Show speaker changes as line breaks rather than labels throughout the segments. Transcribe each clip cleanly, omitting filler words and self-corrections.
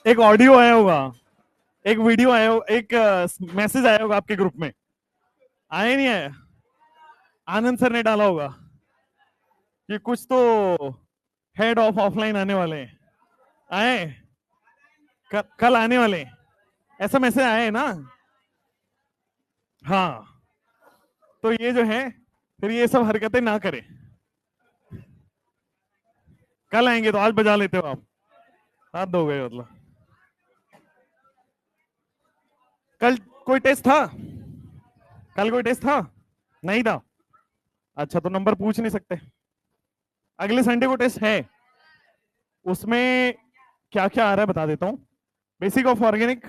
एक ऑडियो आया होगा, एक वीडियो आया हो, एक मैसेज आया होगा आपके ग्रुप में, आया नहीं आया? आनंद सर ने डाला होगा कि कुछ तो हेड ऑफ ऑफलाइन आने वाले हैं। आए? कल आने वाले हैं, ऐसा मैसेज आया है ना? हाँ, तो ये जो है फिर ये सब हरकतें ना करें। कल आएंगे तो आज बजा लेते हो आप, हाथ धो गए मतलब। कल कोई टेस्ट था? कल कोई टेस्ट था? नहीं था? अच्छा, तो नंबर पूछ नहीं सकते। अगले संडे को टेस्ट है, उसमें क्या क्या आ रहा है बता देता हूं। बेसिक ऑफ ऑर्गेनिक,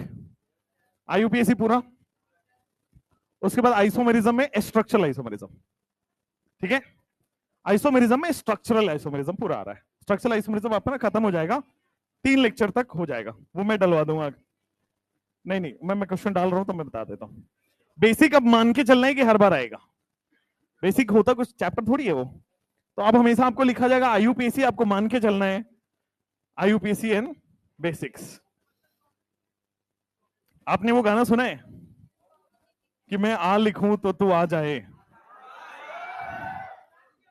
आईयूपीएसी पूरा, उसके बाद आइसोमेरिज्म में स्ट्रक्चरल आइसोमेरिज्म, ठीक है? आइसोमेरिज्म में स्ट्रक्चरल आइसोमेरिज्म पूरा आ रहा है। स्ट्रक्चरल आइसोमेरिज्म आपका ना खत्म हो जाएगा, 3 लेक्चर तक हो जाएगा, वो मैं डलवा दूंगा। नहीं नहीं, मैं क्वेश्चन डाल रहा हूं तो मैं बता देता हूं। बेसिक अब मान के चलना है कि हर बार आएगा, बेसिक होता कुछ चैप्टर थोड़ी है वो, तो अब हमेशा आपको लिखा जाएगा आईयूपीएसी, आपको मान के चलना है आईयूपीएसी एंड बेसिक्स। आपने वो गाना सुना है कि मैं आ लिखूं तो तू आ जाए?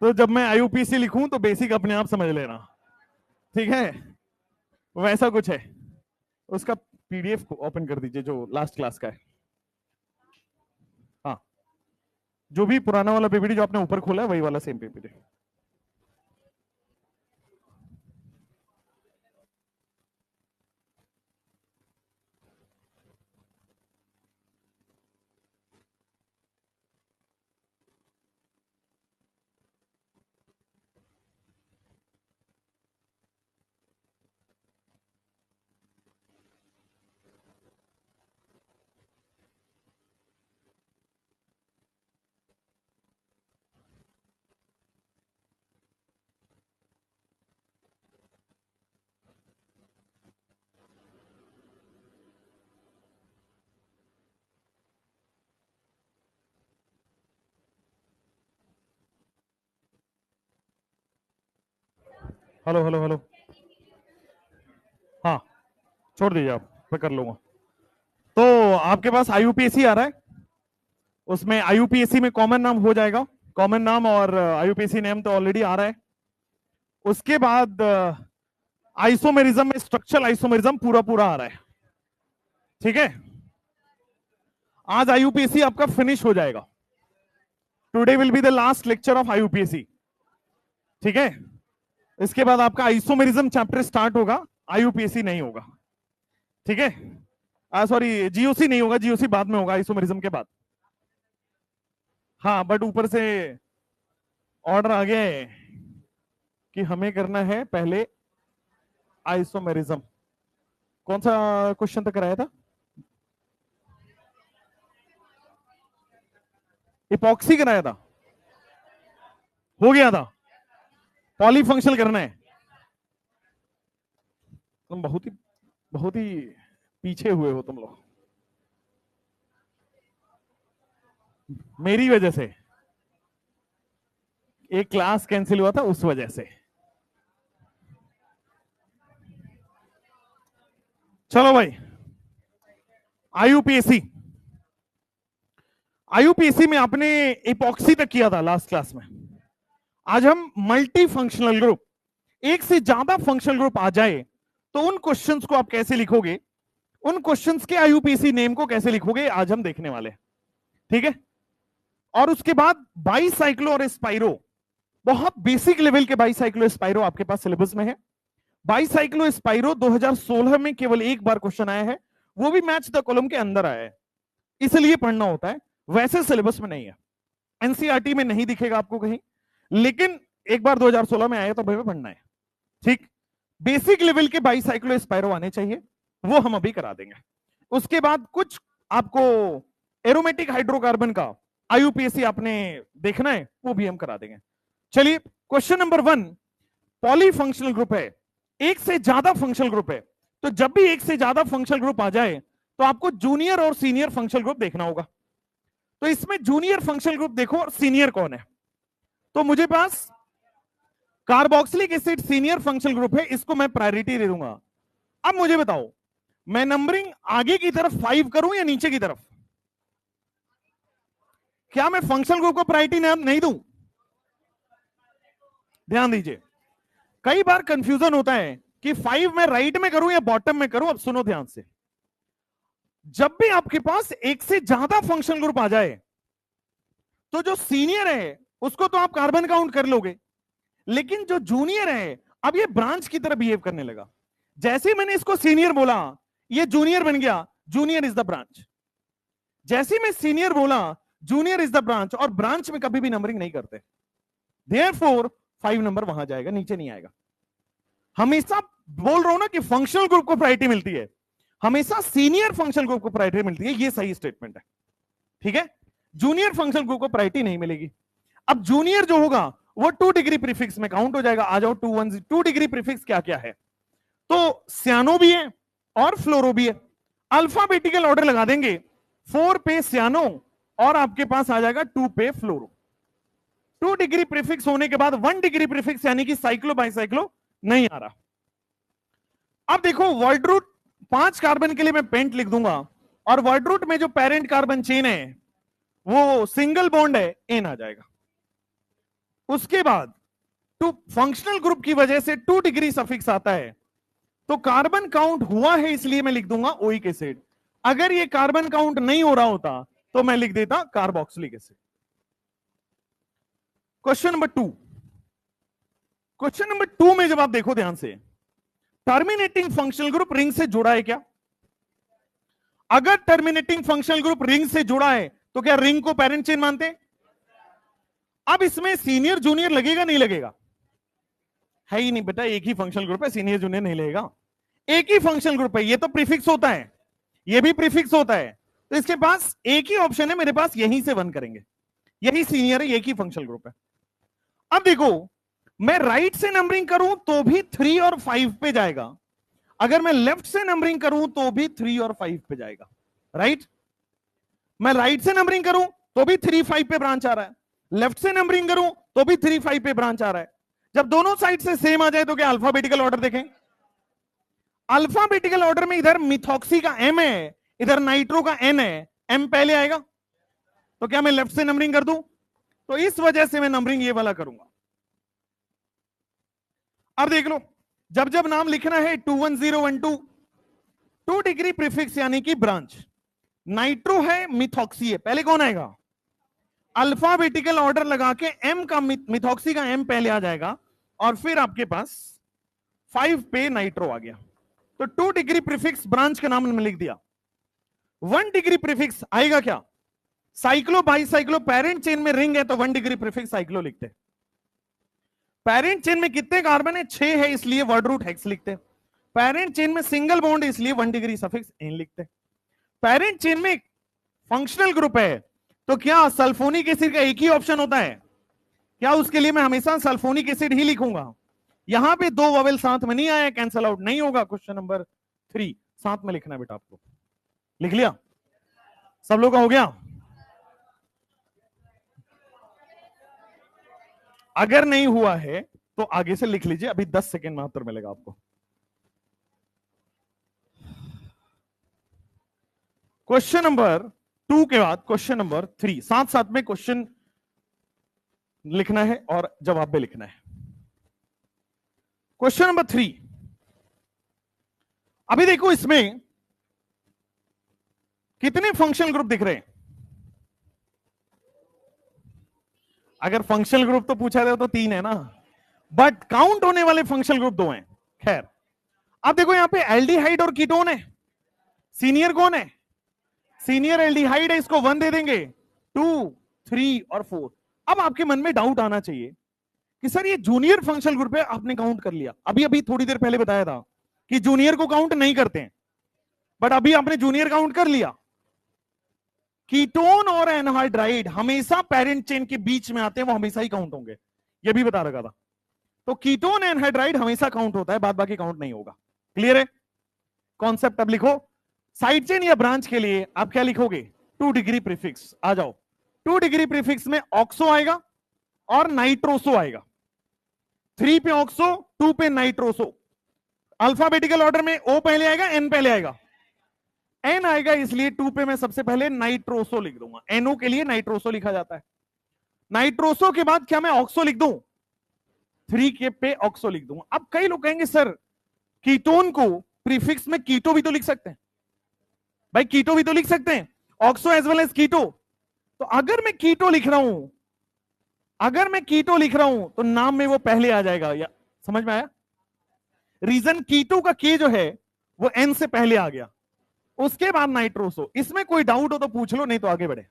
तो जब मैं आईयूपीएसी लिखूं तो बेसिक अपने आप समझ लेना, ठीक है? वैसा कुछ है। उसका पीडीएफ ओपन कर दीजिए जो लास्ट क्लास का है। हाँ, जो भी पुराना वाला पीपीटी जो आपने ऊपर खोला है वही वाला same PPT. Hello hello hello, हाँ छोड़ दीजिए आप, मैं कर लूंगा। तो आपके पास आईयूपीएसी आ रहा है, उसमें आईयूपीएसी में कॉमन नाम हो जाएगा, कॉमन नाम और आईयूपीएसी नेम तो ऑलरेडी आ रहा है। उसके बाद आइसोमेरिज्म में स्ट्रक्चरल आइसोमेरिज्म पूरा पूरा आ रहा है, ठीक है? आज आईयूपीएसी आपका फिनिश हो जाएगा। Today will be the last lecture of IUPAC, ठीक है? इसके बाद आपका आइसोमेरिज्म चैप्टर स्टार्ट होगा, आईयूपीएसी नहीं होगा, ठीक है? सॉरी, जीओसी नहीं होगा, जीओसी बाद में होगा आइसोमेरिज्म के बाद। हाँ, बट ऊपर से ऑर्डर आ गया है कि हमें करना है पहले आइसोमेरिज्म। कौन सा क्वेश्चन तक कराया था? इपॉक्सी कराया था, हो गया था। पॉलीफंक्शनल करना है। तुम बहुत ही पीछे हुए हो तुम लोग, मेरी वजह से। एक क्लास कैंसिल हुआ था उस वजह से। चलो भाई, आईयूपीएसी, आईयूपीएसी में आपने इपॉक्सी तक किया था लास्ट क्लास में। आज हम मल्टी फंक्शनल ग्रुप, एक से ज्यादा फंक्शनल ग्रुप आ जाए तो उन क्वेश्चंस को आप कैसे लिखोगे, उन क्वेश्चंस के आईयूपीएसी नेम को कैसे लिखोगे, आज हम देखने वाले, ठीक है? और उसके बाद बाईसाइक्लो और स्पाइरो, बहुत बेसिक लेवल के बाईसाइक्लो स्पाइरो आपके पास सिलेबस में है। बाईसाइक्लो स्पाइरो 2016 में केवल एक बार क्वेश्चन आया है, वो भी मैच द कॉलम के अंदर आया है, इसलिए पढ़ना होता है, वैसे सिलेबस में नहीं है, एनसीईआरटी में नहीं दिखेगा आपको कहीं, लेकिन एक बार 2016 में आया तो भाई पढ़ना है, ठीक? बेसिक लेवल के बाईसाइक्लो स्पाइरो आने चाहिए, वो हम अभी करा देंगे। उसके बाद कुछ आपको एरोमेटिक हाइड्रोकार्बन का आईयूपीएसी आपने देखना है, वो भी हम करा देंगे। चलिए, क्वेश्चन नंबर 1, पॉलीफंक्शनल ग्रुप है, एक से ज्यादा फंक्शनल ग्रुप है, तो जब भी एक से ज्यादा फंक्शनल ग्रुप आ जाए तो आपको जूनियर और सीनियर फंक्शनल ग्रुप देखना होगा। तो इसमें जूनियर फंक्शनल ग्रुप देखो और सीनियर कौन है। तो मुझे पास carboxylic acid senior functional group है, इसको मैं प्रायोरिटी दे दूंगा। अब मुझे बताओ, मैं नंबरिंग आगे की तरफ 5 करूं या नीचे की तरफ? क्या मैं फंक्शनल ग्रुप को प्रायोरिटी नहीं दूं? ध्यान दीजिए, कई बार कंफ्यूजन होता है कि 5 में राइट में करूं या बॉटम में करूं। अब सुनो ध्यान से, जब भी आपके पास एक से ज्यादा फंक्शनल ग्रुप आ जाए तो जो सीनियर है उसको तो आप कार्बन काउंट कर लोगे, लेकिन जो जूनियर है अब ये ब्रांच की तरह बिहेव करने लगा। जैसे ही मैंने इसको सीनियर बोला ये जूनियर बन गया, जूनियर इज द ब्रांच। जैसे मैं सीनियर बोला जूनियर इज द ब्रांच, और ब्रांच में कभी भी नंबरिंग नहीं करते, देयरफॉर 5 नंबर वहां जाएगा, नीचे नहीं आएगा। हमेशा बोल रहा हूं ना कि फंक्शनल ग्रुप को प्रायोरिटी मिलती है, हमेशा सीनियर फंक्शनल ग्रुप को प्रायोरिटी मिलती है, ये सही स्टेटमेंट है, ठीक है। जूनियर फंक्शनल ग्रुप को प्रायोरिटी नहीं मिलेगी। अब जूनियर जो होगा वो 2 डिग्री प्रीफिक्स में काउंट हो जाएगा। आ जाओ 2 डिग्री प्रीफिक्स क्या क्या है, तो सियानो भी है और फ्लोरो भी है। अल्फाबेटिकल ऑर्डर लगा देंगे, 4 पे सियानो और आपके पास आ जाएगा 2 पे फ्लोरो। 2 डिग्री प्रीफिक्स होने के बाद 1 डिग्री प्रीफिक्स यानी कि साइक्लो बाइसाइक्लो नहीं आ रहा। अब देखो वर्ड रूट 5 कार्बन के लिए मैं पेंट लिख दूंगा, और वर्ड रूट में जो पेरेंट कार्बन चेन है वो सिंगल बॉन्ड है, एन आ जाएगा। उसके बाद टू फंक्शनल ग्रुप की वजह से 2 डिग्री सफिक्स आता है, तो कार्बन काउंट हुआ है इसलिए मैं लिख दूंगा ओइक एसिड। अगर ये कार्बन काउंट नहीं हो रहा होता तो मैं लिख देता carboxylic acid. Question number 2, question number 2 में जब आप देखो ध्यान से, टर्मिनेटिंग फंक्शनल ग्रुप रिंग से जुड़ा है क्या? अगर टर्मिनेटिंग फंक्शनल ग्रुप रिंग से जुड़ा है तो क्या रिंग को पेरेंट चेन मानते हैं? अब इसमें सीनियर जूनियर लगेगा नहीं लगेगा? है ही नहीं बेटा, एक ही फंक्शनल ग्रुप है, सीनियर जूनियर नहीं लगेगा, एक ही फंक्शनल ग्रुप है। ये तो प्रीफिक्स होता है, ये भी प्रीफिक्स होता है, तो इसके पास एक ही ऑप्शन है, मेरे पास यहीं से 1 करेंगे, यही सीनियर है, एक ही फंक्शनल ग्रुप है। अब देखो मैं राइट से नंबरिंग करूं तो भी 3 और 5 पे जाएगा, अगर मैं लेफ्ट से नंबरिंग करूं तो भी 3 और 5 पे जाएगा, राइट। मैं राइट से नंबरिंग करूं तो भी 3 5 पे ब्रांच आ रहा है, लेफ्ट से नंबरिंग करूं तो भी 3 5 पे ब्रांच आ रहा है। जब दोनों साइड से सेम आ जाए तो क्या अल्फाबेटिकल ऑर्डर देखें? अल्फाबेटिकल ऑर्डर में इधर मिथॉक्सी का एम है, इधर नाइट्रो का एन है, एम पहले आएगा, तो क्या मैं लेफ्ट से नंबरिंग कर दूं? तो इस वजह से मैं नंबरिंग ये वाला करूंगा। अब देख लो, जब जब नाम लिखना है 21012, 2 डिग्री प्रीफिक्स यानी कि ब्रांच, नाइट्रो है मिथॉक्सी है, पहले कौन आएगा? अल्फाबेटिकल ऑर्डर लगा के एम का मिथॉक्सी का एम पहले आ जाएगा, और फिर आपके पास 5 पे नाइट्रो आ गया, तो 2 डिग्री प्रीफिक्स ब्रांच का नाम लिख दिया। 1 डिग्री प्रीफिक्स आएगा क्या? साइक्लो बाइसाइक्लो, पेरेंट चेन में रिंग है तो 1 डिग्री प्रीफिक्स साइक्लो लिखते। पेरेंट चेन में कितने कार्बन है? 6 है, इसलिए वर्ड रूट हेक्स लिखते। पेरेंट चेन में सिंगल बॉन्ड है, इसलिए 1 डिग्री सफिक्स एन लिखते। पेरेंट चेन में फंक्शनल ग्रुप है तो क्या सल्फोनिक एसिड का एक ही ऑप्शन होता है क्या? उसके लिए मैं हमेशा सल्फोनिक एसिड ही लिखूंगा। यहां पे 2 वोवेल साथ में नहीं आया, कैंसल आउट नहीं होगा। क्वेश्चन नंबर 3 साथ में लिखना है बेटा, आपको लिख लिया? सब लोग का हो गया? अगर नहीं हुआ है तो आगे से लिख लीजिए, अभी 10 सेकेंड मात्र मिलेगा आपको। क्वेश्चन नंबर 2 के बाद क्वेश्चन नंबर 3, साथ साथ में क्वेश्चन लिखना है और जवाब भी लिखना है। क्वेश्चन नंबर 3, अभी देखो इसमें कितने फंक्शनल ग्रुप दिख रहे हैं? अगर फंक्शनल ग्रुप तो पूछा जाए तो 3 है ना, बट काउंट होने वाले फंक्शनल ग्रुप 2 हैं। खैर, अब देखो यहां पे एल्डिहाइड और कीटोन है, सीनियर कौन है? सीनियर एल्डिहाइड है, इसको 1 दे देंगे, 2 3 और 4। अब आपके मन में डाउट आना चाहिए कि सर ये जूनियर फंक्शनल ग्रुप है, आपने काउंट कर लिया, अभी अभी थोड़ी देर पहले बताया था कि जूनियर को काउंट नहीं करते हैं, बट अभी आपने जूनियर काउंट कर लिया। कीटोन और एनहाइड्राइड हमेशा पेरेंट चेन के बीच में आते हैं, वो हमेशा ही काउंट होंगे, ये भी बता रखा था। तो कीटोन एनहाइड्राइड हमेशा काउंट होता है, बाद बाकी काउंट नहीं होगा। क्लियर है कॉन्सेप्ट? अब लिखो साइड चेन या ब्रांच के लिए आप क्या लिखोगे? 2 डिग्री प्रीफिक्स। आ जाओ, 2 डिग्री प्रीफिक्स में ऑक्सो आएगा और नाइट्रोसो आएगा। 3 पे ऑक्सो, 2 पे नाइट्रोसो। अल्फाबेटिकल ऑर्डर में ओ पहले आएगा, एन पहले आएगा? एन आएगा, इसलिए 2 पे मैं सबसे पहले नाइट्रोसो लिख दूंगा। एनओ के लिए नाइट्रोसो लिखा जाता है। नाइट्रोसो के बाद क्या मैं ऑक्सो लिख दूं? 3 के पे ऑक्सो लिख दूंगा। अब कई लोग कहेंगे सर कीटोन को प्रीफिक्स में कीटो भी तो लिख सकते हैं। भाई कीटो भी तो लिख सकते हैं, ऑक्सो एज वेल एज कीटो। तो अगर मैं कीटो लिख रहा हूं, तो नाम में वो पहले आ जाएगा। या समझ में आया? रीजन कीटो का के जो है वो एन से पहले आ गया, उसके बाद नाइट्रोसो। इसमें कोई डाउट हो तो पूछ लो, नहीं तो आगे बढ़े।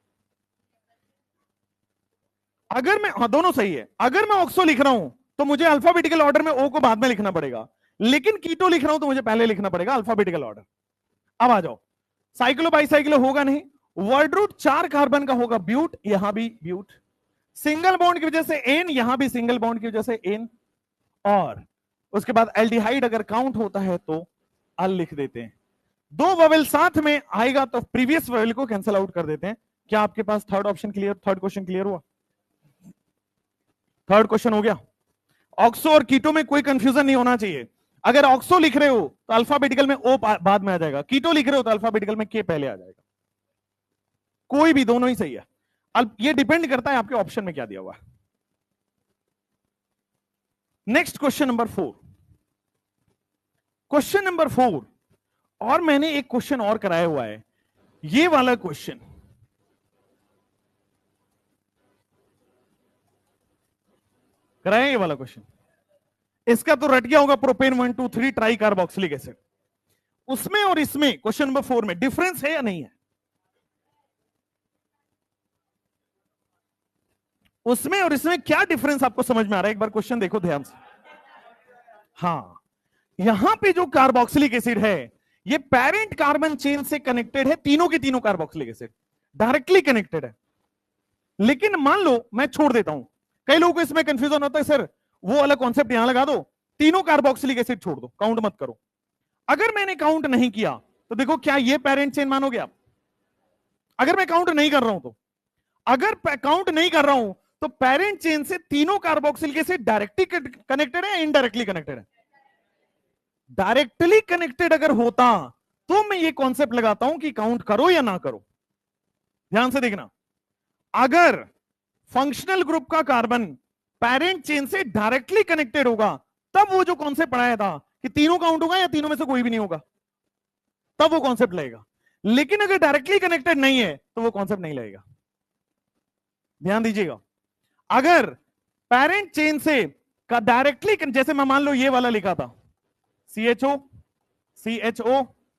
अगर मैं, हाँ दोनों सही है। अगर मैं ऑक्सो लिख रहा हूं तो मुझे अल्फाबेटिकल ऑर्डर में ओ को बाद में लिखना पड़ेगा, लेकिन कीटो लिख रहा हूं तो मुझे पहले लिखना पड़ेगा अल्फाबेटिकल ऑर्डर। अब आ जाओ, साइक्लो बाइसाइक्लो होगा नहीं, वर्ड रूट 4 कार्बन का होगा ब्यूट, यहां भी ब्यूट, सिंगल बॉन्ड की वजह से एन, यहां भी सिंगल बॉन्ड की वजह से एन। और उसके बाद एल्डिहाइड अगर काउंट होता है तो अल लिख देते हैं। 2 वोवेल साथ में आएगा तो प्रीवियस वोवेल को कैंसिल आउट कर देते हैं। क्या आपके पास third option clear, third question clear हुआ? थर्ड क्वेश्चन हो गया। ऑक्सो और कीटो में कोई कंफ्यूजन नहीं होना चाहिए। अगर ऑक्सो लिख रहे हो तो अल्फाबेटिकल में ओ बाद में आ जाएगा, कीटो लिख रहे हो तो अल्फाबेटिकल में के पहले आ जाएगा। कोई भी, दोनों ही सही है। अब ये डिपेंड करता है आपके ऑप्शन में क्या दिया हुआ है। Next question number 4। Question number 4, और मैंने एक क्वेश्चन और कराया हुआ है, ये वाला क्वेश्चन। कराया ये वाला क्वेश्चन, इसका तो रट गया होगा। Propane 1 2 3 try carboxylic acid. उसमें और इसमें क्वेश्चन नंबर 4 में डिफरेंस है या नहीं है? उसमें और इसमें क्या डिफरेंस आपको समझ में आ रहा है? एक बार क्वेश्चन देखो ध्यान से। हाँ, यहां पे जो कार्बोक्सिलिक एसिड है ये पेरेंट कार्बन चेन से कनेक्टेड है, तीनों के तीनों कार्बोक्सिलिक एसिड डायरेक्टली कनेक्टेड है। लेकिन मान लो मैं छोड़ देता हूं, कई लोगों को इसमें कंफ्यूजन होता है, सर वो वाला कॉन्सेप्ट यहां लगा दो, तीनों कार्बोक्सिलिक एसिड छोड़ दो, काउंट मत करो। अगर मैंने काउंट नहीं किया तो देखो क्या ये पेरेंट चेन मानोगे आप? अगर मैं काउंट नहीं कर रहा हूं तो, अगर काउंट नहीं कर रहा हूं तो पेरेंट चेन से तीनों कार्बोक्सिलिक एसिड डायरेक्टली कनेक्टेड है, इनडायरेक्टली कनेक्टेड है? डायरेक्टली कनेक्टेड अगर होता तो मैं ये कॉन्सेप्ट लगाता हूं कि काउंट करो या ना करो। ध्यान से देखना, अगर फंक्शनल ग्रुप का कार्बन पेरेंट चेन से डायरेक्टली कनेक्टेड होगा तब वो जो कॉन्सेप्ट पढ़ाया था कि तीनों काउंट होगा या तीनों में से कोई भी नहीं होगा, तब वो कॉन्सेप्ट लगेगा। लेकिन अगर डायरेक्टली कनेक्टेड नहीं है तो वो कॉन्सेप्ट नहीं लगेगा। ध्यान दीजिएगा, अगर पेरेंट चेन से का डायरेक्टली, जैसे मैं मान लो ये वाला लिखा था CHO CHO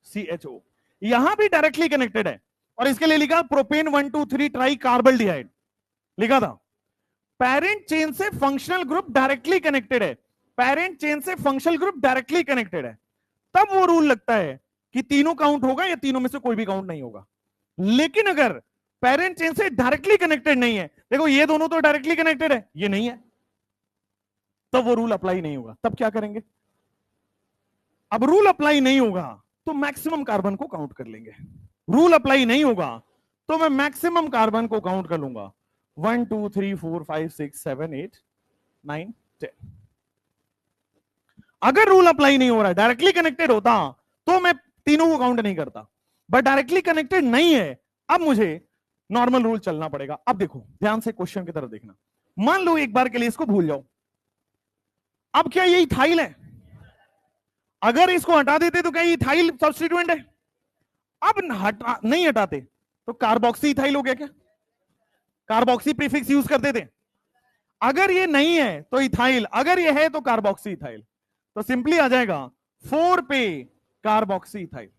CHO, यहां भी डायरेक्टली कनेक्टेड है और इसके लिए लिखा प्रोपेन 1 2 3 ट्राई कार्बल्डिहाइड लिखा था। पेरेंट चेन से फंक्शनल ग्रुप डायरेक्टली कनेक्टेड है, पेरेंट चेन से फंक्शनल ग्रुप डायरेक्टली कनेक्टेड है, तब वो रूल लगता है कि तीनों काउंट होगा या तीनों में से कोई भी काउंट नहीं होगा। लेकिन अगर पेरेंट चेन से डायरेक्टली कनेक्टेड नहीं है, देखो ये दोनों तो डायरेक्टली कनेक्टेड है, ये नहीं है, तब वो रूल अप्लाई नहीं होगा। तब क्या करेंगे? अब रूल अप्लाई नहीं होगा तो मैक्सिमम कार्बन को काउंट कर लेंगे। रूल अप्लाई नहीं होगा तो मैं मैक्सिमम कार्बन को काउंट कर लूंगा, 1 2 3 4 5 6 7 8 9 10। अगर रूल अप्लाई नहीं हो रहा है, डायरेक्टली कनेक्टेड होता तो मैं तीनों को काउंट नहीं करता, बट डायरेक्टली कनेक्टेड नहीं है, अब मुझे नॉर्मल रूल चलना पड़ेगा। अब देखो ध्यान से क्वेश्चन की तरफ देखना, मान लो एक बार के लिए इसको भूल जाओ। अब क्या ये इथाइल है? अगर इसको हटा देते तो क्या ये इथाइल सब्स्टिट्यूएंट है? अब नहीं हटाते तो कार्बोक्सी इथाइल हो गया क्या? कार्बोक्सी प्रीफिक्स यूज करते थे। अगर ये नहीं है तो इथाइल, अगर ये है तो कार्बोक्सी इथाइल, तो सिंपली आ जाएगा 4 पे कार्बोक्सी इथाइल।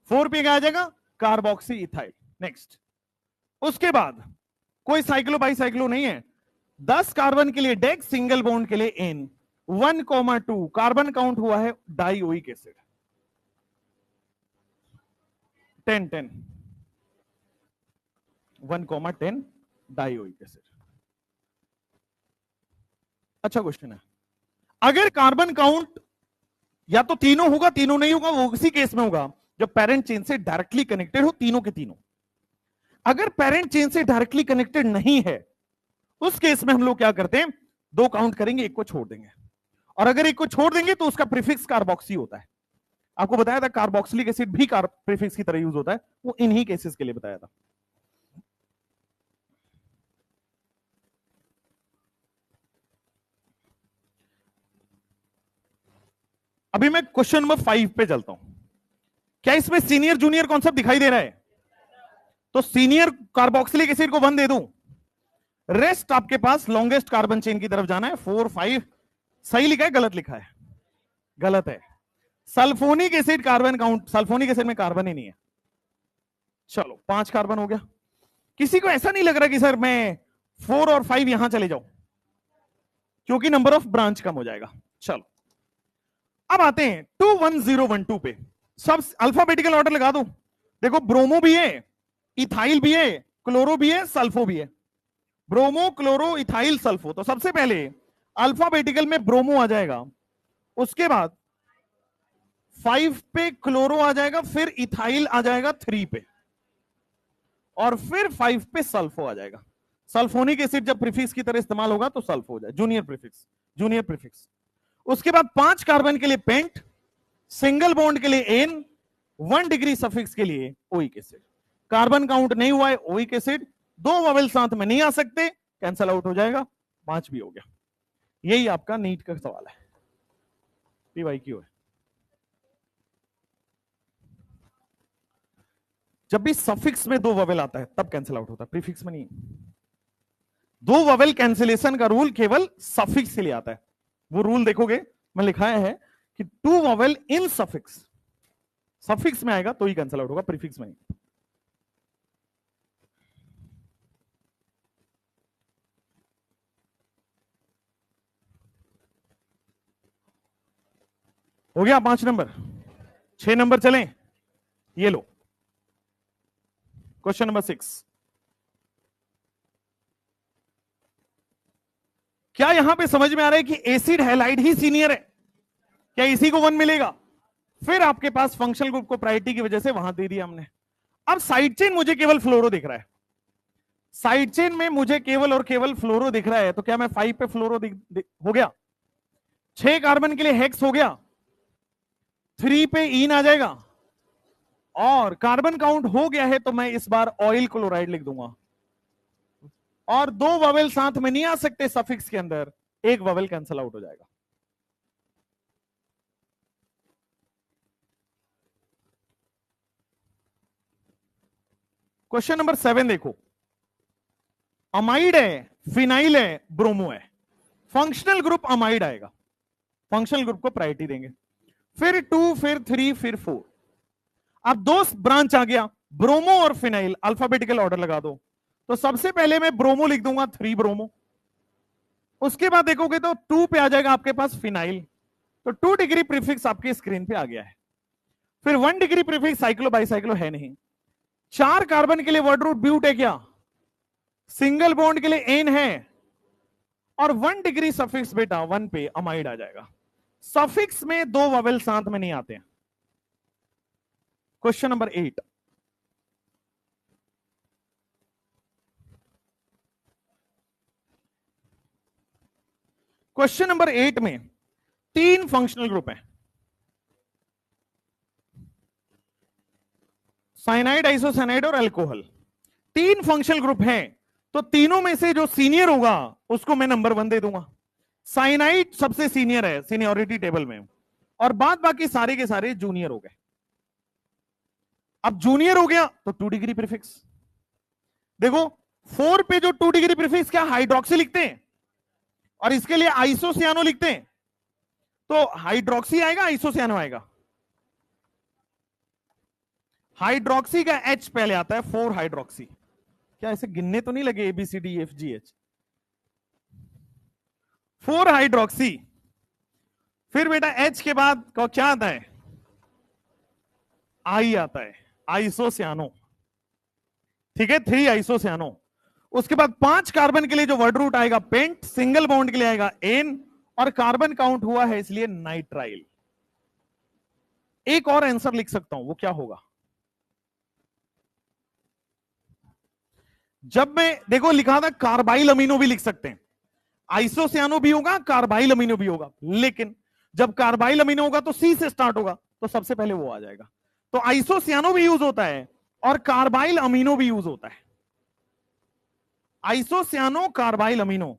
4 पे क्या आ जाएगा? Carboxy ethyl. नेक्स्ट, उसके बाद कोई साइक्लो बाई साइक्लो नहीं है, 10 कार्बन के लिए डेक्स, सिंगल बॉन्ड के लिए एन, 1,2 कार्बन काउंट हुआ है डाइओइक एसिड, 10 10 1,10 डाइओइक एसिड। अच्छा क्वेश्चन है, अगर कार्बन काउंट या तो तीनों होगा, तीनों नहीं होगा, वो उसी केस में होगा जब पेरेंट चेन से डायरेक्टली कनेक्टेड हो तीनों के तीनों। अगर पेरेंट चेन से डायरेक्टली कनेक्टेड नहीं है उस केस में हम लोग क्या करते हैं, 2 काउंट करेंगे, एक को छोड़ देंगे, और अगर एक को छोड़ देंगे तो उसका प्रीफिक्स कार्बोक्सी होता है। आपको बताया था कार्बोक्सिलिक एसिड भी कार्ब प्रीफिक्स की तरह यूज होता है, वो इन्हीं केसेस के लिए बताया था। अभी मैं क्वेश्चन नंबर 5 पे चलता हूं। क्या इसमें सीनियर जूनियर कॉन्सेप्ट दिखाई दे रहा है? तो सीनियर कार्बोक्सिलिक एसिड को 1 दे दूं, रेस्ट आपके पास लॉन्गेस्ट कार्बन चेन की तरफ जाना है। 4 5 सही लिखा है, गलत लिखा है? गलत है। Sulphonic acid carbon count, sulphonic acid में कार्बन ही नहीं है। चलो 5 कार्बन हो गया। किसी को ऐसा नहीं लग रहा कि सर मैं 4 और 5 यहां चले जाऊं, क्योंकि नंबर ऑफ ब्रांच कम हो जाएगा। चलो अब आते हैं 21012 पे। सब अल्फाबेटिकल ऑर्डर लगा दो। देखो ब्रोमो भी है, इथाइल भी है, क्लोरो भी है, सल्फो भी है। Bromo, chloro, ethyl, sulpho. तो सबसे पहले अल्फाबेटिकल में ब्रोमो आ जाएगा, उसके बाद 5 पे क्लोरो आ जाएगा, फिर इथाइल आ जाएगा 3 पे, और फिर 5 पे सल्फो आ जाएगा। सल्फोनिक एसिड जब प्रीफिक्स की तरह इस्तेमाल होगा तो सल्फो हो जाए, जूनियर प्रीफिक्स, जूनियर प्रीफिक्स। उसके बाद 5 कार्बन के लिए पेंट, सिंगल बॉन्ड के लिए एन, 1 डिग्री सफिक्स के लिए ओइक एसिड। कार्बन काउंट नहीं हुआ है, ओइक एसिड। 2 वॉवेल साथ में नहीं आ सकते, कैंसल आउट हो जाएगा, 5 भी हो गया। यही आपका नीट का सवाल है, पीवाईक्यू है। जब भी सफिक्स में 2 वॉवेल आता है तब कैंसिल आउट होता है, प्रीफिक्स में नहीं। 2 वॉवेल कैंसिलेशन का रूल केवल सफिक्स के लिए आता है। वो रूल देखोगे मैं लिखाया है कि 2 वॉवेल इन सफिक्स, सफिक्स में आएगा तो ही कैंसिल आउट होगा, प्रीफिक्स में नहीं। हो गया 5 नंबर। 6 नंबर चलें, ये लो क्वेश्चन नंबर 6। क्या यहां पे समझ में आ रहा है कि एसिड हैलाइड ही सीनियर है? क्या इसी को 1 मिलेगा? फिर आपके पास फंक्शनल ग्रुप को प्रायोरिटी की वजह से वहां दे दिया हमने। अब साइड चेन मुझे केवल फ्लोरो दिख रहा है, साइड चेन में मुझे केवल और केवल फ्लोरो दिख रहा है, तो क्या मैं 5 पे फ्लोरो हो गया, 6 कार्बन के लिए हेक्स हो गया, 3 पे ईन आ जाएगा, और कार्बन काउंट हो गया है तो मैं इस बार ऑयल क्लोराइड लिख दूंगा। और 2 वॉवेल साथ में नहीं आ सकते सफिक्स के अंदर, 1 वॉवेल कैंसल आउट हो जाएगा। क्वेश्चन नंबर 7 देखो, अमाइड है, फिनाइल है, ब्रोमो है, फंक्शनल ग्रुप अमाइड आएगा, फंक्शनल ग्रुप को प्रायोरिटी देंगे, फिर 2, फिर 3, फिर 4। अब 2 ब्रांच आ गया, ब्रोमो और फिनाइल, अल्फाबेटिकल ऑर्डर लगा दो। तो सबसे पहले मैं ब्रोमो लिख दूंगा, 3 ब्रोमो। उसके बाद देखोगे तो 2 पे आ जाएगा आपके पास फिनाइल, तो 2 डिग्री प्रीफिक्स आपके स्क्रीन पे आ गया है। फिर 1 डिग्री प्रीफिक्स साइक्लो बाइसाइक्लो है नहीं। 4 कार्बन के लिए वर्ड रूट ब्यूट है क्या, सिंगल बॉन्ड के लिए एन है, और 1 डिग्री सफिक्स बेटा 1 पे अमाइड आ जाएगा। सफिक्स में 2 वॉवेल साथ में नहीं आते हैं। क्वेश्चन नंबर 8, क्वेश्चन नंबर 8 में 3 फंक्शनल ग्रुप हैं, साइनाइड, आइसोसाइनाइड और अल्कोहल। 3 फंक्शनल ग्रुप हैं, तो तीनों में से जो सीनियर होगा उसको मैं नंबर 1 दे दूंगा। साइनाइड सबसे सीनियर है सीनियरिटी टेबल में, और बाद बाकी सारे के सारे जूनियर हो गए। अब जूनियर हो गया तो 2 डिग्री प्रीफिक्स। देखो 4 पे जो 2 डिग्री प्रीफिक्स क्या हाइड्रोक्सी लिखते हैं, और इसके लिए आइसोसियानो लिखते हैं, तो हाइड्रोक्सी आएगा, आइसोसियानो आएगा। हाइड्रोक्सी का H पहले आता है, 4 हाइड्रोक्सी। क्या ऐसे गिनने तो नहीं लगे ABCDEFGH? 4 हाइड्रोक्सी, फिर बेटा H के बाद क्या आता है, I आता है, आइसोसियानो। ठीक है, 3 आइसोसियानो। उसके बाद 5 कार्बन के लिए जो वर्ड रूट आएगा पेंट, सिंगल बॉन्ड के लिए आएगा एन, और कार्बन काउंट हुआ है इसलिए नाइट्राइल। एक और आंसर लिख सकता हूं, वो क्या होगा, जब मैं देखो लिखा था कार्बाइल अमीनो भी लिख सकते हैं, आइसोसियानो भी होगा, कार्बाइल अमीनो भी होगा, लेकिन जब कार्बाइल अमीनो होगा तो सी से स्टार्ट होगा, तो सबसे पहले वो आ जाएगा। तो आइसोसियानो भी यूज होता है और कार्बाइल अमीनो भी यूज होता है। आइसोसियानो कार्बाइल अमीनो,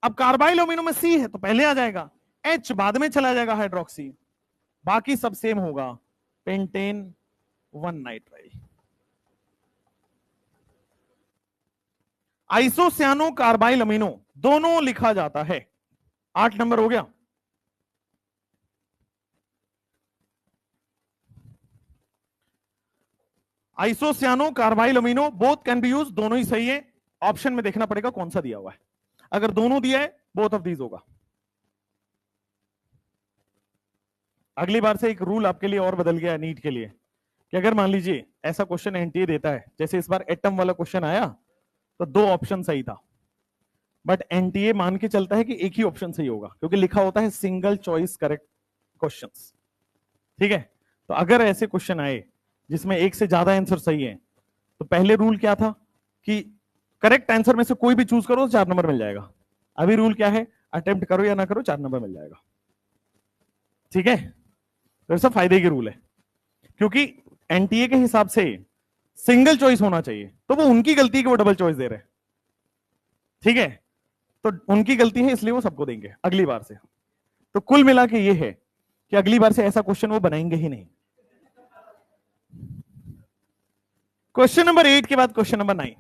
अब कार्बाइल अमीनो में सी है तो पहले आ जाएगा, एच बाद में चला जाएगा हाइड्रोक्सी, बाकी सब सेम होगा, pentane 1 nitrile. Isocyano carbylamino दोनों लिखा जाता है। 8 नंबर हो गया। Isocyano carbylamino both can be use, दोनों ही सही है। ऑप्शन में देखना पड़ेगा कौन सा दिया हुआ है, अगर दोनों दिया है बोथ ऑफ दीज होगा। अगली बार से एक रूल आपके लिए और बदल गया नीट के लिए कि अगर मान लीजिए ऐसा क्वेश्चन एनटीए देता है, जैसे इस बार एटम वाला क्वेश्चन आया तो 2 ऑप्शन सही था, बट एनटीए मान के चलता है कि एक ही ऑप्शन सही होगा क्योंकि लिखा होता है सिंगल चॉइस करेक्ट क्वेश्चंस। ठीक है, तो अगर ऐसे क्वेश्चन आए जिसमें एक से ज्यादा आंसर सही है, तो पहले रूल क्या था कि करेक्ट आंसर में से कोई भी चूज करो 4 नंबर मिल जाएगा। अभी रूल क्या है, अटेम्प्ट करो या ना करो 4 नंबर मिल जाएगा। ठीक है, तो सब फायदे के रूल है, क्योंकि एनटीए के हिसाब से सिंगल चॉइस होना चाहिए, तो वो उनकी गलती है कि वो डबल चॉइस दे रहे हैं। ठीक है, तो उनकी गलती है इसलिए वो सबको देंगे अगली बार से। तो कुल मिला के ये है कि अगली बार से ऐसा क्वेश्चन वो बनाएंगे ही नहीं। क्वेश्चन नंबर 8 के बाद क्वेश्चन नंबर 9।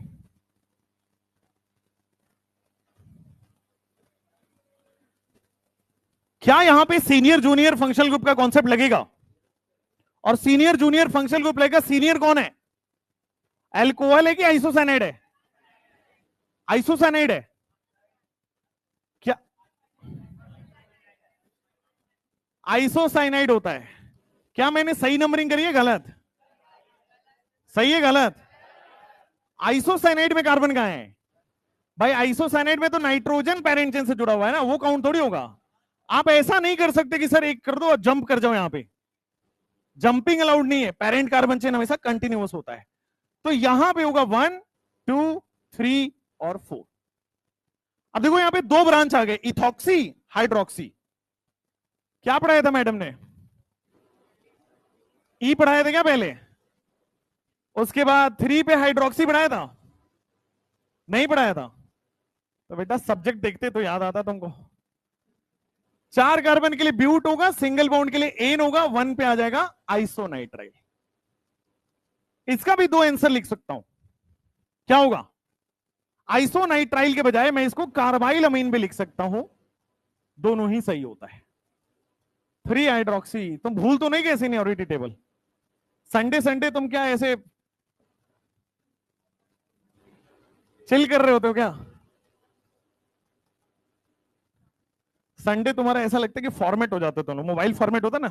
क्या यहां पे सीनियर जूनियर फंक्शनल ग्रुप का कॉन्सेप्ट लगेगा? और सीनियर जूनियर फंक्शनल ग्रुप लगेगा, सीनियर कौन है? अल्कोहल है कि आइसोसाइनाइड है? आइसोसाइनाइड है क्या? आइसोसाइनाइड होता है। क्या मैंने सही नंबरिंग करी है गलत? सही है गलत? आइसोसाइनाइड में कार्बन कहां है भाई? आइसोसाइनाइड में तो नाइट्रोजन पेरेंट चेन से जुड़ा हुआ है ना, वो काउंट थोड़ी होगा। आप ऐसा नहीं कर सकते कि सर एक कर दो और जंप कर जाओ, यहां पे जंपिंग अलाउड नहीं है, पेरेंट कार्बन चेन हमेशा कंटिन्यूअस होता है। तो यहां पे होगा 1 2 3 और 4। अब देखो यहां पे 2 ब्रांच आ गए, इथॉक्सी हाइड्रोक्सी। क्या पढ़ाया था मैडम ने? ई पढ़ाया था क्या पहले? उसके बाद 3 पे हाइड्रोक्सी पढ़ाया था? नहीं पढ़ाया था? तो बेटा सब्जेक्ट देखते तो याद आता तुमको। 4 कार्बन के लिए ब्यूट होगा, सिंगल बॉन्ड के लिए एन होगा, 1 पे आ जाएगा आइसोनाइट्राइल। इसका भी 2 आंसर लिख सकता हूं। क्या होगा? आइसोनाइट्राइल के बजाय मैं इसको कार्बाइल अमीन भी लिख सकता हूं, दोनों ही सही होता है। 3 हाइड्रोक्सी। तुम भूल तो नहीं गए सीनियरिटी टेबल? संडे संडे तुम क्या ऐसे चिल कर रहे होते हो क्या? संडे तुम्हारा ऐसा लगता है कि फॉर्मेट हो जाते हो, मोबाइल फॉर्मेट होता ना,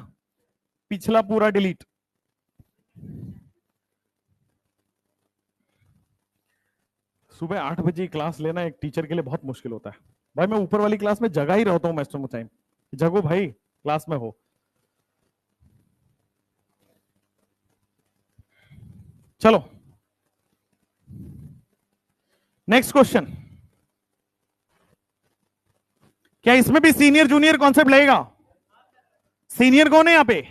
पिछला पूरा डिलीट। सुबह 8 बजे क्लास लेना एक टीचर के लिए बहुत मुश्किल होता है भाई। मैं ऊपर वाली क्लास में जगह ही रहता हूं मैक्सिमम टाइम, जगो भाई क्लास में हो। चलो नेक्स्ट क्वेश्चन। क्या इसमें भी सीनियर जूनियर कॉन्सेप्ट लगेगा? सीनियर कौन है यहां पे?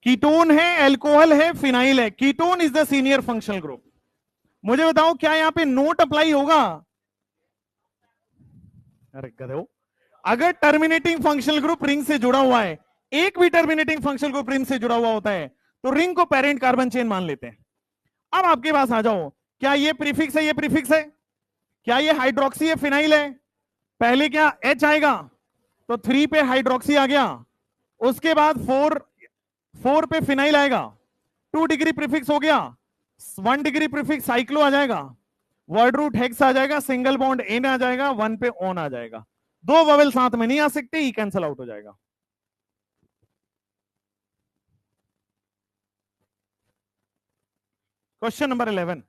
कीटोन है, अल्कोहल है, फिनाइल है। Ketone is the senior functional group. मुझे बताओ क्या यहां पे नोट अप्लाई होगा? अरे गधो, अगर टर्मिनेटिंग फंक्शनल ग्रुप रिंग से जुड़ा हुआ है, एक भी टर्मिनेटिंग फंक्शनल ग्रुप रिंग से जुड़ा हुआ होता है, तो रिंग को पेरेंट कार्बन चेन मान लेते हैं। अब आपके पास आ जाओ, क्या ये प्रीफिक्स है, ये प्रीफिक्स है? क्या ये हाइड्रोक्सी है, फिनाइल है? पहले क्या एच आएगा, तो 3 पे हाइड्रोक्सी आ गया, उसके बाद 4 पे फिनाइल आएगा, 2 डिग्री प्रीफिक्स हो गया, 1 डिग्री प्रीफिक्स साइक्लो आ जाएगा, वर्ड रूट हेक्स आ जाएगा, सिंगल बॉन्ड एन आ जाएगा, 1 पे ऑन आ जाएगा। 2 ववेल साथ में नहीं आ सकते, ई कैंसल आउट हो जाएगा। Question number 11।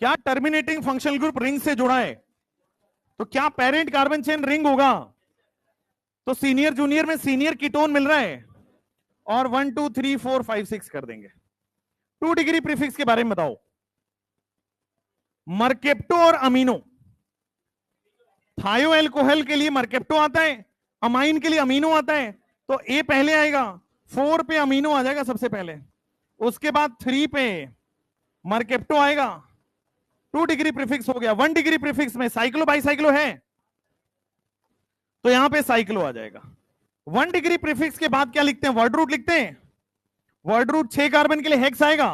क्या टर्मिनेटिंग फंक्शनल ग्रुप रिंग से जुड़ा है, तो क्या पेरेंट कार्बन चेन रिंग होगा? तो सीनियर जूनियर में सीनियर कीटोन मिल रहा है, और 1 2 3 4 5 6 कर देंगे। 2 डिग्री प्रीफिक्स के बारे में बताओ। मर्केप्टो और अमीनो, थायो एल्कोहल के लिए मर्केप्टो आता है, अमाइन के लिए अमीनो आता है तो ए पहले आएगा, 4 पे अमीनो आ जाएगा सबसे पहले, उसके बाद 3 पे मर्केप्टो आएगा, 2 डिग्री प्रीफिक्स हो गया। 1 डिग्री प्रीफिक्स में साइक्लो बाईसाइक्लो है तो यहां पे साइक्लो आ जाएगा। 1 डिग्री प्रीफिक्स के बाद क्या लिखते हैं, वर्ड रूट लिखते हैं, वर्ड रूट 6 कार्बन के लिए हेक्स आएगा।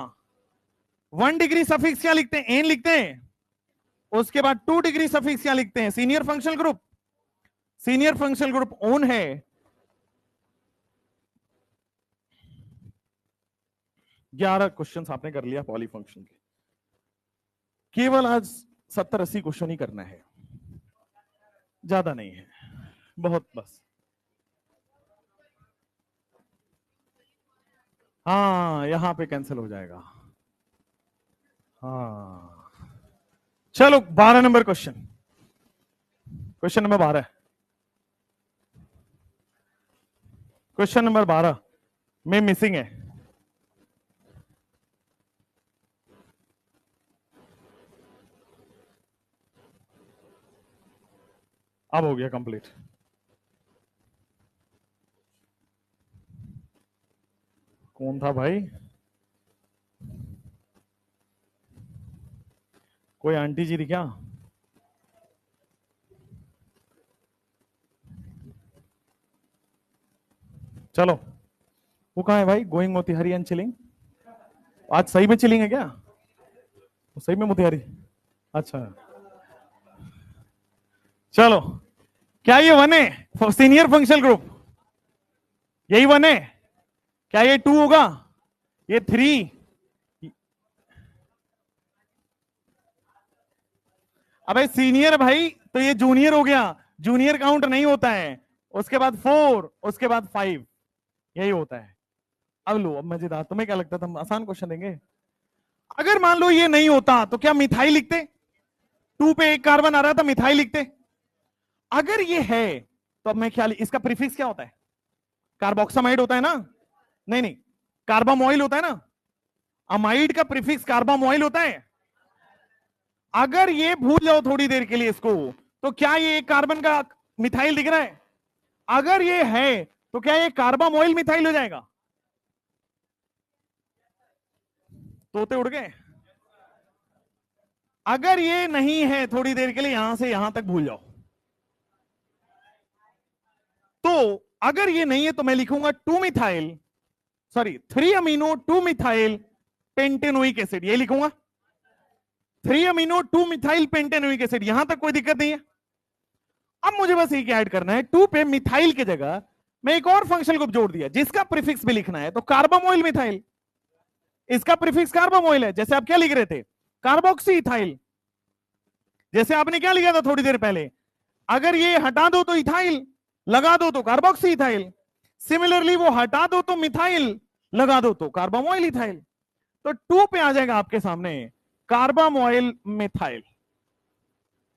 1 डिग्री सफिक्स क्या लिखते हैं, एन लिखते हैं, उसके बाद 2 डिग्री सफिक्स क्या लिखते हैं, senior functional group, senior functional group own है। 11 क्वेश्चंस आपने कर लिया पॉली फंक्शन के, केवल आज 70-80 क्वेश्चन ही करना है, ज्यादा नहीं है, बहुत बस। हाँ यहां पे कैंसिल हो जाएगा। हाँ चलो 12 number question, question number 12, question number 12 में मिसिंग है। अब हो गया कंप्लीट। कौन था भाई, कोई आंटी जी थी क्या? चलो वो कहाँ है भाई, गोइंग मोतिहारी एंड चिलिंग, आज सही में चिलिंग है क्या, सही में मोतिहारी, अच्छा चलो। क्या ये 1 है सीनियर फंक्शनल ग्रुप, यही 1 है क्या, ये 2 होगा, ये 3, अबे सीनियर भाई तो ये जूनियर हो गया, जूनियर काउंट नहीं होता है, उसके बाद 4, उसके बाद 5, यही होता है। अब लो, अब मजेदार, तुम्हें क्या लगता था हम आसान क्वेश्चन देंगे? अगर मान लो ये नहीं होता तो क्या मिथाइल लिखते, 2 पे एक कार्बन आ रहा था मिथाइल लिखते। अगर ये है तो अब मैं क्या, इसका प्रीफिक्स क्या होता है, कार्बोक्सामाइड होता है ना, नहीं नहीं कार्बामोइल होता है ना, अमाइड का प्रीफिक्स कार्बामोइल होता है। अगर ये भूल जाओ थोड़ी देर के लिए इसको, तो क्या ये एक कार्बन का मिथाइल दिख रहा है, अगर ये है तो क्या ये कार्बामोइल मिथाइल हो जाएगा? तोते उड़ गए। अगर ये नहीं है थोड़ी देर के लिए यहां से यहां तक भूल जाओ। तो अगर ये नहीं है तो मैं लिखूंगा 2 methyl, sorry 3 amino 2 methyl pentanoic acid, ये लिखूंगा 3 अमीनो 2 मिथाइल पेंटेनोइक एसिड, यहां तक कोई दिक्कत नहीं है। अब मुझे बस एक ऐड करना है, 2 पे मिथाइल की जगह मैं एक और फंक्शनल ग्रुप जोड़ दिया जिसका प्रीफिक्स भी लिखना है, तो कार्बामोइल मिथाइल, इसका प्रीफिक्स कार्बामोइल है। जैसे आप क्या लिख रहे थे, कार्बोक्सी इथाइल, जैसे आपने क्या लिखा था थोड़ी देर पहले, अगर ये हटा दो तो इथाइल, लगा दो तो कार्बोक्सी इथाइल, सिमिलरली वो हटा दो तो मिथाइल, लगा दो तो कार्बामोइल इथाइल। तो 2 पे आ जाएगा आपके सामने कार्बामोइल मिथाइल,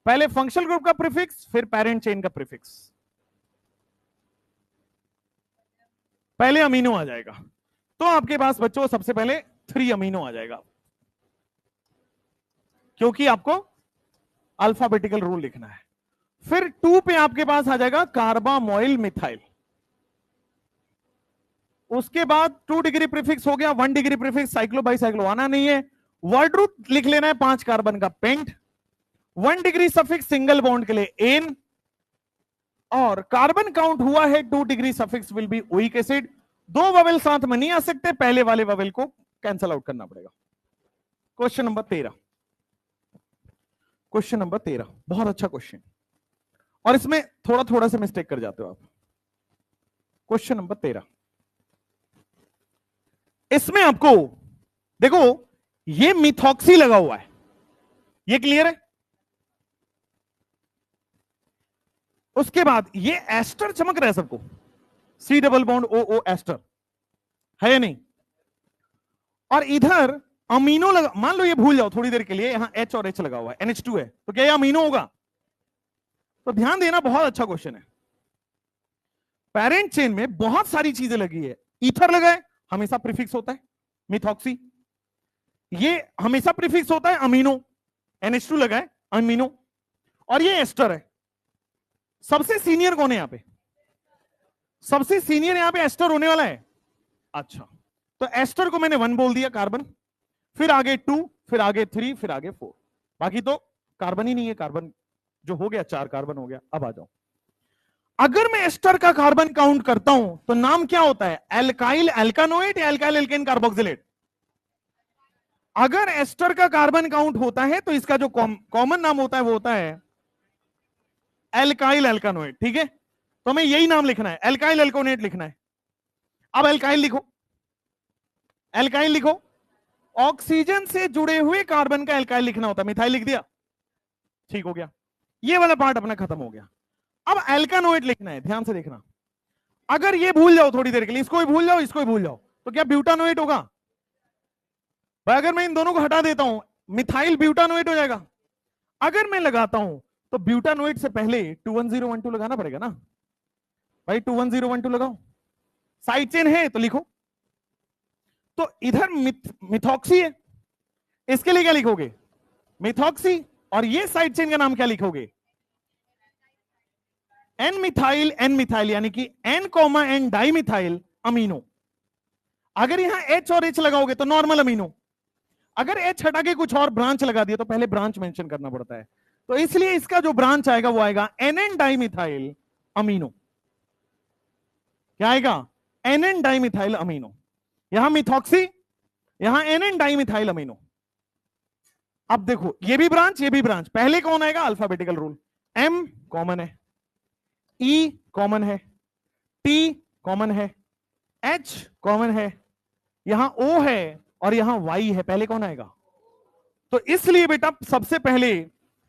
पहले फंक्शनल ग्रुप का प्रीफिक्स फिर पेरेंट चेन का प्रीफिक्स, पहले अमीनो आ जाएगा। तो आपके पास बच्चों सबसे पहले 3 अमीनो आ जाएगा, क्योंकि आपको अल्फाबेटिकल रूल लिखना है। फिर 2 पे आपके पास आ जाएगा कार्बामोइल मिथाइल, उसके बाद 2 डिग्री प्रीफिक्स हो गया, 1 डिग्री प्रीफिक्स साइक्लो बाईसाइक्लो आना नहीं है, वर्ड रूट लिख लेना है 5 कार्बन का pent, 1 degree suffix single bond के लिए एन, और कार्बन काउंट हुआ है 2 degree suffix will be oic acid. 2 vowel साथ में नहीं आ सकते, पहले वाले ववेल को कैंसल आउट करना पड़ेगा। क्वेश्चन नंबर 13, क्वेश्चन नंबर 13 बहुत अच्छा क्वेश्चन, और इसमें थोड़ा थोड़ा सा मिस्टेक कर जाते हो आप। क्वेश्चन नंबर 13, इसमें आपको देखो ये मिथॉक्सी लगा हुआ है, ये क्लियर है। उसके बाद ये एस्टर चमक रहा है सबको, सी डबल बॉन्ड ओ ओ एस्टर है या नहीं, और इधर अमीनो लगा, मान लो ये भूल जाओ थोड़ी देर के लिए, यहां H और H लगा हुआ है, NH2 है, तो क्या ये अमीनो होगा? तो ध्यान देना, बहुत अच्छा क्वेश्चन है। पेरेंट चेन में बहुत सारी चीजें लगी है, ईथर लगा है हमेशा प्रीफिक्स होता है मिथॉक्सी, ये हमेशा प्रीफिक्स होता है अमीनो, NH2 लगा है अमीनो, और ये एस्टर है। सबसे सीनियर कौन है यहां पे? सबसे सीनियर यहां पे एस्टर होने वाला है। अच्छा, तो एस्टर को मैंने 1 बोल दिया कार्बन, फिर आगे 2, फिर आगे 3, फिर आगे 4, बाकी तो कार्बन ही नहीं है। कार्बन जो हो गया 4 कार्बन हो गया। अब आ जाओ, अगर मैं एस्टर का कार्बन काउंट करता हूं तो नाम क्या होता है? एल्काइल एल्कानोएट या एल्काइल एल्केन कार्बोक्सिलेट? अगर एस्टर का कार्बन काउंट होता है तो इसका जो कॉमन नाम होता है वो होता है एल्काइल एल्कानोएट। ठीक है, तो हमें यही नाम लिखना है, एल्काइल एल्कानोएट लिखना है। अब एल्काइल लिखो, एल्काइल लिखो, ऑक्सीजन से जुड़े हुए कार्बन का एल्काइल लिखना होता है। मिथाइल लिख दिया, ठीक हो गया, ये वाला पार्ट अपना खत्म हो गया। अब एल्कानोएट लिखना है, ध्यान से देखना। अगर ये भूल जाओ थोड़ी देर के लिए, इसको भी भूल जाओ, इसको भी भूल जाओ, तो क्या ब्यूटानोएट होगा? भाई अगर मैं इन दोनों को हटा देता हूं, मिथाइल ब्यूटानोएट हो जाएगा। अगर मैं लगाता हूं तो ब्यूटानोएट से पहले 21012 लगाना पड़ेगा ना भाई, 21012 लगाओ, साइड चेन है तो लिखो। तो इधर मिथॉक्सी है, इसके लिए क्या लिखोगे? मिथॉक्सी। और ये साइड चेन का नाम क्या लिखोगे? एन मिथाइल, एन मिथाइल, यानी कि N comma N dimethyl amino. अगर यहां एच और एच लगाओगे तो नॉर्मल अमीनो, अगर एच हटा के कुछ और ब्रांच लगा दिया तो पहले ब्रांच मेंशन करना पड़ता है, तो इसलिए इसका जो ब्रांच आएगा वो आएगा एन एन डाइमिथाइल अमीनो। क्या आएगा? N N dimethyl amino. यहां मिथॉक्सी, यहां एन एन डाइमिथाइल अमीनो। अब देखो, ये भी ब्रांच, ये भी ब्रांच, पहले कौन आएगा? अल्फाबेटिकल रूल, एम कॉमन है, ई कॉमन है, टी कॉमन है, एच कॉमन है, यहां ओ है और यहां वाई है, पहले कौन आएगा? तो इसलिए बेटा सबसे पहले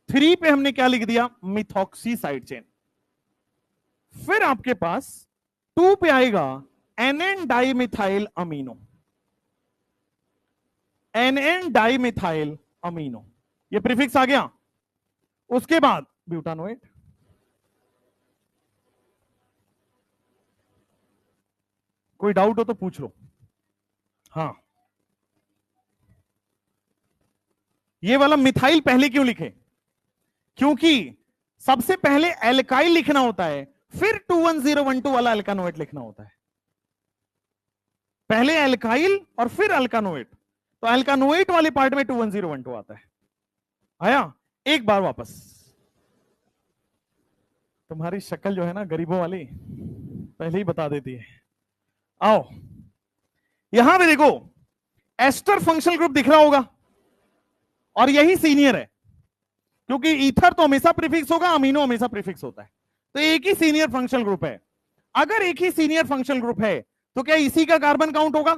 3 पे हमने क्या लिख दिया? Methoxy side chain. फिर आपके पास 2 पे आएगा N N dimethyl amino, N N dimethyl amino, ये प्रीफिक्स आ गया। उसके बाद ब्यूटानोएट, कोई डाउट हो तो पूछ लो। हाँ, ये वाला मिथाइल पहले क्यों लिखे? क्योंकि सबसे पहले एल्काइल लिखना होता है, फिर 21012 वाला एल्कानोएट लिखना होता है। पहले एल्काइल और फिर एल्कानोएट, तो एल्कानोएट वाले पार्ट में 21012 आता है। आया? एक बार वापस, तुम्हारी शक्ल जो है ना गरीबों वाली, पहले ही बता देती है। आओ, यहां पे देखो, एस्टर फंक्शनल ग्रुप दिख रहा होगा, और यही सीनियर है, क्योंकि ईथर तो हमेशा प्रीफिक्स होगा, अमीनो हमेशा प्रीफिक्स होता है, तो एक ही सीनियर फंक्शनल ग्रुप है। अगर एक ही सीनियर फंक्शनल ग्रुप है तो क्या इसी का कार्बन काउंट होगा?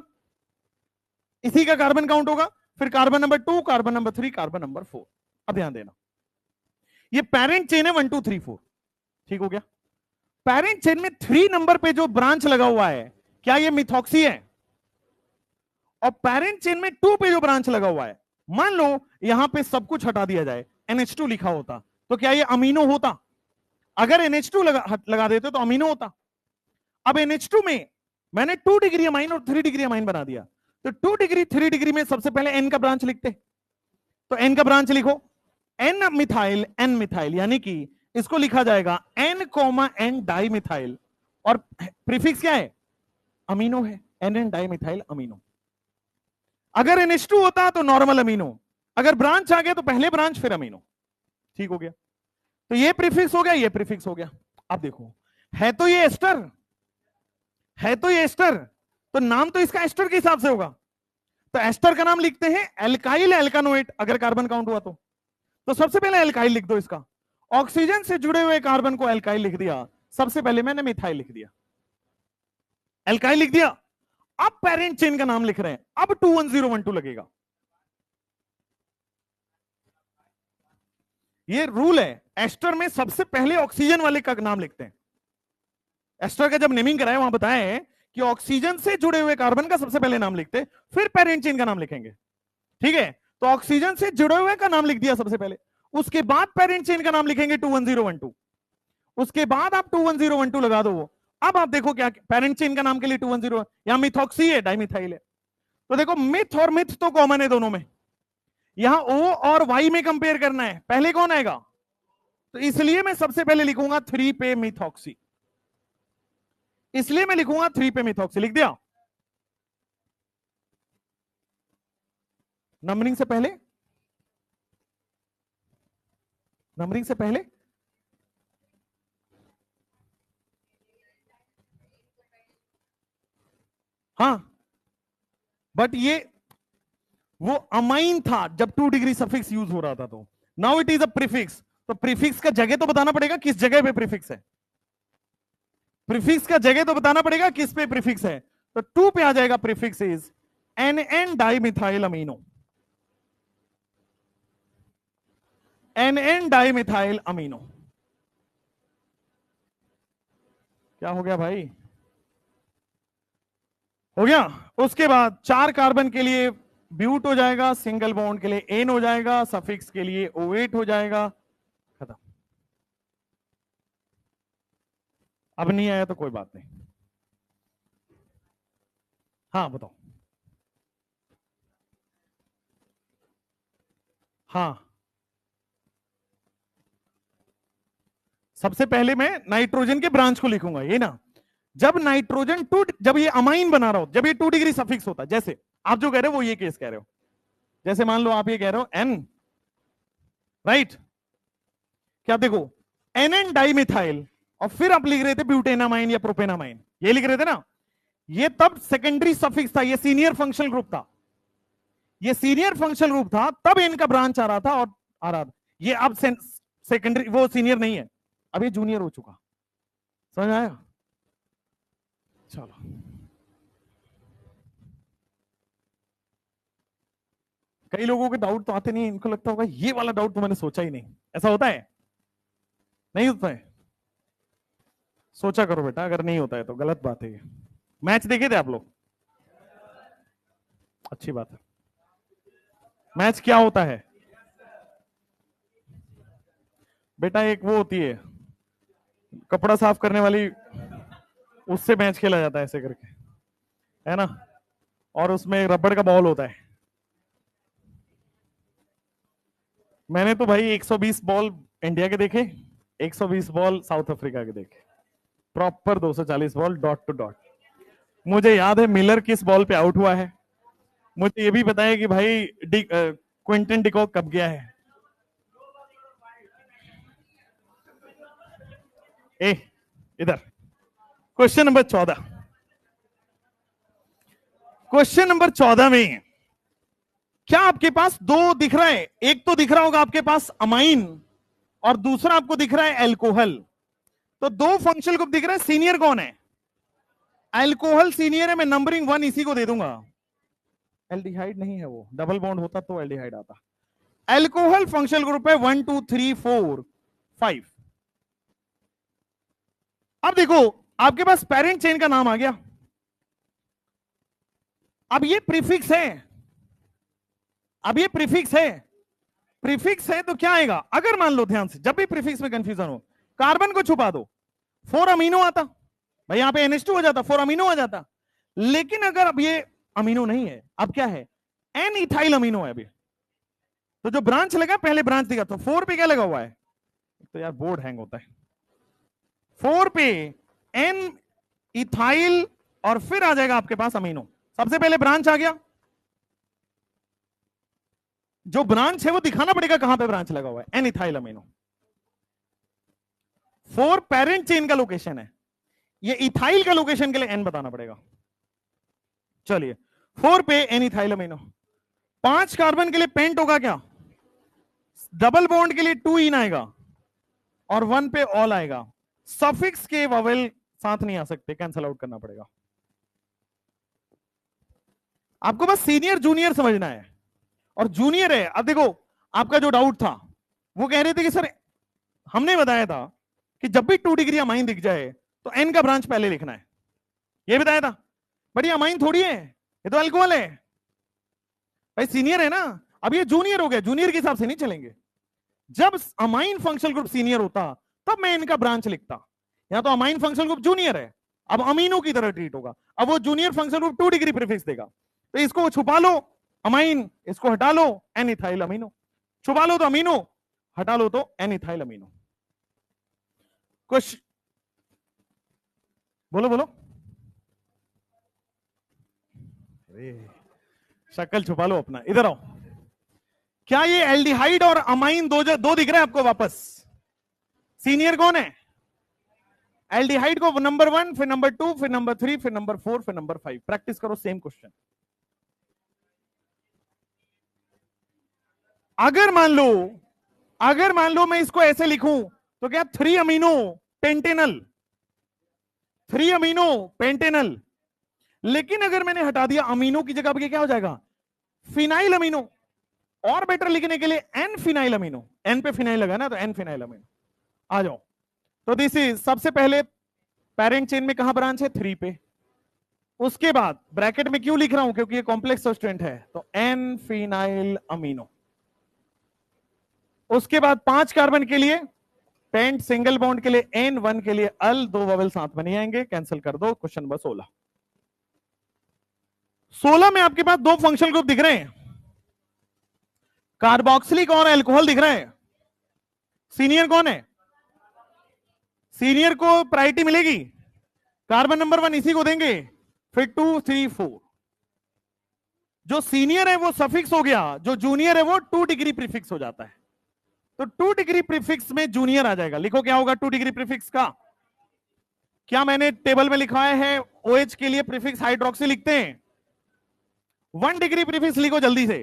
इसी का कार्बन काउंट होगा, फिर carbon number 2, carbon number 3, carbon number 4। अब ध्यान देना, ये पेरेंट चेन है 1 2 3 4, ठीक हो गया। पेरेंट चेन में 3 नंबर पे जो ब्रांच लगा हुआ है, क्या ये मिथॉक्सी है? और पेरेंट चेन में 2 पे जो ब्रांच लगा हुआ है, मान लो यहां पे सब कुछ हटा दिया जाए, NH2 लिखा होता, तो क्या ये अमीनो होता? अगर NH2 लगा देते तो अमीनो होता। अब NH2 में मैंने 2 डिग्री अमाइन और 3 डिग्री अमाइन बना दिया, तो 2 डिग्री 3 डिग्री में सबसे पहले N का ब्रांच लिखते, तो N का ब्रांच लिखो, N मिथाइल, यानी कि इसको लिखा जाएगा N कॉमा N डाइमिथाइल, और प्रीफिक्स क्या है? अमीनो है, NN डाइमिथाइल अमीनो। अगर NH2 होता तो नॉर्मल अमीनो, अगर ब्रांच आ गया तो पहले ब्रांच फिर अमीनो, ठीक हो गया। तो ये प्रीफिक्स हो गया, ये प्रीफिक्स हो गया। अब देखो, है तो ये एस्टर, है तो ये एस्टर, तो नाम तो इसका एस्टर के हिसाब से होगा, तो एस्टर का नाम लिखते हैं एल्काइल एल्कानोएट, अगर कार्बन काउंट हुआ तो सबसे पहले एल्काइल लिख दो इसका। ऑक्सीजन से जुड़े हुए कार्बन को एल्काइल लिख दिया, सबसे पहले मैंने मिथाइल लिख दिया, एल्काइल लिख दिया। अब पेरेंट चेन का नाम लिख रहे हैं, अब 21012 लगेगा। ये रूल है, एस्टर में सबसे पहले ऑक्सीजन वाले का नाम लिखते हैं। एस्टर का जब नेमिंग कराया वहां बताया है कि ऑक्सीजन से जुड़े हुए कार्बन का सबसे पहले नाम लिखते, फिर पेरेंट चेन का नाम लिखेंगे, ठीक है। तो ऑक्सीजन से जुड़े हुए का नाम लिख दिया सबसे पहले, उसके बाद पेरेंट चेन का नाम लिखेंगे 21012, उसके बाद आप 21012 लगा दो। अब आप देखो क्या पेरेंट चेन का नाम के लिए 210, यहां मिथॉक्सी है, डाइमिथाइल है, तो देखो मिथ और मिथ तो कॉमन है दोनों में, यहां O और Y में कंपेयर करना है, पहले कौन आएगा? तो इसलिए मैं सबसे पहले लिखूंगा 3 पे मिथॉक्सी, इसलिए मैं लिखूंगा 3 पे मिथॉक्सी, लिख दिया नंबरिंग से पहले, नंबरिंग से पहले हाँ, बट ये वो अमाइन था जब 2 डिग्री सफिक्स यूज हो रहा था, तो now it is a prefix. तो प्रीफिक्स का जगह तो बताना पड़ेगा किस जगह पे प्रीफिक्स है, प्रीफिक्स का जगह तो बताना पड़ेगा किस पे प्रीफिक्स है। तो 2 पे आ जाएगा prefix is NN dimethyl amino, NN dimethyl amino. क्या हो गया भाई, हो गया। उसके बाद 4 कार्बन के लिए ब्यूट हो जाएगा, सिंगल बॉन्ड के लिए एन हो जाएगा, सफिक्स के लिए O8 हो जाएगा, खत्म। अब नहीं आया तो कोई बात नहीं। हाँ बताओ। हाँ, सबसे पहले मैं नाइट्रोजन के ब्रांच को लिखूंगा, ये ना। जब नाइट्रोजन जब ये अमाइन बना रहा हो, जब ये 2 डिग्री सफिक्स होता है, जैसे आप जो कह रहे हो वो ये केस कह रहे हो, जैसे मान लो आप ये कह रहे हो N, राइट, क्या देखो NN डाइमिथाइल, और फिर आप लिख रहे थे ब्यूटेनामाइन या प्रोपेनामाइन, ये लिख रहे थे ना, ये तब सेकेंडरी सफिक्स था, ये सीनियर फंक्शनल ग्रुप था, ये सीनियर फंक्शनल ग्रुप था, तब इनका ब्रांच आ रहा था और आ रहा था। ये अब सेकेंडरी, वो सीनियर नहीं है, अब ये जूनियर हो चुका, समझ आया? चलो, कई लोगों के डाउट तो आते नहीं, इनको लगता होगा ये वाला डाउट तो मैंने सोचा ही नहीं। ऐसा होता है? नहीं होता है? सोचा करो बेटा, अगर नहीं होता है तो गलत बात है। मैच देखे थे आप लोग? अच्छी बात है। मैच क्या होता है बेटा? एक वो होती है कपड़ा साफ करने वाली, उससे मैच खेला जाता है ऐसे करके, है ना, और उसमें रबड़ का बॉल होता है। मैंने तो भाई 120 बॉल इंडिया के देखे, 120 बॉल साउथ अफ्रीका के देखे, proper 240 ball dot to dot. मुझे याद है मिलर किस बॉल पे आउट हुआ है, मुझे ये भी बताया कि भाई क्विंटन डिकॉक कब गया है। ए इधर क्वेश्चन नंबर 14, क्वेश्चन नंबर 14 में क्या आपके पास दो दिख रहा है? एक तो दिख रहा होगा आपके पास अमाइन, और दूसरा आपको दिख रहा है एल्कोहल। तो दो फंक्शनल ग्रुप दिख रहा है, सीनियर कौन है? एल्कोहल सीनियर है, मैं नंबरिंग 1 इसी को दे दूंगा। एल्डिहाइड नहीं है वो, डबल बॉन्ड होता तो एल्डिहाइड आता। एल्कोहल फंक्शनल ग्रुप है 1 2 3 4 5। अब देखो आपके पास पेरेंट चेन का नाम आ गया, अब ये प्रीफिक्स है, अब ये प्रीफिक्स है, प्रीफिक्स है तो क्या आएगा? अगर मान लो ध्यान से, जब भी प्रीफिक्स में कंफ्यूजन हो, कार्बन को छुपा दो, 4 अमीनो आता भाई, यहां पे NH2 हो जाता, 4 अमीनो आ जाता। लेकिन अगर अब ये अमीनो नहीं है, अब क्या है? N इथाइल अमीनो है अभी, तो जो ब्रांच लगा पहले ब्रांच दिखा, तो 4 पे क्या लगा हुआ है? तो यार बोर्ड हैंग होता है। 4 पे N इथाइल, और फिर आ जाएगा आपके पास अमीनो, सबसे पहले ब्रांच आ गया। जो ब्रांच है वो दिखाना पड़ेगा कहां पे ब्रांच लगा हुआ है, N ethyl amino. 4 parent chain का लोकेशन है, ये इथाइल का लोकेशन के लिए N बताना पड़ेगा। चलिए 4 पे N इथाइल अमीनो, 5 कार्बन के लिए पेंट होगा क्या? डबल बॉन्ड के लिए 2 इन आएगा, और 1 पे ऑल आएगा। सफिक्स के वोवेल साथ नहीं आ सकते, कैंसल आउट करना पड़ेगा। आपको बस सीनियर जूनियर समझना है, और जूनियर है। अब देखो आपका जो डाउट था, वो कह रहे थे कि सर हमने बताया था कि जब भी 2 डिग्री अमाइन दिख जाए तो N का ब्रांच पहले लिखना है, ये बताया था। बट ये अमाइन थोड़ी है, ये तो अल्कोहल है भाई, सीनियर है ना। अब ये जूनियर हो गया, जूनियर के हिसाब से नहीं चलेंगे। जब अमाइन फंक्शनल ग्रुप सीनियर होता तब मैं इनका ब्रांच लिखता, यहां तो अमाइन फंक्शनल ग्रुप जूनियर है, अब अमीनो की तरह ट्रीट होगा। अब वो junior functional group 2 degree prefix देगा, तो इसको छुपा लो अमाइन, इसको हटा लो N इथाइल अमीनो, छुपा लो तो अमीनो, हटा लो तो N इथाइल अमीनो। क्वेश्चन बोलो बोलो। शक्ल छुपा लो अपना, इधर आओ। क्या ये एल्डिहाइड और अमाइन दो दिख रहे हैं आपको वापस? सीनियर कौन है? एल्डिहाइड को नंबर 1, फिर नंबर 2, फिर नंबर 3, फिर नंबर 4, फिर नंबर 5। प्रैक्टिस करो सेम क्वेश्चन। अगर मान लो मैं इसको ऐसे लिखूं तो क्या 3 अमीनो पेंटेनल, 3 अमीनो पेंटेनल। लेकिन अगर मैंने हटा दिया अमीनो की जगह पे क्या हो जाएगा? Phenyl amino. और बेटर लिखने के लिए एन फिनाइल अमीनो, एन पे फिनाइल लगा ना तो एन फिनाइल अमीनो। आ जाओ। तो दिस इज सबसे पहले पेरेंट चेन में कहां ब्रांच है? 3 पे। उसके बाद ब्रैकेट में क्यों लिख रहा हूं? क्योंकि ये कॉम्प्लेक्स सब्सटेंट है, तो एन फिनाइल अमीनो। उसके बाद 5 कार्बन के लिए पेंट सिंगल बॉन्ड के लिए N1 के लिए अल, 2 वोवेल साथ बन जाएंगे, कैंसिल कर दो। क्वेश्चन नंबर 16 में आपके पास 2 फंक्शनल ग्रुप दिख रहे हैं, कार्बोक्सिलिक और अल्कोहल दिख रहे हैं। सीनियर कौन है? सीनियर को प्रायोरिटी मिलेगी, कार्बन नंबर 1 इसी को देंगे, फिर 2, 3, 4। जो सीनियर है वो सफिक्स हो गया, जो जूनियर है वो 2 डिग्री प्रीफिक्स हो जाता है। तो 2 डिग्री प्रीफिक्स में जूनियर आ जाएगा। लिखो क्या होगा 2 डिग्री प्रीफिक्स का? क्या मैंने टेबल में लिखवाया है OH के लिए प्रीफिक्स हाइड्रोक्सी लिखते हैं? 1 डिग्री प्रीफिक्स लिखो जल्दी से।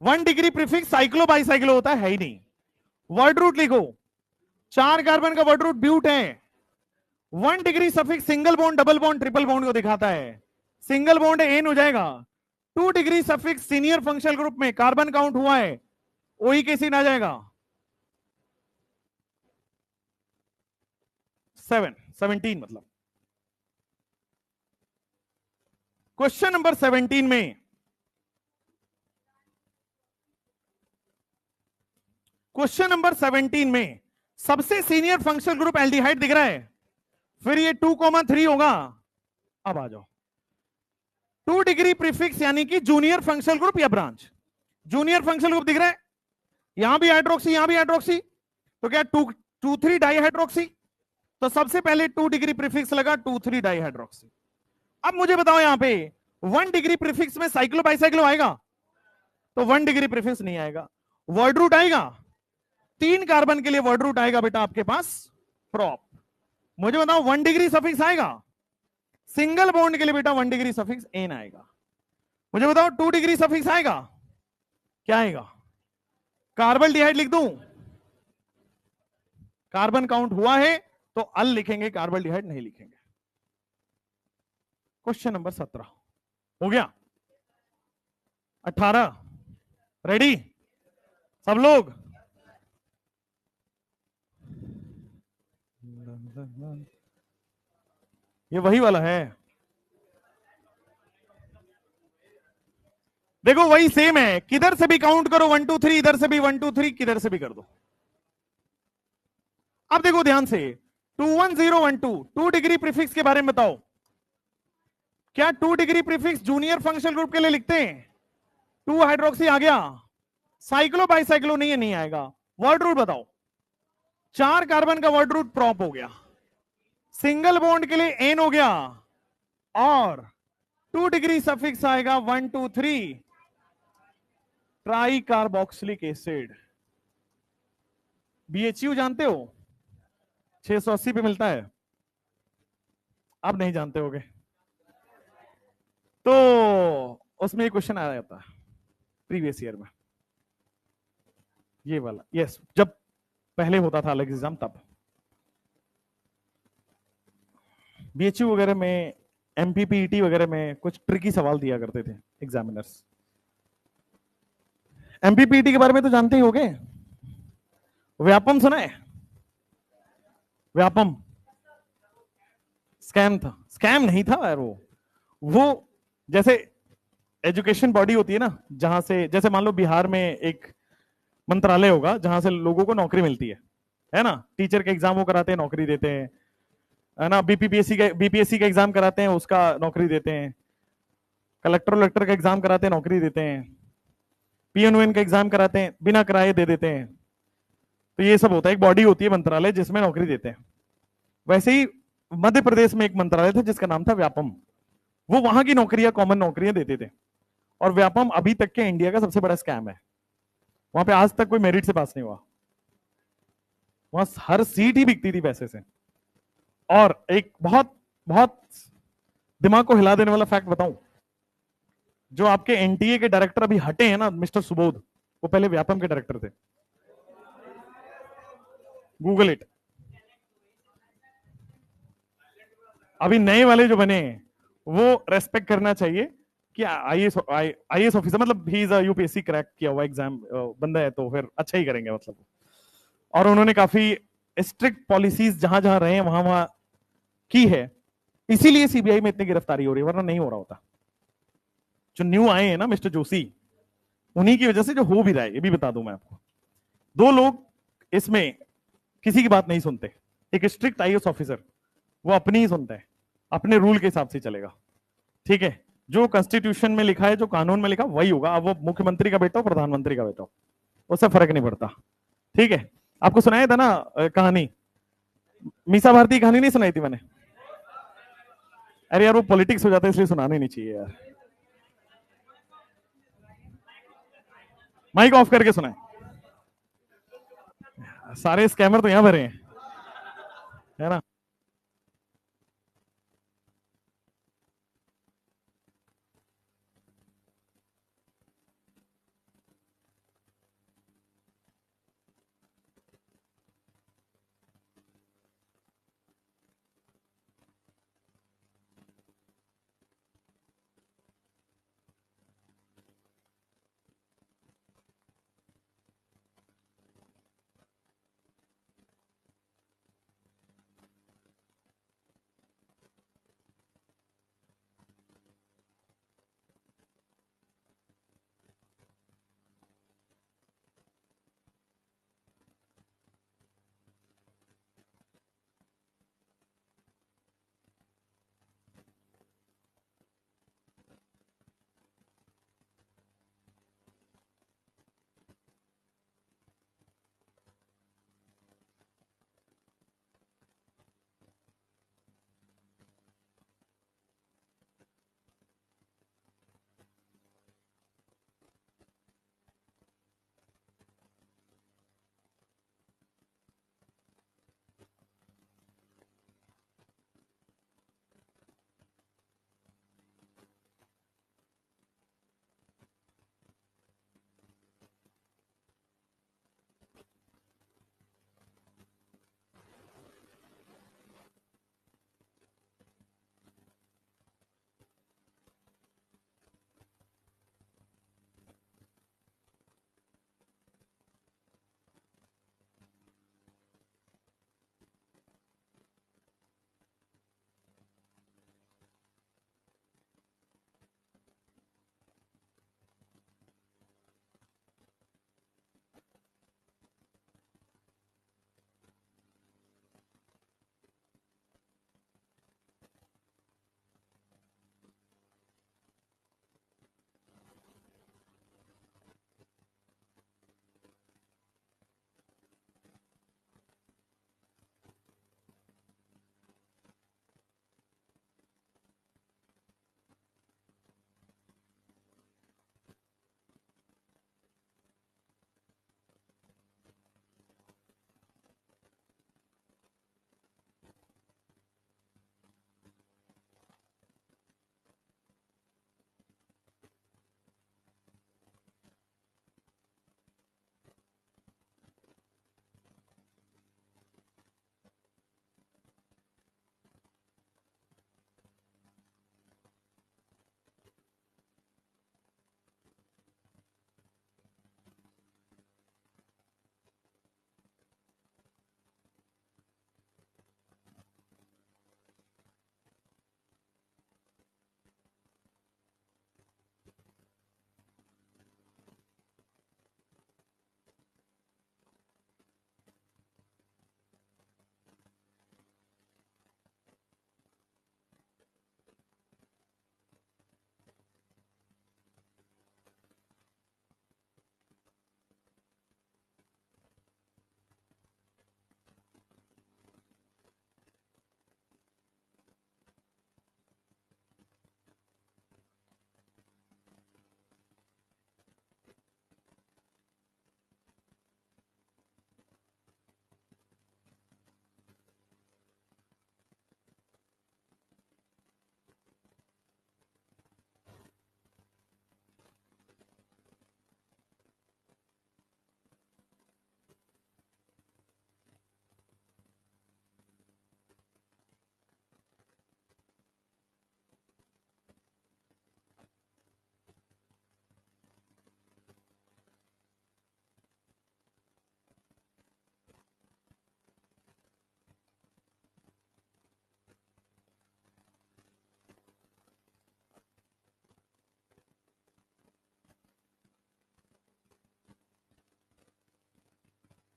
1 डिग्री प्रीफिक्स साइक्लो बाइसाइक्लो होता है ही नहीं। वर्ड रूट लिखो, 4 कार्बन का वर्ड रूट ब्यूट है। 1 degree suffix single bond, double bond, triple bond को दिखाता है। सिंगल बॉन्ड एन हो जाएगा। 2 degree suffix senior functional group में कार्बन काउंट हुआ है, ओई के सीन आ जाएगा 17 मतलब। क्वेश्चन नंबर 17 में, क्वेश्चन नंबर 17 में सबसे सीनियर फंक्शनल ग्रुप एल्डिहाइड दिख रहा है, फिर ये 2,3 होगा। अब आ जाओ, 2 डिग्री प्रीफिक्स यानी कि जूनियर फंक्शनल ग्रुप या ब्रांच। जूनियर फंक्शनल ग्रुप दिख रहा है, यहां भी हाइड्रोक्सी, यहां भी हाइड्रोक्सी, तो क्या 2,3 डाइहाइड्रोक्सी। तो सबसे पहले 2 डिग्री प्रीफिक्स लगा, 2,3 डाइहाइड्रोक्सी। अब मुझे बताओ यहां पे 1 डिग्री प्रीफिक्स में साइक्लो बाइसाइक्लो आएगा? तो 1 डिग्री प्रीफिक्स नहीं आएगा। वर्ड रूट आएगा, 3 कार्बन के लिए वर्ड रूट आएगा बेटा आपके पास प्रॉप। मुझे बताओ 1 डिग्री सफिक्स आएगा? सिंगल बॉन्ड के लिए बेटा 1 डिग्री सफिक्स एन आएगा। मुझे बताओ 2 डिग्री सफिक्स आएगा? क्या आएगा? कार्बन डिहाइड लिख दूं? कार्बन काउंट हुआ है तो अल लिखेंगे, कार्बन डिहाइड नहीं लिखेंगे। क्वेश्चन नंबर 17 हो गया। 18 रेडी सब लोग? ये वही वाला है, देखो वही सेम है, किधर से भी काउंट करो 1 2 3, इधर से भी 1 2 3, किधर से भी कर दो। अब देखो ध्यान से 21012 2 डिग्री प्रीफिक्स के बारे में बताओ। क्या 2 degree prefix junior functional group के लिए लिखते हैं? 2 हाइड्रोक्सी आ गया, साइक्लो बाइसाइक्लो नहीं है, नहीं आएगा। वर्ड रूट बताओ, 4 कार्बन का वर्ड रूट प्रॉप हो गया, सिंगल बॉन्ड के लिए एन हो गया, और 2 डिग्री सफिक्स आएगा 1 2 3 ट्राई कार्बोक्सिलिक एसिड। BHU जानते हो 680 पे मिलता है, अब नहीं जानते होगे तो उसमें ये क्वेश्चन आ जाता है प्रीवियस ईयर में, ये वाला। यस, जब पहले होता था अलग एग्जाम तब BHU वगैरह में, MPPET वगैरह में कुछ ट्रिकी सवाल दिया करते थे एग्जामिनर्स। MPPET के बारे में तो जानते ही होगे, व्यापम सुना है? व्यापम स्कैम था, स्कैम नहीं था यार, वो जैसे एजुकेशन बॉडी होती है ना, जहां से जैसे मान लो बिहार में एक मंत्रालय होगा जहां से लोगों को नौकरी मिलती है ना, टीचर के एग्जाम वो कराते हैं, नौकरी देते हैं, है ना, BPSC का एग्जाम कराते हैं, उसका नौकरी देते हैं, कलेक्टर का एग्जाम कराते हैं, नौकरी देते हैं, PNON का एग्जाम कराते हैं, बिना कराए दे देते हैं। तो ये सब होता है, एक बॉडी होती है मंत्रालय जिसमें नौकरी देते हैं। वैसे ही मध्य प्रदेश में एक मंत्रालय था जिसका नाम था व्यापम। वो वहां की नौकरियां, कॉमन नौकरियां देते थे। और व्यापम अभी तक के इंडिया का सबसे बड़ा स्कैम है। वहां पे आज तक कोई मेरिट से पास नहीं हुआ, वहां हर सीट ही बिकती थी पैसे से। और एक बहुत बहुत दिमाग को हिला देने वाला फैक्ट बताऊं, जो आपके एनटीए के डायरेक्टर अभी हटे हैं ना, मिस्टर सुबोध, वो पहले व्यापम के डायरेक्टर थे। Google it. अभी नए वाले जो बने हैं वो रेस्पेक्ट करना चाहिए कि आईएएस ऑफिसर, मतलब he is a UPSC crack किया हुआ एग्जाम बंदा है, तो फिर अच्छा ही करेंगे मतलब। और उन्होंने काफी स्ट्रिक्ट पॉलिसीज जहां जहां रहे हैं वहां वहां की है, इसीलिए सीबीआई में इतनी गिरफ्तारी हो रही है, वरना नहीं हो रहा होता। जो न्यू आए हैं ना मिस्टर जोशी, उन्हीं की वजह से जो हो भी रहा है, ये भी बता दूं मैं आपको। दो लोग इसमें किसी की बात नहीं सुनते। एक स्ट्रिक्ट आईएएस ऑफिसर, वो अपनी ही सुनता है, अपने रूल के हिसाब से चलेगा, ठीक है। जो कॉन्स्टिट्यूशन में लिखा है, जो कानून में लिखा वही होगा। अब वो मुख्यमंत्री का बेटा हो, प्रधानमंत्री का बेटा हो, उससे फर्क नहीं पड़ता, ठीक है। आपको सुनाया था ना कहानी, मीसा भारती की कहानी नहीं सुनाई थी मैंने? अरे यार वो पॉलिटिक्स हो जाता है इसलिए सुनाने नहीं चाहिए यार। माइक ऑफ करके सुनाए, सारे स्कैमर तो यहां भरे हैं, है ना।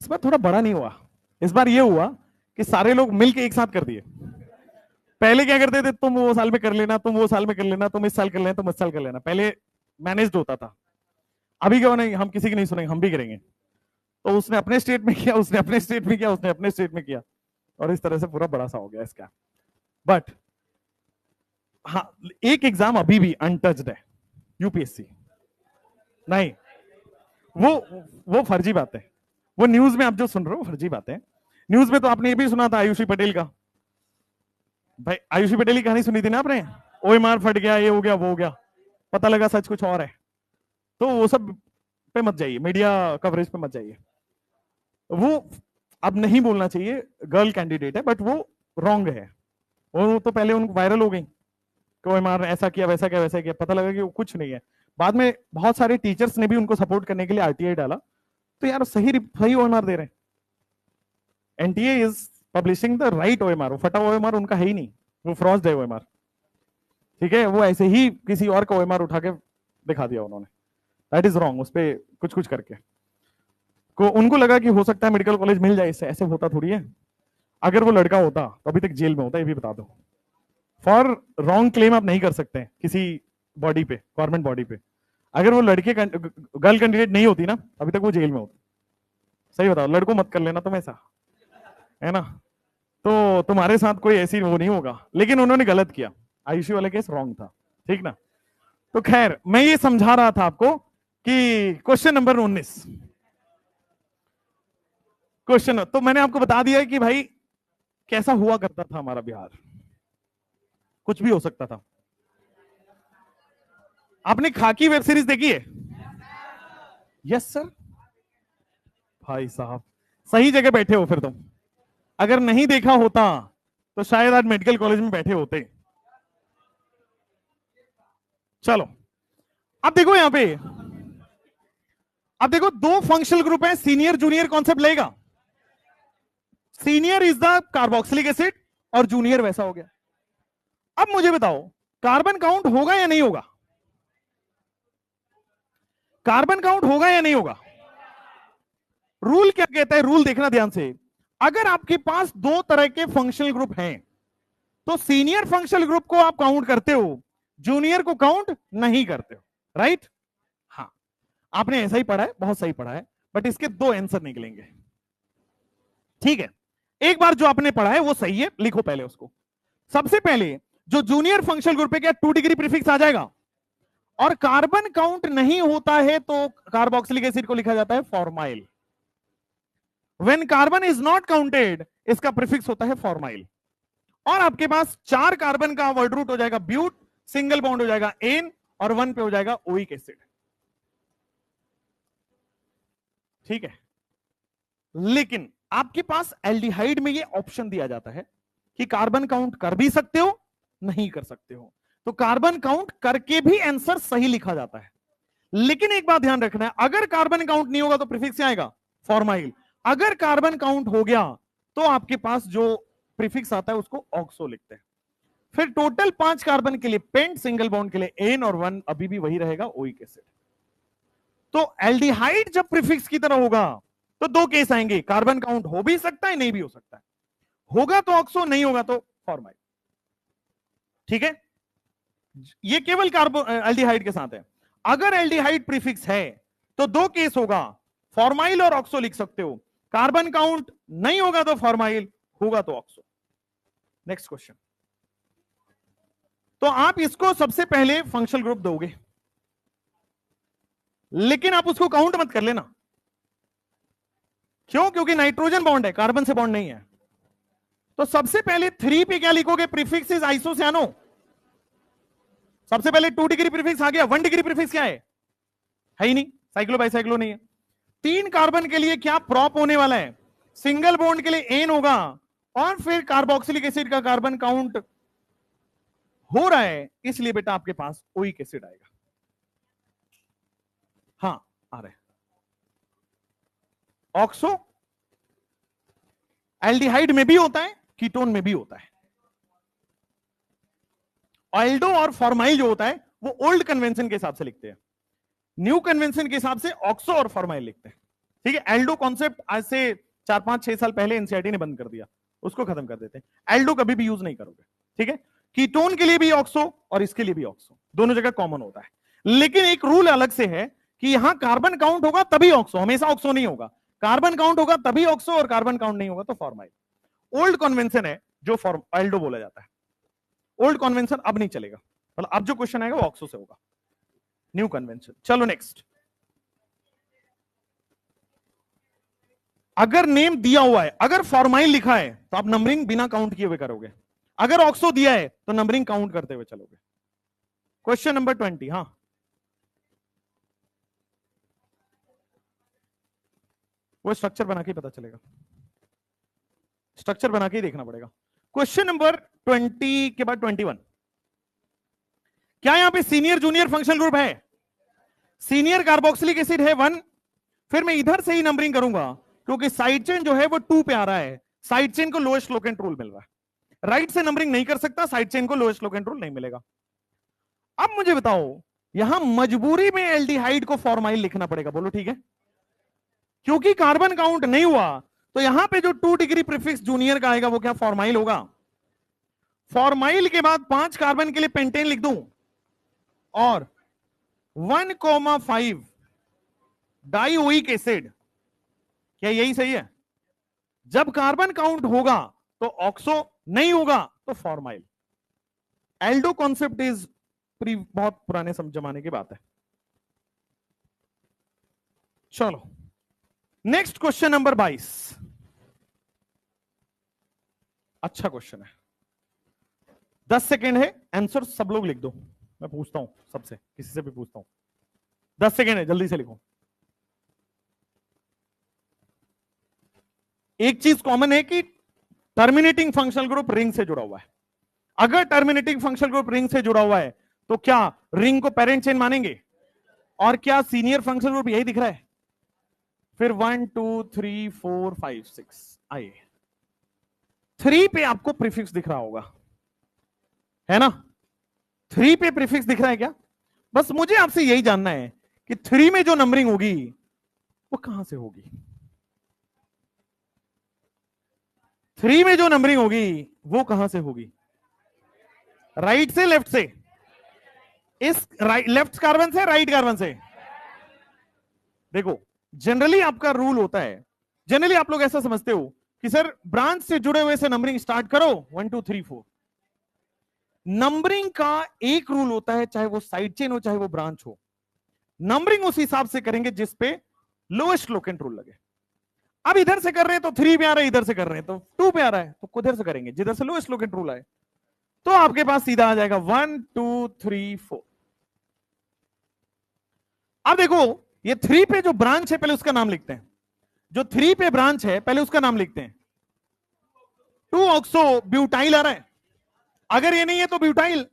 बार थोड़ा बड़ा नहीं हुआ, इस बार ये हुआ कि सारे लोग मिलके एक साथ कर दिए। पहले क्या करते थे, तुम वो साल में कर लेना, तुम वो साल में कर लेना, तुम इस साल कर लेना, तुम इस साल कर लेना, पहले मैनेज होता था। अभी क्या, नहीं हम किसी की नहीं सुनेंगे, हम भी करेंगे। तो उसने अपने स्टेट में किया, उसने अपने स्टेट में किया, उसने अपने स्टेट में किया, और इस तरह से पूरा बड़ा सा हो गया इसका। बट हाँ, एक एग्जाम अभी भी अनटच्ड है, यूपीएससी। नहीं, वो फर्जी बात है, वो न्यूज में आप जो सुन रहे हो फर्जी बात है। न्यूज में तो आपने ये भी सुना था आयुषी पटेल का, भाई आयुषी पटेल की कहानी सुनी थी ना आपने, ओएमआर फट गया, ये हो गया, वो हो गया, पता लगा सच कुछ और है। तो वो सब पे मत जाइए, मीडिया कवरेज पे मत जाइए, वो अब नहीं बोलना चाहिए। गर्ल कैंडिडेट है बट वो रॉन्ग है, और वो तो पहले उनको वायरल हो गई कि ओएमआर ऐसा किया, वैसा किया, वैसा किया, पता लगा कि वो कुछ नहीं है। बाद में बहुत सारे टीचर्स ने भी उनको सपोर्ट करने के लिए आरटीआई डाला, तो यार सही ओएमआर दे रहे हैं। NTA is publishing the right OMR, वो फटा ओएमआर उनका है ही नहीं, वो फ्रॉस्ट है ओएमआर, ठीक है। वो ऐसे ही किसी और का ओएमआर उठा के दिखा दिया उन्होंने, दैट इज रॉन्ग। उस पर कुछ करके को उनको लगा कि हो सकता है मेडिकल कॉलेज मिल जाए इससे, ऐसे होता थोड़ी है। अगर वो लड़का होता तो अभी तक जेल में होता, ये भी बता दो। फॉर रॉन्ग क्लेम आप नहीं कर सकते किसी बॉडी पे, गवर्नमेंट बॉडी पे। अगर वो लड़के गर्ल कैंडिडेट नहीं होती ना, अभी तक वो जेल में होती। सही बताओ, लड़कों मत कर लेना तुम ऐसा, है ना, तो तुम्हारे साथ कोई ऐसी वो नहीं होगा। लेकिन उन्होंने गलत किया, आयुषी वाला केस रॉन्ग था, ठीक ना। तो खैर मैं ये समझा रहा था आपको कि क्वेश्चन नंबर 19, क्वेश्चन तो मैंने आपको बता दिया कि भाई कैसा हुआ करता था हमारा बिहार, कुछ भी हो सकता था। आपने खाकी वेब सीरीज देखी है? Yes sir. भाई साहब सही जगह बैठे हो फिर तुम, अगर नहीं देखा होता तो शायद आज मेडिकल कॉलेज में बैठे होते। चलो अब देखो यहां पे, अब देखो दो फंक्शनल ग्रुप है, सीनियर जूनियर कॉन्सेप्ट लेगा। Senior is the carboxylic acid और जूनियर वैसा हो गया। अब मुझे बताओ कार्बन काउंट होगा या नहीं होगा? कार्बन काउंट होगा या नहीं होगा? रूल क्या कहता है, रूल देखना ध्यान से। अगर आपके पास दो तरह के फंक्शनल ग्रुप हैं तो सीनियर फंक्शनल ग्रुप को आप काउंट करते हो, जूनियर को काउंट नहीं करते हो, राइट? हाँ, आपने ऐसा ही पढ़ा है, बहुत सही पढ़ा है, बट इसके दो आंसर निकलेंगे, ठीक है। एक बार जो आपने पढ़ा है वो सही है, लिखो पहले उसको। सबसे पहले जो जूनियर फंक्शनल ग्रुप है, क्या 2 डिग्री प्रीफिक्स आ जाएगा, और कार्बन काउंट नहीं होता है तो कार्बोक्सिलिक एसिड को लिखा जाता है formyl. When carbon is not counted इसका प्रीफिक्स होता है फॉर्माइल। और आपके पास 4 कार्बन का वर्ड रूट हो जाएगा ब्यूट, सिंगल बॉन्ड हो जाएगा एन, और 1 पे हो जाएगा ओइक एसिड, ठीक है। लेकिन आपके पास एल्डिहाइड में ये ऑप्शन दिया जाता है कि कार्बन काउंट कर भी सकते हो, नहीं कर सकते हो। तो कार्बन काउंट करके भी आंसर सही लिखा जाता है। लेकिन एक बात ध्यान रखना है, अगर कार्बन काउंट नहीं होगा तो प्रीफिक्स आएगा फॉर्माइल, अगर कार्बन काउंट हो गया तो आपके पास जो प्रीफिक्स आता है उसको ऑक्सो लिखते हैं। फिर टोटल 5 कार्बन के लिए पेंट, सिंगल बॉन्ड के लिए एन, और 1 अभी भी वही रहेगा ओइक एसिड। तो एल्डिहाइड जब प्रीफिक्स की तरह होगा तो दो केस आएंगे, कार्बन काउंट हो भी सकता है, नहीं भी हो सकता है, होगा तो ऑक्सो, नहीं होगा तो फॉर्माइल, ठीक है। ये केवल कार्बो एल्डिहाइड के साथ है। अगर एल्डिहाइड प्रीफिक्स है तो दो केस होगा, फॉर्माइल और ऑक्सो लिख सकते हो। कार्बन काउंट नहीं होगा तो फॉर्माइल, होगा तो ऑक्सो। Next question. तो आप इसको सबसे पहले फंक्शनल ग्रुप दोगे, लेकिन आप उसको काउंट मत कर लेना। क्यों? क्योंकि नाइट्रोजन बॉन्ड है, कार्बन से बॉन्ड नहीं है। तो सबसे पहले 3 पे क्या लिखोगे? Prefix is isocyano. सबसे पहले 2 डिग्री प्रीफिक्स आ गया, 1 डिग्री प्रीफिक्स क्या है ही नहीं, साइक्लो बाइसाइक्लो नहीं है। 3 कार्बन के लिए क्या प्रॉप होने वाला है? सिंगल बॉन्ड के लिए एन होगा, और फिर कार्बोक्सिलिक एसिड का कार्बन काउंट हो रहा है, इसलिए बेटा आपके पास ओइक एसिड आएगा। हाँ आ रहा है। ऑक्सो एल्डिहाइड में भी होता है, कीटोन में भी होता है। ऑल्डो और फॉर्माइल जो होता है वो ओल्ड कन्वेंशन के हिसाब से लिखते हैं, न्यू कन्वेंशन के हिसाब से ऑक्सो और फॉर्माइल लिखते हैं, ठीक है, एल्डो कॉन्सेप्ट आज से 4-5-6 साल पहले एनसीईआरटी ने बंद कर दिया, उसको खत्म कर देते हैं। एल्डो कभी भी यूज नहीं करोगे, ठीक है। कीटोन के लिए भी ऑक्सो और इसके लिए भी ऑक्सो, दोनों जगह कॉमन होता है, लेकिन एक रूल अलग से है कि यहां कार्बन काउंट होगा तभी ऑक्सो, हमेशा ऑक्सो नहीं होगा। कार्बन काउंट होगा तभी ऑक्सो और कार्बन काउंट नहीं होगा तो फॉर्माइल। ओल्ड कन्वेंशन है जो एल्डो बोला जाता है, ओल्ड कन्वेंशन अब नहीं चलेगा, मतलब अब जो क्वेश्चन आएगा वो ऑक्सो से होगा, न्यू कन्वेंशन। चलो नेक्स्ट, अगर नेम दिया हुआ है, अगर फॉर्माइल लिखा है तो आप नंबरिंग बिना काउंट किए हुए करोगे, अगर ऑक्सो दिया है तो नंबरिंग काउंट करते हुए चलोगे। क्वेश्चन नंबर 20, हाँ वो स्ट्रक्चर बना के पता चलेगा, स्ट्रक्चर बना के ही देखना पड़ेगा। क्वेश्चन नंबर 20 के बाद 21, क्या यहां पे सीनियर जूनियर फंक्शनल ग्रुप है? सीनियर कार्बोक्सिलिक एसिड है 1, फिर मैं इधर से ही नंबरिंग करूंगा क्योंकि साइड चेन जो है वो 2 पे आ रहा है, साइड चेन को लोएस्ट लोकेंट रूल मिल रहा है, राइट से नंबरिंग नहीं कर सकता, साइड चेन को लोएस्ट लोकेंट रूल नहीं मिलेगा। अब मुझे बताओ, यहां मजबूरी में एल्डिहाइड को फॉर्माइल लिखना पड़ेगा, बोलो ठीक है, क्योंकि कार्बन काउंट नहीं हुआ तो यहां पे जो 2 डिग्री प्रीफिक्स जूनियर का आएगा वो क्या फॉर्माइल होगा? फॉर्माइल के बाद 5 कार्बन के लिए पेंटेन लिख दूं और 1,5 डाइओइक एसिड, क्या यही सही है? जब कार्बन काउंट होगा तो ऑक्सो, नहीं होगा तो फॉर्माइल। एल्डो कॉन्सेप्ट इज बहुत पुराने जमाने की बात है। चलो नेक्स्ट क्वेश्चन नंबर 22, अच्छा क्वेश्चन है, 10 सेकेंड है, आंसर सब लोग लिख दो, मैं पूछता हूं सबसे, किसी से भी पूछता हूं, 10 सेकेंड है, जल्दी से लिखो। एक चीज कॉमन है कि टर्मिनेटिंग फंक्शनल ग्रुप रिंग से जुड़ा हुआ है, अगर टर्मिनेटिंग फंक्शनल ग्रुप रिंग से जुड़ा हुआ है तो क्या रिंग को पेरेंट चेन मानेंगे? और क्या सीनियर फंक्शनल ग्रुप यही दिख रहा है? फिर 1 2 3 4 5 6 आइए, 3 पे आपको प्रीफिक्स दिख रहा होगा, है ना? 3 पे प्रीफिक्स दिख रहा है क्या? बस मुझे आपसे यही जानना है कि 3 में जो नंबरिंग होगी वो कहां से होगी? 3 में जो नंबरिंग होगी वो कहां से होगी? राइट से लेफ्ट से? इस लेफ्ट कार्बन से राइट कार्बन से? देखो जनरली आपका रूल होता है, जनरली आप लोग ऐसा समझते हो कि सर ब्रांच से जुड़े हुए से नंबरिंग स्टार्ट करो 1 2 3 4। नंबरिंग का एक रूल होता है, चाहे वो साइड चेन हो चाहे वो ब्रांच हो, नंबरिंग उस हिसाब से करेंगे जिस पे लोएस्ट लोकेंट रूल लगे। अब इधर से कर रहे हैं तो 3 पे आ रहा है, इधर से कर रहे हैं तो 2 पे आ रहा है, तो किधर से करेंगे? जिधर से लोएस्ट लोकेंट रूल आए, तो आपके पास सीधा आ जाएगा 1 2 3 4। अब देखो ये 3 पे जो ब्रांच है पहले उसका नाम लिखते हैं, जो 3 पे ब्रांच है पहले उसका नाम लिखते हैं। 2 ऑक्सो ब्यूटाइल आ रहा है, अगर ये नहीं है तो ब्यूटाइल,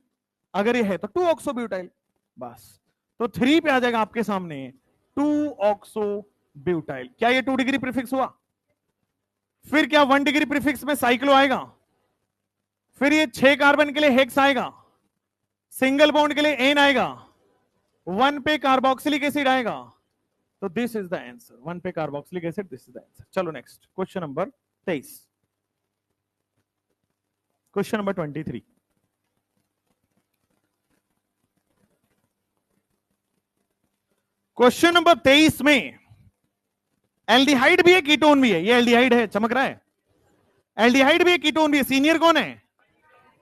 अगर ये है तो 2 ऑक्सो ब्यूटाइल, बस। तो 3 पे आ जाएगा आपके सामने 2 ऑक्सो ब्यूटाइल। क्या ये 2 डिग्री प्रीफिक्स हुआ? फिर क्या 1 डिग्री प्रीफिक्स में साइक्लो आएगा, फिर ये 6 कार्बन के लिए हेक्स आएगा, सिंगल बॉन्ड के लिए एन आएगा, 1 पे कार्बोक्सिलिक एसिड आएगा, तो दिस इज द आंसर, 1 पे carboxylic acid, this is the answer. चलो next question number 23, question number 23, question number 23 में एल्डिहाइड भी है कीटोन भी है, ये एल्डिहाइड है, चमक रहा है, एल्डिहाइड भी है कीटोन भी है, सीनियर कौन है?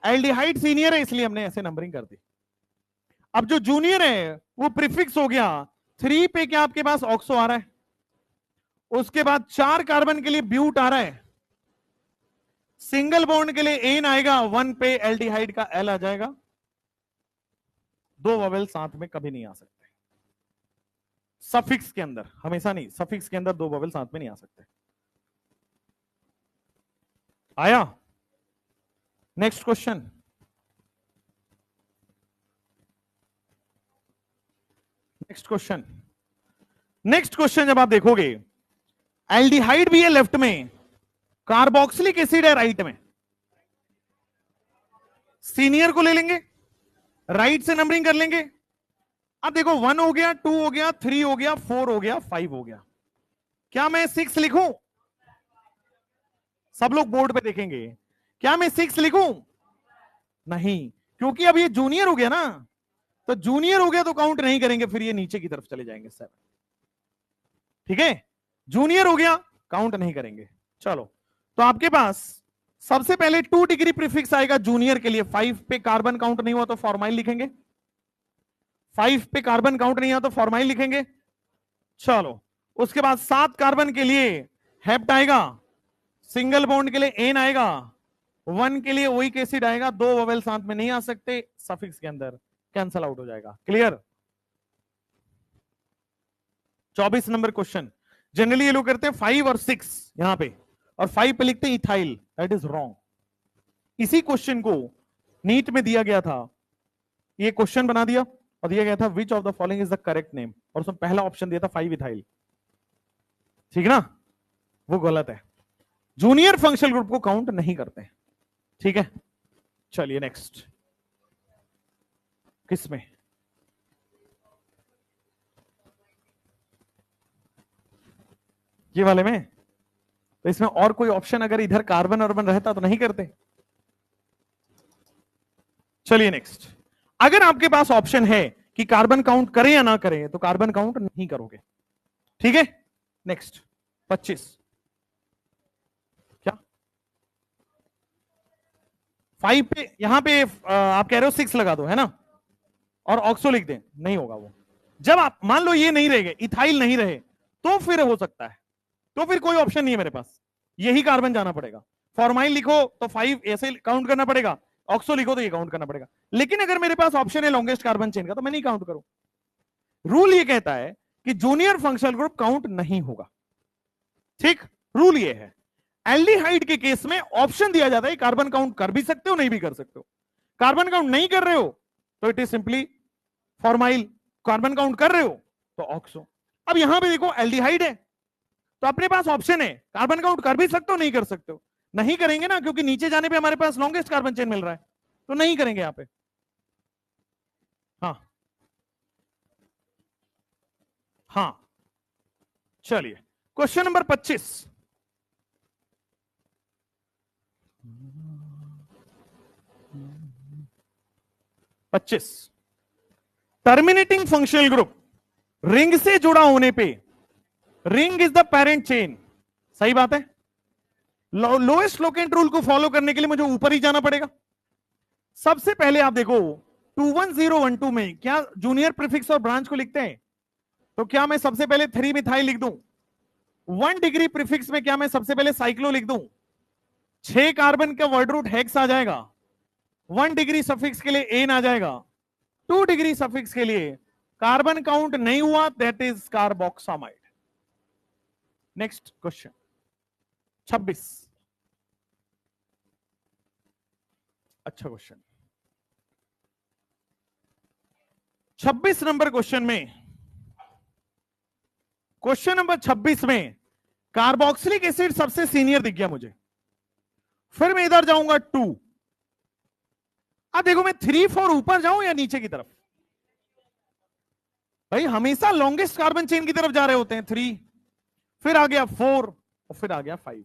एल्डिहाइड सीनियर है, इसलिए हमने ऐसे नंबरिंग कर दी। अब जो जूनियर है वो प्रीफिक्स हो गया, 3 पे क्या आपके पास ऑक्सो आ रहा है, उसके बाद 4 कार्बन के लिए ब्यूट आ रहा है, सिंगल बॉन्ड के लिए एन आएगा, 1 पे एल्डिहाइड का एल आ जाएगा। 2 वोवेल साथ में कभी नहीं आ सकते, सफिक्स के अंदर हमेशा नहीं, सफिक्स के अंदर 2 वोवेल साथ में नहीं आ सकते। आया next question, next question, next question जब आप देखोगे एल्डिहाइड भी है लेफ्ट में, कार्बोक्सिलिक एसिड है राइट में, सीनियर को ले लेंगे, राइट से नंबरिंग कर लेंगे। अब देखो 1 हो गया, 2 हो गया, 3 हो गया, 4 हो गया, 5 हो गया, क्या मैं 6 लिखूं? सब लोग बोर्ड पे देखेंगे। क्या मैं 6 लिखूं? नहीं, क्योंकि अब ये जूनियर हो गया ना, तो जूनियर हो गया तो काउंट नहीं करेंगे, फिर ये नीचे की तरफ चले जाएंगे 7। ठीक है, जूनियर हो गया, काउंट नहीं करेंगे। चलो, तो आपके पास सबसे पहले 2 डिग्री प्रीफिक्स आएगा जूनियर के लिए। 5 पे कार्बन काउंट नहीं हुआ तो फॉर्माइल लिखेंगे। 5 पे कार्बन काउंट नहीं हुआ तो फॉर्माइल लिखेंगे। चलो, उसके बाद 7 कार्बन के लिए हेप्ट आएगा, सिंगल बॉन्ड के लिए एन आएगा, 1 के लिए ओइक एसिड आएगा। 2 वोवेल साथ में नहीं आ सकते सफिक्स के अंदर, कैंसल आउट हो जाएगा। क्लियर? 24 number question. जनरली ये लोग करते हैं 5 और 6 यहां पे, और 5 पे लिखते हैं इथाइल। That is wrong. इसी क्वेश्चन को नीट में दिया गया था, ये क्वेश्चन बना दिया और दिया गया था which of the following is the correct name, और उसमें पहला ऑप्शन दिया था 5 इथाइल। ठीक ना? वो गलत है। जूनियर फंक्शनल ग्रुप को काउंट नहीं करते। ठीक है, चलिए नेक्स्ट। किसमें? ये वाले में? तो इसमें और कोई ऑप्शन अगर इधर कार्बन अर्बन रहता तो नहीं करते। चलिए नेक्स्ट। अगर आपके पास ऑप्शन है कि कार्बन काउंट करें या ना करें, तो कार्बन काउंट नहीं करोगे। ठीक है, नेक्स्ट 25। क्या 5 पे, यहां पे आप कह रहे हो 6 लगा दो, है ना, और ऑक्सो लिख दें? नहीं होगा वो। जब आप मान लो ये नहीं रहेगा, इथाइल नहीं रहे, तो फिर हो सकता है। तो फिर कोई ऑप्शन नहीं है मेरे पास, यही कार्बन जाना पड़ेगा। फॉर्माइल लिखो तो 5 ऐसे काउंट करना पड़ेगा, ऑक्सो लिखो तो ये काउंट करना पड़ेगा। लेकिन अगर मेरे पास ऑप्शन है लॉन्गेस्ट कार्बन चेन का, तो मैं नहीं काउंट करूं। रूल ये कहता है कि जूनियर फंक्शनल ग्रुप काउंट नहीं होगा। ठीक, रूल ये है। एल्डिहाइड के केस में ऑप्शन दिया जाता है, कार्बन काउंट कर भी सकते हो, नहीं भी कर सकते हो। कार्बन काउंट नहीं कर रहे हो तो it is simply formyl, carbon count कर रहे हो तो ऑक्सो। अब यहां पे देखो एल्डिहाइड है, तो अपने पास ऑप्शन है, कार्बन काउंट कर भी सकते हो, नहीं कर सकते हो। नहीं करेंगे ना, क्योंकि नीचे जाने पे हमारे पास लॉन्गेस्ट कार्बन चेन मिल रहा है, तो नहीं करेंगे यहां पे। हाँ हाँ, चलिए question number 25। 25, terminating functional group ring से जुड़ा होने पे, ring is the parent chain. सही बात है। लोएस्ट लोकेंट रूल को फॉलो करने के लिए मुझे ऊपर ही जाना पड़ेगा। सबसे पहले आप देखो 21012 में क्या जूनियर प्रीफिक्स और ब्रांच को लिखते हैं, तो क्या मैं सबसे पहले 3 मिथाइल लिख दूं? 1 डिग्री प्रीफिक्स में क्या मैं सबसे पहले साइक्लो लिख दूं? 6 कार्बन का वर्ड रूट हेक्स आ जाएगा। 1 डिग्री सफिक्स के लिए एन आ जाएगा। 2 डिग्री सफिक्स के लिए कार्बन काउंट नहीं हुआ, that is carboxamide. Next question 26। अच्छा क्वेश्चन 26 नंबर क्वेश्चन में, क्वेश्चन नंबर 26 में कार्बोक्सिलिक एसिड सबसे सीनियर दिख गया मुझे। फिर मैं इधर जाऊंगा 2। अब देखो मैं 3 4 ऊपर जाऊं या नीचे की तरफ? भाई हमेशा लॉन्गेस्ट कार्बन चेन की तरफ जा रहे होते हैं। 3, फिर आ गया 4 और फिर आ गया 5।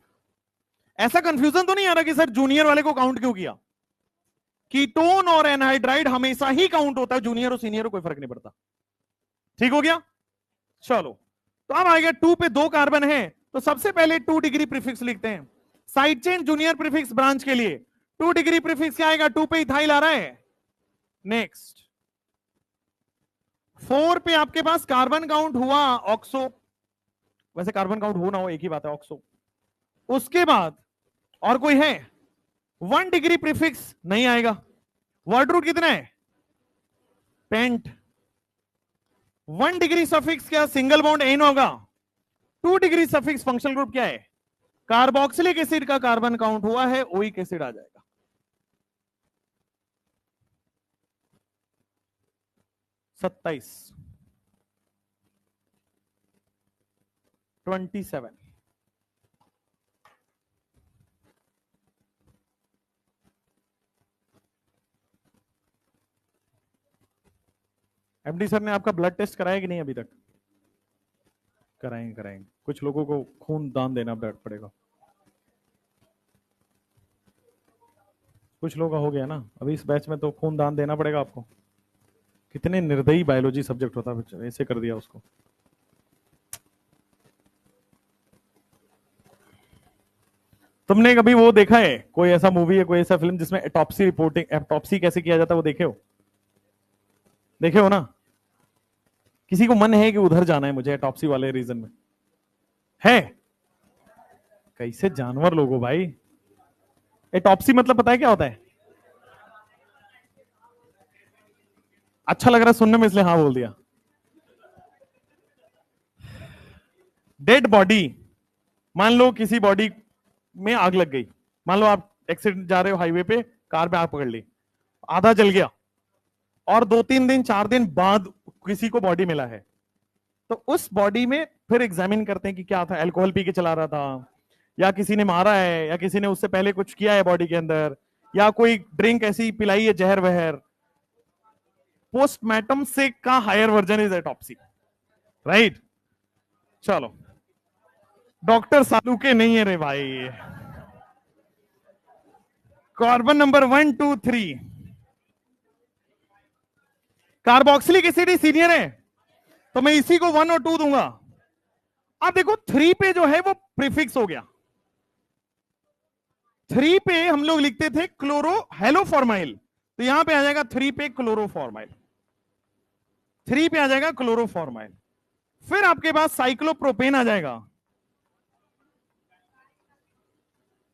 ऐसा कंफ्यूजन तो नहीं आ रहा कि सर जूनियर वाले को काउंट क्यों किया? कीटोन और एनहाइड्राइड हमेशा ही काउंट होता है, जूनियर और सीनियर को कोई फर्क नहीं पड़ता। ठीक हो गया? चलो, तो अब आ गया 2 पे 2 कार्बन है, तो सबसे पहले 2 डिग्री प्रीफिक्स लिखते हैं। Side chain junior prefix branch के लिए 2 डिग्री प्रीफिक्स क्या आएगा? 2 पे इथाइल आ रहा है। नेक्स्ट 4 पे आपके पास कार्बन काउंट हुआ ऑक्सो, वैसे कार्बन काउंट हो ना हो एक ही बात है, ऑक्सो। उसके बाद और कोई है? 1 डिग्री प्रीफिक्स नहीं आएगा। वर्ड रूट कितना है? पेंट। 1 डिग्री सफिक्स क्या सिंगल बॉन्ड एन होगा। 2 डिग्री सफिक्स फंक्शनल ग्रुप क्या है? कार्बोक्सिलिक एसिड का कार्बन काउंट हुआ है, ओइक एसिड आ जाएगा। 27, 27, एमडी सर ने आपका ब्लड टेस्ट कराया कि नहीं अभी तक? कराएंगे कराएंगे, कुछ लोगों को खून दान देना पड़ेगा। कुछ लोगों का हो गया ना अभी इस बैच में, तो खून दान देना पड़ेगा आपको। कितने निर्दयी बायोलॉजी सब्जेक्ट होता है, ऐसे कर दिया उसको। तुमने कभी वो देखा है, कोई ऐसा मूवी है, कोई ऐसा फिल्म जिसमें एटॉप्सी रिपोर्टिंग, एटॉप्सी कैसे किया जाता है वो देखे हो? देखे हो ना? किसी को मन है कि उधर जाना है मुझे एटॉप्सी वाले रीजन में? है? कैसे जानवर लोगो भाई। एटॉप्सी मतलब पता है क्या होता है? अच्छा लग रहा है सुनने में इसलिए हाँ बोल दिया। डेड बॉडी, मान लो किसी बॉडी में आग लग गई, मान लो आप एक्सीडेंट जा रहे हो हाईवे पे, कार पे आग पकड़ ली, आधा जल गया, और 2-3 दिन 4 दिन बाद किसी को बॉडी मिला है, तो उस बॉडी में फिर एग्जामिन करते हैं कि क्या था, अल्कोहल पी के चला रहा था, या किसी ने मारा है, या किसी ने उससे पहले कुछ किया है बॉडी के अंदर, या कोई ड्रिंक ऐसी पिलाई है जहर वहर। पोस्टमार्टम से का हायर वर्जन इज एटॉप्सी, राइट? चलो, डॉक्टर सालू के नहीं है रे भाई। कार्बन नंबर 1 2 3 कार्बोक्सिलिक एसिड ही सीनियर है, तो मैं इसी को 1 और 2 दूंगा। अब देखो 3 पे जो है वो प्रीफिक्स हो गया। 3 पे हम लोग लिखते थे क्लोरो हेलोफॉर्माइल, तो यहां पे आ जाएगा 3 पे क्लोरोफॉर्माइल, 3 पे आ जाएगा क्लोरोफॉर्माइल। फिर आपके पास साइक्लोप्रोपेन आ जाएगा,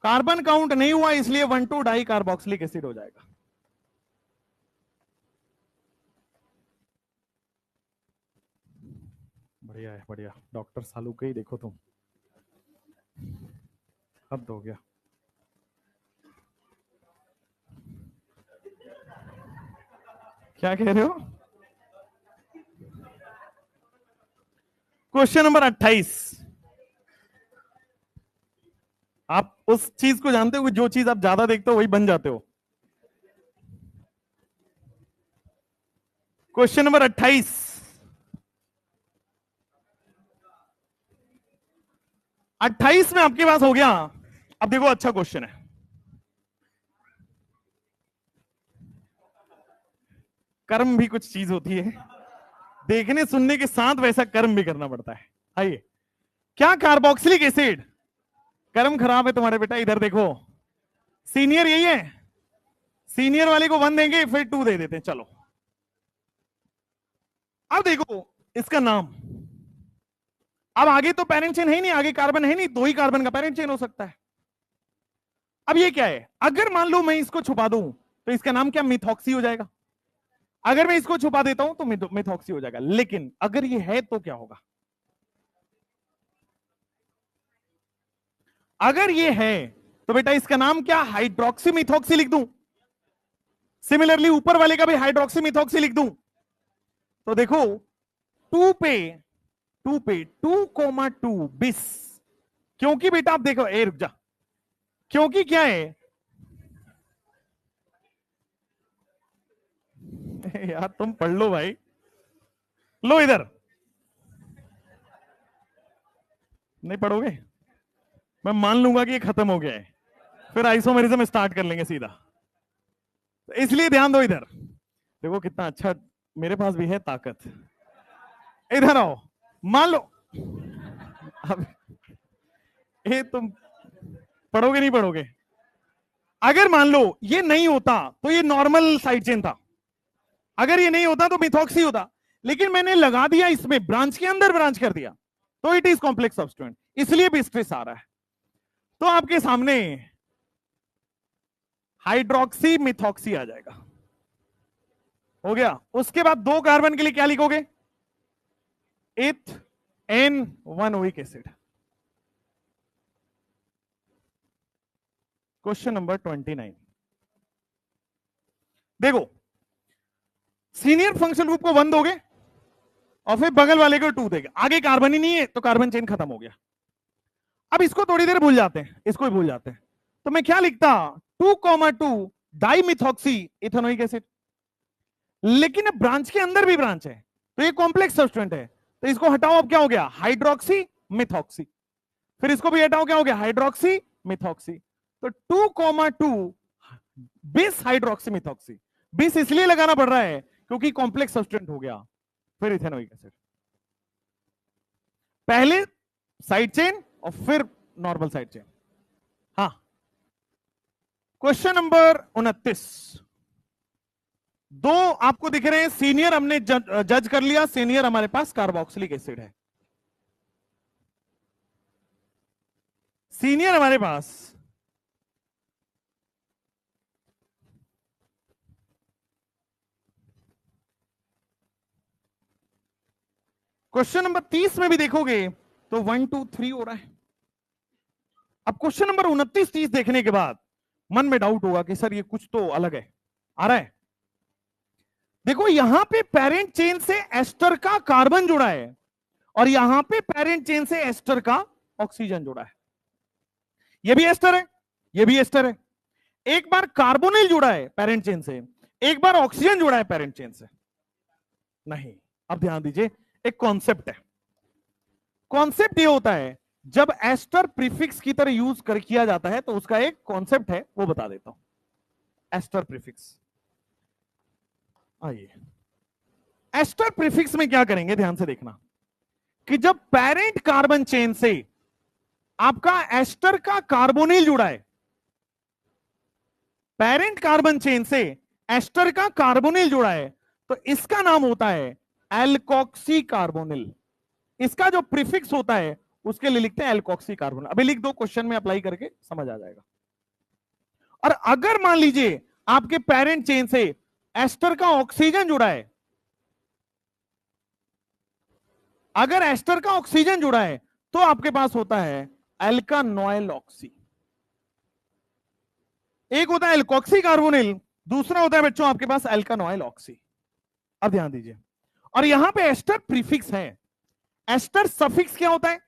कार्बन काउंट नहीं हुआ इसलिए 1,2 डाई कार्बोक्सिलिक एसिड हो जाएगा। बढ़िया है, बढ़िया। डॉक्टर सालू के ही देखो तुम, हद हो गया। क्या कह रहे हो? क्वेश्चन नंबर 28, आप उस चीज को जानते हो कि जो चीज आप ज्यादा देखते हो वही बन जाते हो। क्वेश्चन नंबर 28, में आपके पास हो गया। अब देखो अच्छा क्वेश्चन है, कर्म भी कुछ चीज होती है, देखने सुनने के साथ वैसा कर्म भी करना पड़ता है। आइए, क्या कार्बोक्सिलिक एसिड, कर्म खराब है तुम्हारे बेटा, इधर देखो, सीनियर यही है, सीनियर वाले को 1 देंगे फिर 2 दे देते हैं। चलो अब देखो इसका नाम, अब आगे तो पेरेंट चेन है ही नहीं, आगे कार्बन है नहीं, 2 ही कार्बन का पेरेंट चेन हो सकता है। अब ये क्या है, अगर मान लो मैं इसको छुपा दूं तो इसका नाम क्या, मिथॉक्सी हो जाएगा। अगर मैं इसको छुपा देता हूं तो मिथॉक्सी हो जाएगा, लेकिन अगर ये है तो क्या होगा? अगर ये है तो बेटा इसका नाम क्या, हाइड्रोक्सी मिथॉक्सी लिख दूं। सिमिलरली ऊपर वाले का भी हाइड्रोक्सी मिथॉक्सी लिख दूं, तो देखो 2 पे 2,2 20, क्योंकि बेटा आप देखो, ए रुक जा, क्योंकि क्या है यार तुम पढ़ लो भाई, लो इधर, नहीं पढ़ोगे मैं मान लूंगा कि ये खत्म हो गया है, फिर आइसोमेरिज्म स्टार्ट कर लेंगे सीधा, तो इसलिए ध्यान दो इधर। देखो कितना अच्छा, मेरे पास भी है ताकत। इधर आओ, मान लो अब ये तुम पढ़ोगे नहीं पढ़ोगे, अगर मान लो ये नहीं होता तो ये नॉर्मल साइड चेन था, अगर ये नहीं होता तो मिथॉक्सी होता, लेकिन मैंने लगा दिया इसमें, ब्रांच के अंदर ब्रांच कर दिया, तो इट इज कॉम्प्लेक्स सब्स्टिट्यूएंट, इसलिए भी स्ट्रेस आ रहा है। तो आपके सामने हाइड्रोक्सी मिथॉक्सी आ जाएगा, हो गया। उसके बाद 2 कार्बन के लिए क्या लिखोगे, eth ane 1 oic acid. Question number 29, देखो सीनियर फंक्शनल ग्रुप को 1 दोगे और फिर बगल वाले को 2 देंगे, आगे कार्बन ही नहीं है तो कार्बन चेन खत्म हो गया। अब इसको थोड़ी देर भूल जाते हैं, इसको भी भूल जाते हैं, तो मैं क्या लिखता, 2,2 डाइमिथॉक्सी इथेनोइक एसिड, लेकिन अब ब्रांच के अंदर भी ब्रांच है तो ये कॉम्प्लेक्स सब्स्टिट्यूएंट है, तो इसको हटाओ, अब क्या हो गया? Hydroxy methoxy. फिर इसको भी हटाओ, क्या हो गया? Hydroxy methoxy. तो 2,2 बिस हाइड्रोक्सी मिथॉक्सी। बिस इसलिए लगाना पड़ रहा है क्योंकि कॉम्प्लेक्स सब्सटेंट हो गया। फिर इथेनोइक एसिड, पहले साइड चेन और फिर नॉर्मल साइड चेन। हाँ, क्वेश्चन नंबर 29। दो आपको दिख रहे हैं सीनियर, हमने जज कर लिया सीनियर हमारे पास कार्बोक्सिलिक एसिड है। सीनियर हमारे पास क्वेश्चन नंबर 30 में भी देखोगे तो 1 2 3 हो रहा है। अब क्वेश्चन नंबर 29 30 देखने के बाद मन में डाउट होगा कि सर ये कुछ तो अलग है, आ रहा है। देखो यहां पे पेरेंट चेन से एस्टर का कार्बन जुड़ा है और यहां पे पेरेंट चेन से एस्टर का ऑक्सीजन जुड़ा है। ये भी एस्टर है, ये भी एस्टर है। एक बार कार्बोनिल जुड़ा है पेरेंट चेन से, एक बार ऑक्सीजन जुड़ा है पेरेंट चेन से। नहीं, अब ध्यान दीजिए, एक कॉन्सेप्ट है। कॉन्सेप्ट ये होता है जब एस्टर प्रीफिक्स की तरह यूज कर किया जाता है तो उसका एक कॉन्सेप्ट है, वो बता देता हूं। एस्टर प्रीफिक्स, आइए एस्टर प्रीफिक्स में क्या करेंगे, ध्यान से देखना कि जब पेरेंट कार्बन चेन से आपका एस्टर का कार्बोनिल जुड़ा है, पेरेंट कार्बन चेन से एस्टर का कार्बोनिल जुड़ा है, तो इसका नाम होता है एल्कोक्सी कार्बोनिल। इसका जो प्रीफिक्स होता है उसके लिए लिखते हैं एल्कोक्सी कार्बोनिल। अभी लिख दो, क्वेश्चन में अप्लाई करके समझ आ जाएगा। और अगर मान लीजिए आपके पेरेंट चेन से एस्टर का ऑक्सीजन जुड़ा है, अगर एस्टर का ऑक्सीजन जुड़ा है तो आपके पास होता है एल्कानोइल ऑक्सी। एक होता है एल्कोक्सी कार्बोनिल, दूसरा होता है बच्चों आपके पास एल्कानोइल ऑक्सी। अब ध्यान दीजिए, और यहां पे एस्टर प्रीफिक्स है। एस्टर सफिक्स क्या होता है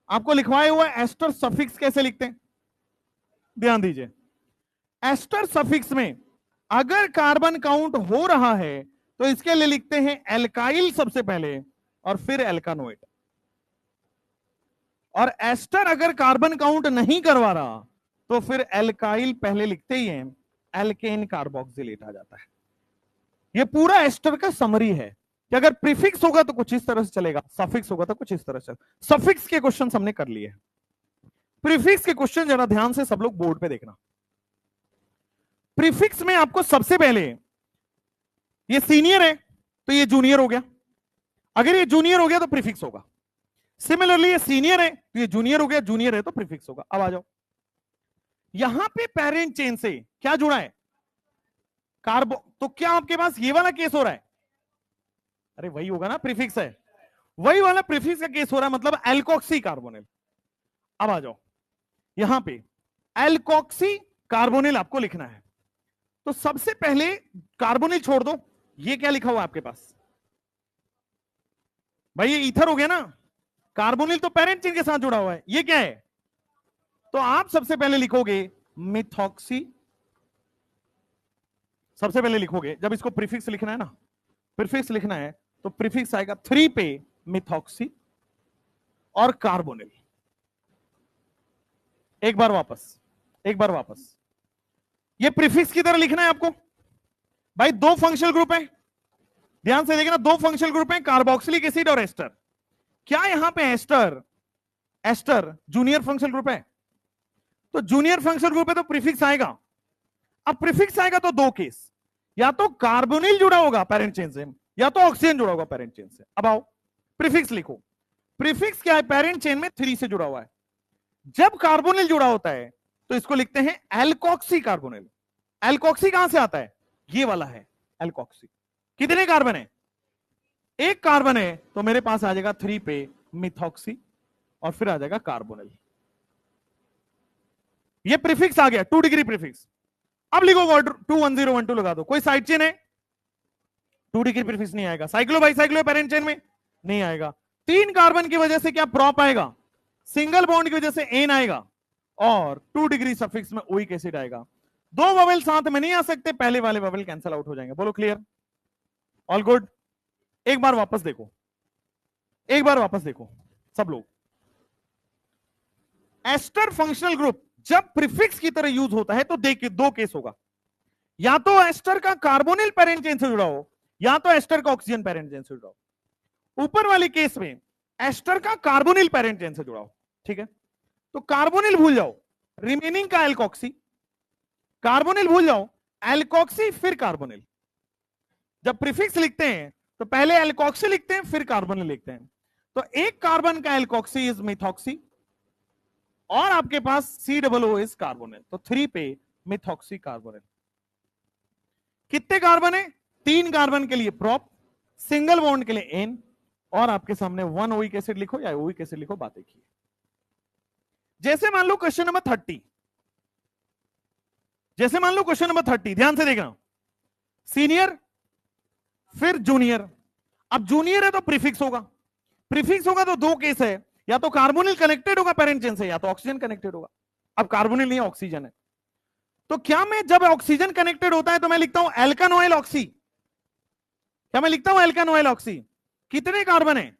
आपको लिखवाया हुआ है। एस्टर सफिक्स कैसे लिखते हैं, ध्यान दीजिए। एस्टर सफिक्स में अगर कार्बन काउंट हो रहा है तो इसके लिए लिखते हैं एल्काइल सबसे पहले और फिर एल्कानोइड। और एस्टर अगर कार्बन काउंट नहीं करवा रहा तो फिर एल्काइल पहले लिखते ही हैं, एल्केन कार्बोक्सिलेट आ जाता है। यह पूरा एस्टर का समरी है कि अगर प्रीफिक्स होगा तो कुछ इस तरह से चलेगा, सफिक्स होगा तो कुछ इस तरह से। सफिक्स के क्वेश्चन हमने कर लिए, प्रीफिक्स के क्वेश्चन जरा ध्यान से सब लोग बोर्ड पे देखना। प्रीफिक्स में आपको सबसे पहले, ये सीनियर है तो ये जूनियर हो गया, अगर ये जूनियर हो गया तो प्रीफिक्स होगा। सिमिलरली ये सीनियर है तो ये जूनियर हो गया, जूनियर है तो प्रीफिक्स होगा। अब आ जाओ, यहां पे पेरेंट चेन से क्या जुड़ा है, कार्बो। तो क्या आपके पास ये वाला केस हो रहा है, अरे वही होगा ना, प्रीफिक्स है, वही वाला प्रीफिक्स का केस हो रहा है, मतलब एल्कोक्सी कार्बोनिल। अब आ जाओ, यहां पे एल्कोक्सी कार्बोनिल आपको लिखना है। तो सबसे पहले कार्बोनिल छोड़ दो, ये क्या लिखा हुआ आपके पास भाई, ये ईथर हो गया ना। कार्बोनिल तो पेरेंट चेन के साथ जुड़ा हुआ है, ये क्या है, तो आप सबसे पहले लिखोगे मिथॉक्सी। सबसे पहले लिखोगे, जब इसको प्रीफिक्स लिखना है ना, प्रीफिक्स लिखना है तो प्रीफिक्स आएगा 3 पे मिथॉक्सी और कार्बोनिल। एक बार वापस, एक बार वापस, ये प्रीफिक्स की तरह लिखना है आपको। भाई दो फंक्शनल ग्रुप है, ध्यान से देखना, दो फंक्शनल ग्रुप है, कार्बोक्सिलिक एसिड और एस्टर। क्या यहां पे ester, ester junior functional group है, तो जूनियर फंक्शनल ग्रुप है तो प्रीफिक्स आएगा। अब प्रीफिक्स आएगा तो दो केस, या तो कार्बोनिल जुड़ा होगा पेरेंट चेन से, या तो ऑक्सीजन जुड़ा होगा पेरेंट चेन से। अब आओ प्रीफिक्स लिखो, प्रीफिक्स क्या है, पेरेंट चेन में 3 से जुड़ा हुआ है। जब कार्बोनिल जुड़ा होता है तो इसको लिखते हैं एल्कोक्सी कार्बोनिल। एल्कोक्सी कहां से आता है, ये वाला है एल्कोक्सी। कितने कार्बन है, एक कार्बन है, तो मेरे पास आ जाएगा 3 पे मिथॉक्सी और फिर आ जाएगा कार्बोनिल। ये प्रीफिक्स आ गया, 2 डिग्री प्रीफिक्स। अब लिखो 21012 लगा दो। कोई साइड चेन है, 2 डिग्री प्रीफिक्स नहीं आएगा। साइक्लो बाइसाइक्लो पेरेंट चेन में नहीं आएगा। 3 कार्बन की वजह से क्या प्रॉप आएगा, सिंगल बॉन्ड की वजह से एन आएगा, और 2 डिग्री सफिक्स में ओइक एसिड आएगा। 2 ववेल साथ में नहीं आ सकते, पहले वाले ववेल कैंसिल आउट हो जाएंगे। बोलो क्लियर, ऑल गुड। एक बार वापस देखो, एक बार वापस देखो सब लोग, एस्टर फंक्शनल ग्रुप जब प्रीफिक्स की तरह यूज होता है तो देखिए दो केस होगा, या तो एस्टर का कार्बोनिल पेरेंट चेन से जुड़ा हो, या तो एस्टर का ऑक्सीजन पेरेंट चेन से जुड़ा हो। ऊपर वाले केस में एस्टर का कार्बोनिल पेरेंट चेन से जुड़ा हो, ठीक है, तो कार्बोनिल भूल जाओ, रिमेनिंग का एल्कोक्सी, कार्बोनिल भूल जाओ, एल्कोक्सी फिर कार्बोनिल। जब प्रीफिक्स लिखते हैं तो पहले एल्कोक्सी लिखते हैं फिर कार्बोनिल लिखते हैं। तो एक कार्बन का एल्कोक्सी इज मिथॉक्सी और आपके पास COO इज कार्बोनिल, तो 3 पे मिथॉक्सी कार्बोनिल। कितने कार्बन है? 3 कार्बन के लिए प्रोप, सिंगल बॉन्ड के लिए एन, और आपके सामने 1 ओइक एसिड लिखो या ओइक एसिड लिखो, बात एक ही है। जैसे मान लो क्वेश्चन नंबर 30, जैसे मान लो क्वेश्चन नंबर 30, ध्यान से देखना, सीनियर फिर जूनियर। अब जूनियर है तो प्रीफिक्स होगा, प्रीफिक्स होगा तो दो केस है, या तो कार्बोनिल कनेक्टेड होगा पेरेंट चेन से, या तो ऑक्सीजन कनेक्टेड होगा। अब कार्बोनिल नहीं, ऑक्सीजन है, तो क्या मैं जब ऑक्सीजन कनेक्टेड होता है तो मैं लिखता हूं एल्कानोइल ऑक्सी, क्या मैं लिखता हूं एल्कानोइल ऑक्सी? कितने कार्बन है?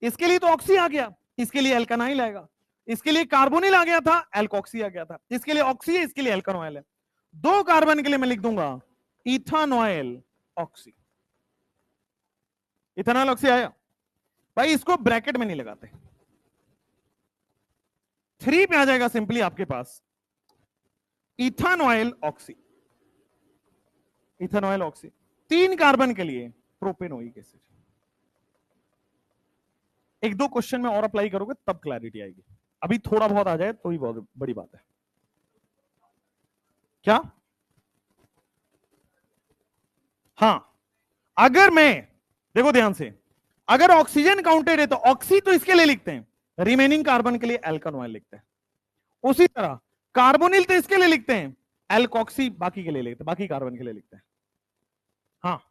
इसके लिए तो ऑक्सी आ गया, इसके लिए एल्कानाइल आएगा, इसके लिए कार्बोनिल आ गया था, एल्कोक्सी आ गया था, इसके लिए ऑक्सी है, इसके लिए एल्कानोइल है। 2 कार्बन के लिए मैं लिख दूंगा इथानोइल ऑक्सी। इथानोइल ऑक्सी आया भाई, इसको ब्रैकेट में नहीं लगाते, 3 पे आ जाएगा सिंपली आपके पास इथानोइल ऑक्सी, इथानोइल ऑक्सी। 3 कार्बन के लिए प्रोपेनोइक एसिड। एक दो क्वेश्चन में और अप्लाई करोगे तब क्लैरिटी आएगी, अभी थोड़ा बहुत आ जाए तो ही बहुत बड़ी बात है। क्या? हां, अगर मैं, देखो ध्यान से, अगर ऑक्सीजन काउंटेड है तो ऑक्सी तो इसके लिए लिखते हैं, रिमेनिंग कार्बन के लिए एल्कानोइल लिखते हैं। उसी तरह कार्बोनिल तो इसके लिए लिखते हैं, एल्कोक्सी बाकी के लिए लिखते हैं, बाकी कार्बन के लिए लिखते हैं। हाँ,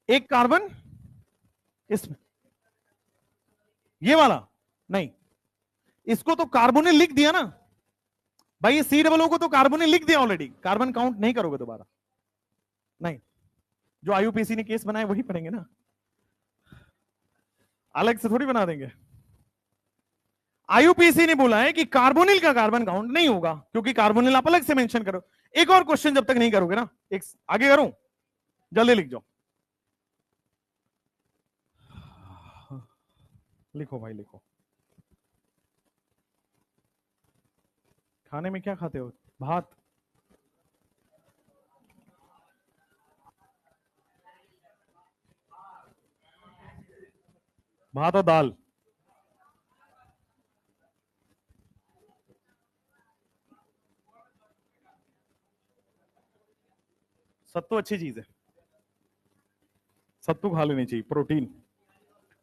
एक कार्बन इसमें, ये वाला नहीं, इसको तो कार्बोनिल लिख दिया ना भाई, ये COO को तो कार्बोनिल लिख दिया ऑलरेडी, कार्बन काउंट नहीं करोगे दोबारा, नहीं, जो IUPAC ने केस बनाया वही पढ़ेंगे ना, अलग से थोड़ी बना देंगे। IUPAC ने बोला है कि कार्बोनिल का कार्बन काउंट नहीं होगा, क्योंकि कार्बोनिल आप अलग से मेंशन करो। एक और क्वेश्चन जब तक नहीं करोगे ना, एक आगे करूं, जल्दी लिख जाओ, लिखो भाई लिखो। खाने में क्या खाते हो? भात? भात और दाल। सत्तू अच्छी चीज है, सत्तू खा लेनी चाहिए, protein.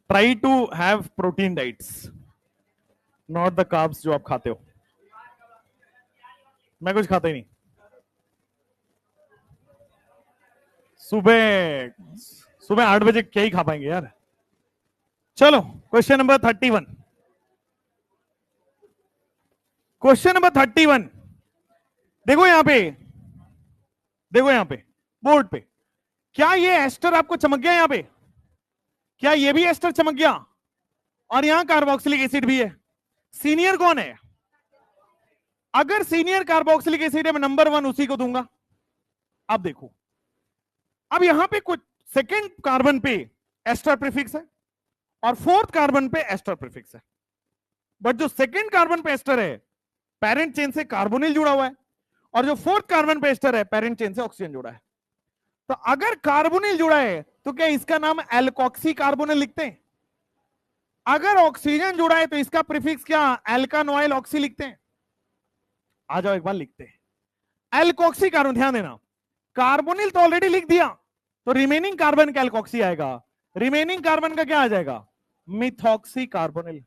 Try to have protein diets, not the carbs जो आप खाते हो। मैं कुछ खाता ही नहीं सुबह, सुबह 8 बजे क्या ही खा पाएंगे यार। चलो क्वेश्चन नंबर 31, क्वेश्चन नंबर 31, देखो यहां पे, देखो यहां पे बोर्ड पे, क्या ये एस्टर आपको चमक गया? यहां पे क्या ये भी एस्टर चमक गया? और यहां कार्बोक्सिलिक एसिड भी है। सीनियर कौन है? अगर सीनियर कार्बोक्सिलिक एसिड है मैं नंबर 1 उसी को दूंगा। अब देखो, अब यहां पे कुछ सेकेंड कार्बन पे एस्टर प्रीफिक्स है और 4th कार्बन पे एस्टर प्रीफिक्स है, बट जो सेकेंड कार्बन पे एस्टर है पेरेंट चेन से कार्बोनिल जुड़ा हुआ है, और जो 4th कार्बन पे एस्टर है पेरेंट चेन से ऑक्सीजन जुड़ा है। तो अगर कार्बोनिल जुड़ा है तो क्या इसका नाम एल्कोक्सी कार्बोनिल लिखते हैं? अगर ऑक्सीजन जुड़ा है तो इसका प्रीफिक्स क्या एल्कानोइल ऑक्सी लिखते हैं? आ जाओ एक बार लिखते हैं एल्कोक्सी कार्बन। ध्यान देना, कार्बोनिल तो ऑलरेडी लिख दिया, तो रिमेनिंग कार्बन का एल्कोक्सी आएगा, रिमेनिंग कार्बन का क्या आ जाएगा? Methoxy carbonyl.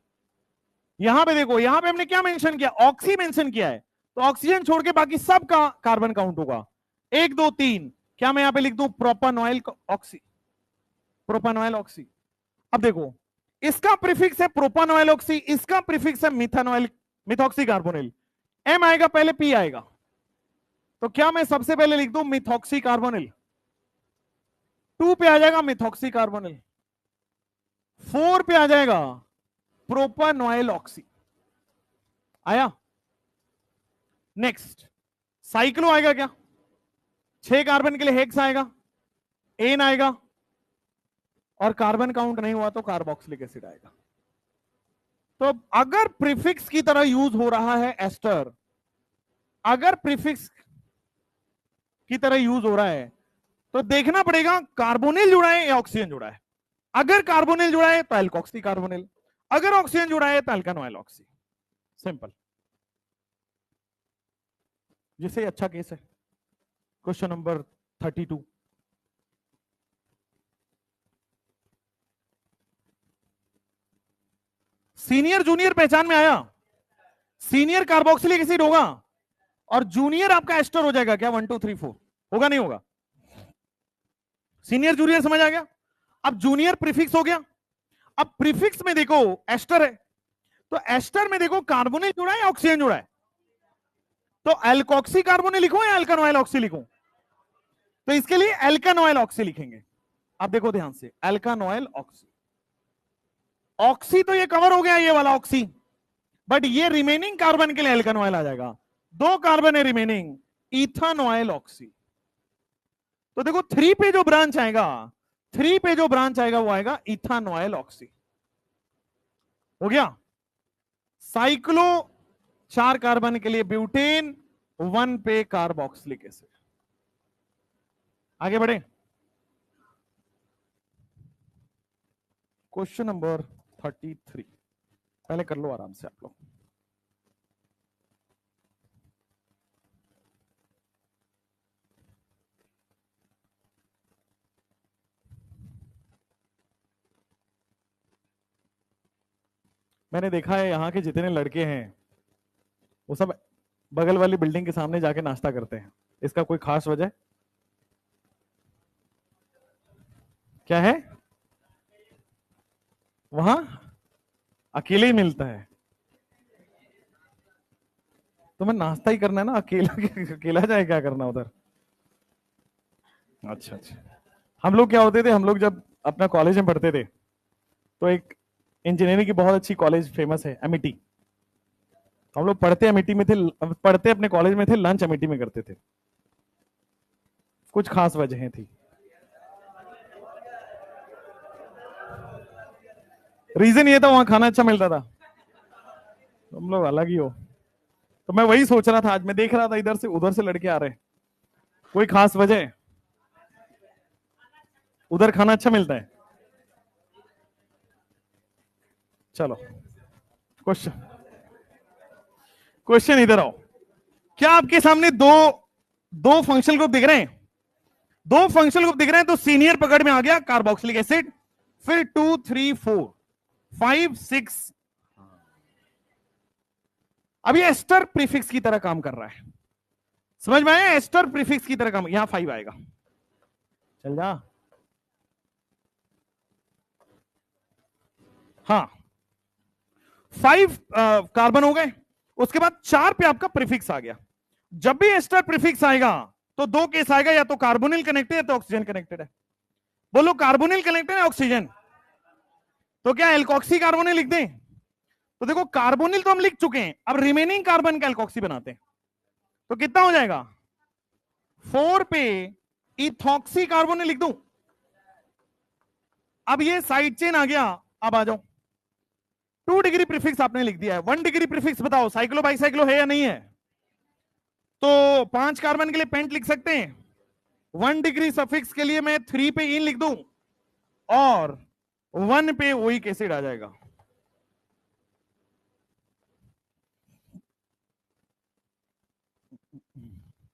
यहां पे देखो, यहां पे हमने क्या मेंशन किया? ऑक्सी मेंशन किया है, तो ऑक्सीजन छोड़ के बाकी सब का कार्बन काउंट होगा 1 2 3। क्या मैं यहां पे लिख दूं प्रोपानोइल ऑक्सी, प्रोपानोइल ऑक्सी। अब देखो, इसका प्रीफिक्स है प्रोपानोइल ऑक्सी, इसका प्रीफिक्स है मिथानोइल, मिथॉक्सी कार्बोनिल। एम आएगा पहले, पी आएगा, तो क्या मैं सबसे पहले लिख दूं मिथॉक्सी कार्बोनिल? 2 पे आ जाएगा मिथॉक्सी कार्बोनिल, 4 पे आ जाएगा प्रोपानॉइल ऑक्सी। आया? नेक्स्ट साइक्लो आएगा क्या? 6 कार्बन के लिए हेक्स आएगा, एन आएगा, और कार्बन काउंट नहीं हुआ तो कार्बोक्सिलिक एसिड आएगा। तो अगर प्रीफिक्स की तरह यूज हो रहा है एस्टर, अगर प्रीफिक्स की तरह यूज हो रहा है तो देखना पड़ेगा कार्बोनिल जुड़ा है या ऑक्सीजन जुड़ा है। अगर कार्बोनिल जुड़ा है तो एल्कोक्सी कार्बोनिल, अगर ऑक्सीजन जुड़ा है तो एल्कानोइल ऑक्सी। सिंपल। जिसे अच्छा केस है। Question number 32। सीनियर जूनियर पहचान में आया? सीनियर कार्बोक्सिलिक एसिड होगा और जूनियर आपका एस्टर हो जाएगा क्या? 1 2 3 4 होगा नहीं होगा? सीनियर जूनियर समझ आ गया? अब जूनियर प्रीफिक्स हो गया। अब प्रीफिक्स में देखो एस्टर है, तो एस्टर में देखो कार्बोनिल जुड़ा है या ऑक्सीजन जुड़ा है? तो एल्कोक्सी कार्बोनिल लिखो या एल्कानोइल ऑक्सी लिखो? तो इसके लिए एल्कानोइल ऑक्सी लिखेंगे। अब देखो ध्यान से, एल्कानोइल ऑक्सी, ऑक्सी तो ये कवर हो गया ये वाला ऑक्सी, बट ये रिमेनिंग कार्बन के लिए एल्कानोइल आ जाएगा। 2 कार्बन है रिमेनिंग, इथानोइल ऑक्सी। तो देखो 3 पे जो ब्रांच आएगा, 3 पे जो ब्रांच आएगा वो आएगा इथानोइल ऑक्सी। हो गया? साइक्लो 4 कार्बन के लिए ब्यूटेन, 1 पे कार्बोक्सिलिक एसिड। आगे बढ़े। क्वेश्चन नंबर 33 पहले कर लो आराम से आप लोग। मैंने देखा है यहां के जितने लड़के हैं वो सब बगल वाली बिल्डिंग के सामने जाके नाश्ता करते हैं। इसका कोई खास वजह क्या है? वहां अकेले ही मिलता है। तुम्हें नाश्ता ही करना है ना, अकेला अकेला जाए क्या करना उधर? अच्छा अच्छा। हम लोग क्या होते थे, हम लोग जब अपना कॉलेज में पढ़ते थे तो एक इंजीनियरिंग की बहुत अच्छी कॉलेज फेमस है एमिटी। हम लोग पढ़ते एमिटी में थे, पढ़ते अपने कॉलेज में थे, लंच एमिटी में करते थे। कुछ खास वजहें थी। रीजन ये था वहां खाना अच्छा मिलता था। तुम लोग अलग ही हो। तो मैं वही सोच रहा था, आज मैं देख रहा था इधर से उधर से लड़के आ रहे। कोई खास वजह? उधर खाना अच्छा मिलता है। चलो क्वेश्चन, क्वेश्चन इधर आओ। क्या आपके सामने दो फंक्शनल ग्रुप दिख रहे हैं? 2 फंक्शनल ग्रुप दिख रहे हैं। तो सीनियर पकड़ में आ गया कार्बोक्सिलिक एसिड, फिर 2 3 4 5 6। अब ये एस्टर प्रीफिक्स की तरह काम कर रहा है। समझ में आया? एस्टर प्रीफिक्स की तरह काम। यहां 5 आएगा। चल जा। हाँ 5 कार्बन हो गए। उसके बाद 4 पे आपका प्रीफिक्स आ गया। जब भी एस्टर प्रीफिक्स आएगा तो 2 केस आएगा, या तो कार्बोनिल कनेक्टेड है तो ऑक्सीजन कनेक्टेड है। बोलो कार्बोनिल कनेक्टेड है ऑक्सीजन, तो क्या एल्कोक्सी कार्बोनिल लिख दें? तो देखो कार्बोनिल तो हम लिख चुके हैं, अब रिमेनिंग कार्बन का एल्कोक्सी बनाते हैं। तो कितना हो जाएगा? 4 पे इथॉक्सी कार्बोनिल लिख दूं। अब ये साइड चेन आ गया। अब आ जाओ, 2 डिग्री प्रीफिक्स आपने लिख दिया है। 1 डिग्री प्रीफिक्स बताओ साइक्लो बाइसाइक्लो है या नहीं है? तो 5 कार्बन के लिए पेंट लिख सकते हैं। 1 डिग्री सफिक्स के लिए मैं 3 पे इन लिख दूं और 1 पे ओइक एसिड आ जाएगा।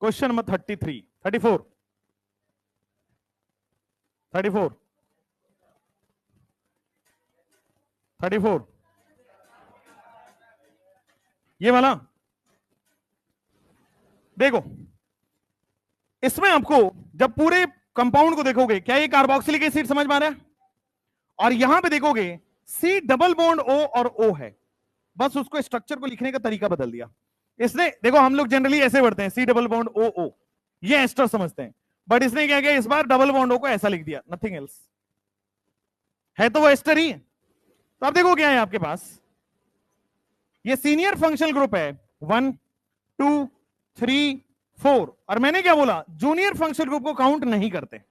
क्वेश्चन नंबर 33 34 34 34 ये वाला देखो। इसमें आपको जब पूरे कंपाउंड को देखोगे, क्या ये कार्बोक्सिलिक एसिड समझ में आ रहा है? और यहां पे देखोगे सी डबल बॉन्ड ओ और ओ है, बस उसको स्ट्रक्चर को लिखने का तरीका बदल दिया इसने। देखो हम लोग जनरली ऐसे पढ़ते हैं सी डबल बॉन्ड ओ ओ, ये एस्टर समझते हैं, बट इसने क्या किया, इस बार डबल बॉन्डों को ऐसा लिख दिया, नथिंग एल्स, है तो वो एस्टर ही। तो अब देखो क्या है आपके पास, ये सीनियर फंक्शनल ग्रुप है 1 2 3 4, और मैंने क्या बोला, जूनियर फंक्शनल ग्रुप को काउंट नहीं करते,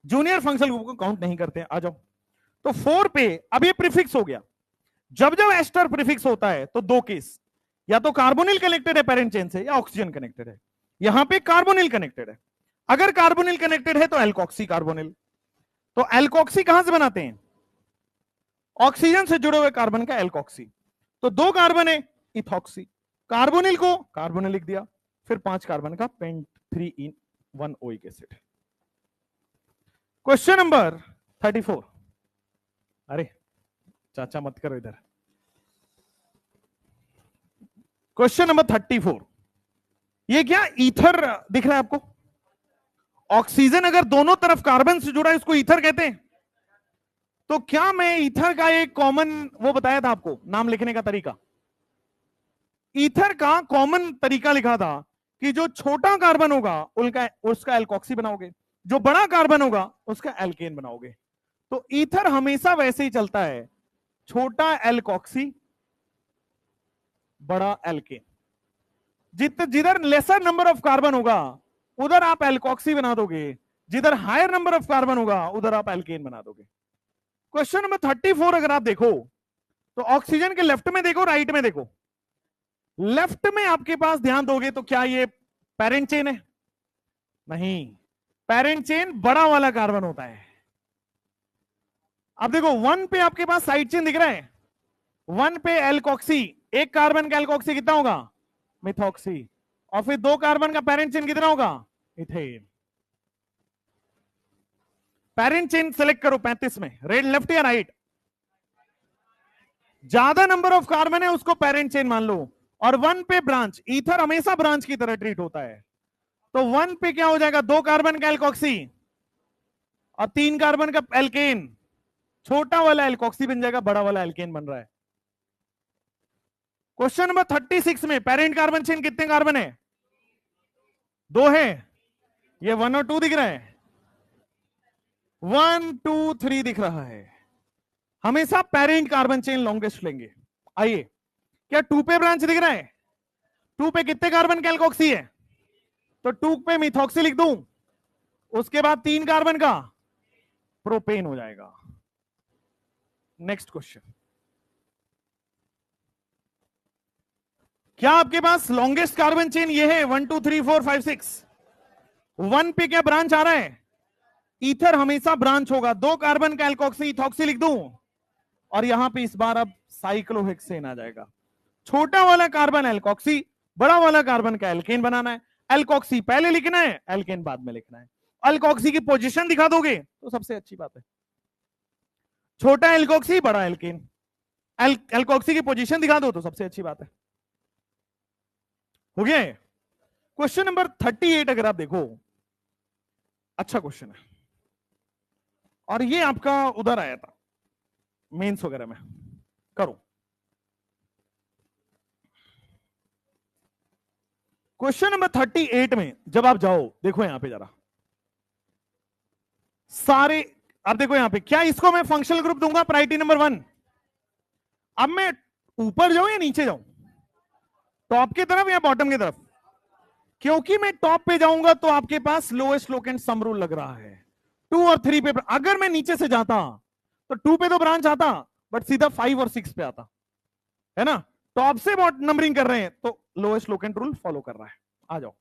जूनियर फंक्शनल ग्रुप को काउंट नहीं करते। आ जाओ, तो 4 पे अब ये प्रीफिक्स हो गया, जब जब एस्टर प्रीफिक्स होता है तो दो केस, या तो कार्बोनिल कनेक्टेड है पेरेंट चेन से, या ऑक्सीजन कनेक्टेड है। यहां पे कार्बोनिल कनेक्टेड है, अगर कार्बोनिल कनेक्टेड है तो एल्कोक्सी कार्बोनिल। तो एल्कोक्सी कहां से बनाते हैं, ऑक्सीजन से जुड़े हुए कार्बन का एल्कोक्सी। तो दो कार्बन है, इथॉक्सी, कार्बोनिल को कार्बोनिल लिख दिया, फिर 5 कार्बन का pent 3 in 1 oic acid. Question number 34, अरे चाचा मत करो इधर, क्वेश्चन नंबर 34, ये क्या ईथर दिख रहा है आपको, ऑक्सीजन अगर दोनों तरफ कार्बन से जुड़ा है इसको ईथर कहते हैं। तो क्या मैं ईथर का एक कॉमन वो बताया था आपको, नाम लिखने का तरीका, ईथर का कॉमन तरीका लिखा था कि जो छोटा कार्बन होगा उसका एल्कोक्सी बनाओगे, जो बड़ा कार्बन होगा उसका एल्केन बनाओगे। तो ईथर हमेशा वैसे ही चलता है, छोटा एल्कोक्सी बड़ा एल्केन, जिधर लेसर नंबर ऑफ कार्बन होगा उधर आप एल्कोक्सी बना दोगे, जिधर हायर नंबर ऑफ कार्बन होगा उधर आप एल्केन बना दोगे। क्वेश्चन नंबर 34 अगर आप देखो तो ऑक्सीजन के लेफ्ट में देखो, राइट में देखो, लेफ्ट में आपके पास ध्यान दोगे तो क्या ये पेरेंट चेन है, नहीं, पेरेंट चेन बड़ा वाला कार्बन होता है। अब देखो 1 पे आपके पास साइड चेन दिख रहा है, 1 पे एल्कोक्सी, एक कार्बन का एल्कोक्सी कितना होगा, मिथॉक्सी, और फिर 2 कार्बन का पेरेंट चेन कितना होगा, इथेन। पेरेंट चेन सेलेक्ट करो 35 में, रेड लेफ्ट या राइट, ज्यादा नंबर ऑफ कार्बन है उसको पेरेंट चेन मान लो, और 1 पे ब्रांच, ईथर हमेशा ब्रांच की तरह ट्रीट होता है। तो 1 पे क्या हो जाएगा, 2 कार्बन का एल्कोक्सी और 3 कार्बन का एल्केन, छोटा वाला एल्कोक्सी बन जाएगा, बड़ा वाला एल्केन बन रहा है। क्वेश्चन नंबर 36 में पेरेंट कार्बन चेन कितने कार्बन है, 2 है, ये 1 और 2 दिख रहा है, 1 2 3 दिख रहा है, हमेशा पेरेंट कार्बन चेन लॉन्गेस्ट लेंगे। आइए, क्या 2 पे ब्रांच दिख रहा है, 2 पे कितने कार्बन का एल्कोक्सी है, तो 2 पे मिथॉक्सी लिख दूं, उसके बाद 3 कार्बन का प्रोपेन हो जाएगा। नेक्स्ट क्वेश्चन, क्या आपके पास लॉन्गेस्ट कार्बन चेन ये है 1 2 3 4 5 6, 1 पे क्या ब्रांच आ रहा है, ईथर हमेशा ब्रांच होगा, 2 कार्बन का एल्कोक्सी इथॉक्सी लिख दूं, और यहां पे इस बार अब साइक्लोहेक्सेन आ जाएगा, छोटा वाला कार्बन एल्कोक्सी, बड़ा वाला कार्बन का एल्केन बनाना है, एल्कोक्सी पहले लिखना है, एल्केन बाद में लिखना है। एल्कोक्सी की पोजीशन दिखा दोगे तो सबसे अच्छी बात है, छोटा एल्कोक्सी बड़ा एल्केन, एल्कोक्सी की पोजीशन दिखा दो तो सबसे अच्छी बात है। हो गया है। क्वेश्चन नंबर 38 अगर आप देखो, अच्छा क्वेश्चन है, और ये आपका उधर आया था मेंस वगैरह में, करो। क्वेश्चन नंबर 38 में जब आप जाओ, देखो यहां पे जरा सारे, अब देखो यहां पे, क्या इसको मैं फंक्शनल ग्रुप दूंगा प्रायोरिटी नंबर 1, अब मैं ऊपर जाऊं या नीचे जाऊं, टॉप की तरफ या बॉटम की तरफ, क्योंकि मैं टॉप पे जाऊंगा तो आपके पास लोएस्ट लोकेंट सम रूल लग रहा है, 2 और 3 पे, अगर मैं नीचे से जाता तो 2 पे तो ब्रांच आता बट सीधा 5 और 6 पे आता है ना, टॉप से नंबरिंग कर रहे हैं तो लोएस्ट लोकेंट रूल फॉलो कर रहा है। आ जाओ,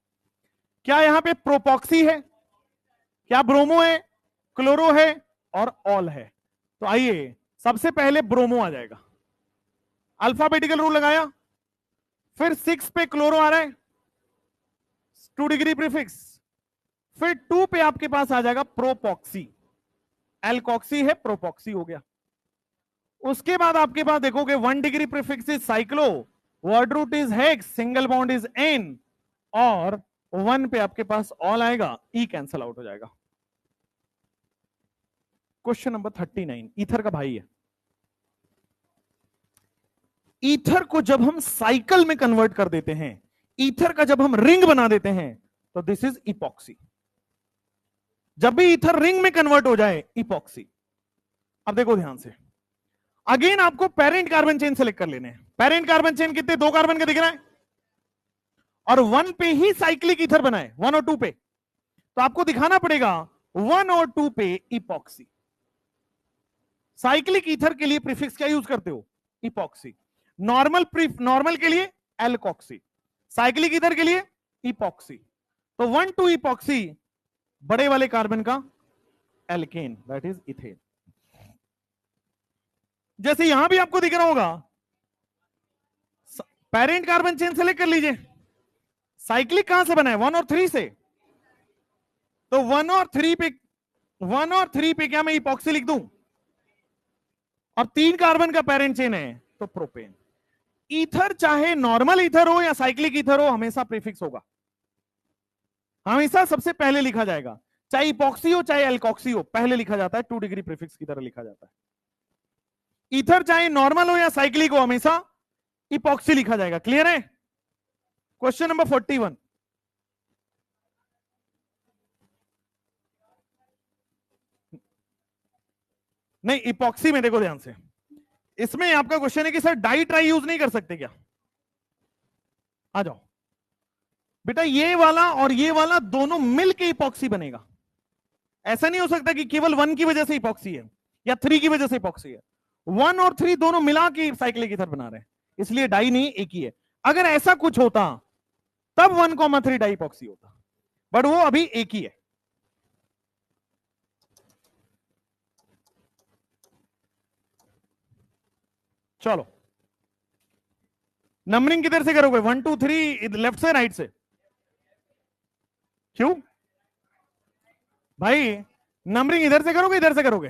क्या यहां पे प्रोपॉक्सी है, क्या ब्रोमो है, क्लोरो है और ऑल है, तो आइए सबसे पहले ब्रोमो आ जाएगा, अल्फाबेटिकल रूल लगाया, फिर 6 पे क्लोरो आ रहा है 2 डिग्री प्रीफिक्स, फिर 2 पे आपके पास आ जाएगा प्रोपॉक्सी, एल्कोक्सी है प्रोपॉक्सी हो गया, उसके बाद आपके पास देखोगे 1 degree prefix is cyclo, word root is hex, single bond is ane, और 1 पे आपके पास ऑल आएगा, ई कैंसल आउट हो जाएगा। क्वेश्चन नंबर 39, ईथर का भाई है, ईथर को जब हम साइकिल में कन्वर्ट कर देते हैं, ईथर का जब हम रिंग बना देते हैं तो दिस इज इपॉक्सी। जब भी ईथर रिंग में कन्वर्ट हो जाए, इपॉक्सी। अब देखो ध्यान से, अगेन आपको पेरेंट कार्बन चेन सेलेक्ट कर लेने हैं। पेरेंट कार्बन चेन कितने, 2 कार्बन का दिख रहा है, और 1 पे ही साइक्लिक ईथर बनाए, 1 और 2 पे। तो आपको दिखाना पड़ेगा 1 और 2 पे इपॉक्सी। साइक्लिक ईथर के लिए प्रीफिक्स क्या यूज करते हो, इपॉक्सी। नॉर्मल के लिए एल्कोक्सी, साइक्लिक ईथर के लिए इपॉक्सी। तो 1,2 इपॉक्सी, बड़े वाले कार्बन का एल्केन, दैट इज इथेन। जैसे यहां भी आपको दिख रहा होगा, पेरेंट कार्बन चेन सेलेक्ट कर लीजिए। साइक्लिक कहां से बना है, 1 और 3 से। तो 1 और 3 पे क्या मैं इपॉक्सी लिख दूं, और 3 कार्बन का पेरेंट चेन है, तो प्रोपेन। ईथर चाहे नॉर्मल ईथर हो या साइक्लिक ईथर हो, हमेशा प्रीफिक्स होगा, हमेशा सबसे पहले लिखा जाएगा। चाहे इपॉक्सी हो चाहे एल्कोक्सी हो, पहले लिखा जाता है, 2 डिग्री प्रीफिक्स की तरह लिखा जाता है। ईथर चाहे नॉर्मल हो या साइक्लिक हो, हमेशा इपॉक्सी लिखा जाएगा। क्लियर है? Question number 41। नहीं, इपॉक्सी में देखो ध्यान से, इसमें आपका क्वेश्चन है कि सर डाई ट्राई यूज नहीं कर सकते क्या। आ जाओ बेटा, ये वाला और ये वाला दोनों मिलके इपॉक्सी बनेगा। ऐसा नहीं हो सकता कि केवल 1 की वजह से इपॉक्सी है या 3 की वजह से इपॉक्सी है। 1 और 3 दोनों मिला के साइक्लिक ईथर बना रहे हैं, इसलिए डाई नहीं, एक ही है। अगर ऐसा कुछ होता तब 1,3 डाई इपॉक्सी होता, बट वो अभी एक ही है। चलो, नंबरिंग किधर से करोगे, 1 2 3 लेफ्ट से राइट से? क्यों भाई, नंबरिंग इधर से करोगे इधर से करोगे?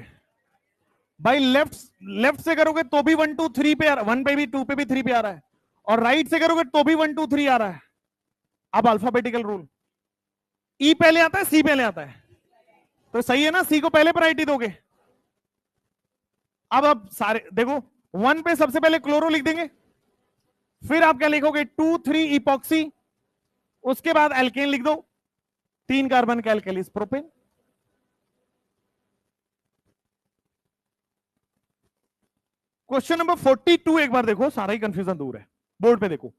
भाई लेफ्ट से करोगे तो भी 1 2 3 पे आ रहा है, 1 पे भी 2 पे भी 3 पे आ रहा है, और राइट से करोगे तो भी 1 2 3 आ रहा है। अब अल्फाबेटिकल रूल, ई पहले आता है सी पहले आता है, तो सही है ना, सी को पहले प्रायोरिटी दोगे। अब सारे देखो, 1 पे सबसे पहले क्लोरो लिख देंगे, फिर आप क्या लिखोगे, 2 3 इपॉक्सी, उसके बाद एल्केन लिख दो, 3 कार्बन का एल्केलिस प्रोपेन। क्वेश्चन नंबर 42 एक बार देखो, सारा ही कंफ्यूजन दूर है, बोर्ड पे देखो।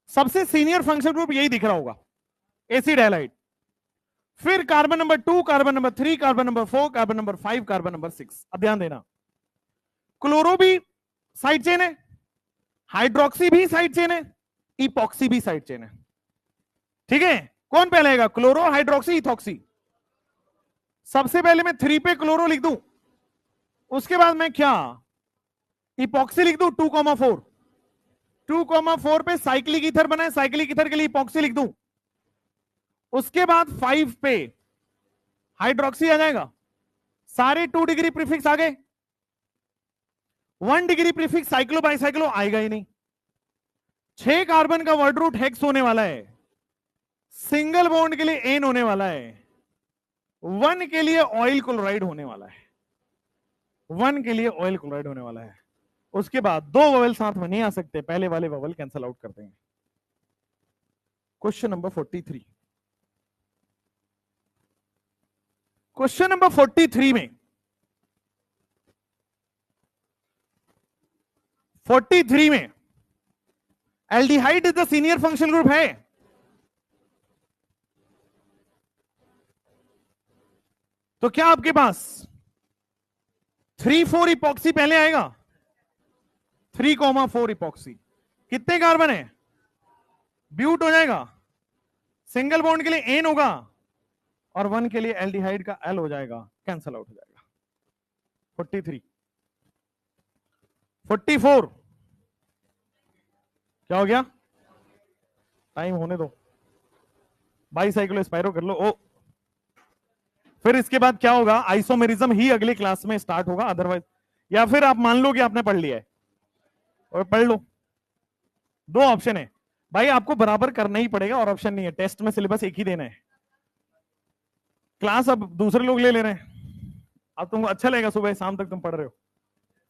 सबसे सीनियर फंक्शनल ग्रुप यही दिख रहा होगा, एसिड हैलाइड। फिर carbon number 2, carbon number 3, carbon number 4, carbon number 5, carbon number 6। अब ध्यान देना, क्लोरो भी साइड चेन है, हाइड्रोक्सी भी साइड चेन है, इपॉक्सी भी साइड चेन है। ठीक है, कौन पहले आएगा, क्लोरो, हाइड्रोक्सी, इथॉक्सी? सबसे पहले मैं 3 पे क्लोरो लिख दूं, उसके बाद मैं क्या इपॉक्सी लिख दूं, 2,4। 2,4 पे साइक्लिक ईथर बना है, साइक्लिक ईथर के लिए इपॉक्सी लिख दूं, उसके बाद 5 पे हाइड्रोक्सी आ जाएगा। सारे 2 डिग्री प्रीफिक्स आ गए, 1 डिग्री प्रीफिक्स साइक्लो बाइसाइक्लो आएगा ही नहीं। 6 कार्बन का वर्ड रूट हेक्स होने वाला है, सिंगल बॉन्ड के लिए एन होने वाला है, 1 के लिए ऑयल क्लोराइड होने वाला है, 1 के लिए ऑयल क्लोराइड होने वाला है। उसके बाद 2 वोवेल साथ में नहीं आ सकते, पहले वाले वोवेल कैंसिल आउट कर देंगे। Question number 43। क्वेश्चन नंबर 43 में 43 में aldehyde is the senior functional group है। तो क्या आपके पास 3,4 इपॉक्सी पहले आएगा, 3,4 इपॉक्सी, कितने कार्बन है, ब्यूट हो जाएगा, सिंगल बॉन्ड के लिए एन होगा, और 1 के लिए एल्डिहाइड का एल हो जाएगा, कैंसल आउट हो जाएगा। 43 44 क्या हो गया, टाइम होने दो, बाईसाइक्लो स्पाइरो कर लो। ओ, फिर इसके बाद क्या होगा, आइसोमेरिज्म ही अगले क्लास में स्टार्ट होगा, अदरवाइज, या फिर आप मान लो कि आपने पढ़ लिया है और पढ़ लो। 2 ऑप्शन है भाई, आपको बराबर करना ही पड़ेगा, और ऑप्शन नहीं है, टेस्ट में सिलेबस एक ही देना है, क्लास अब दूसरे लोग ले रहे हैं। अब तुमको अच्छा लगेगा, सुबह शाम तक तुम पढ़ रहे हो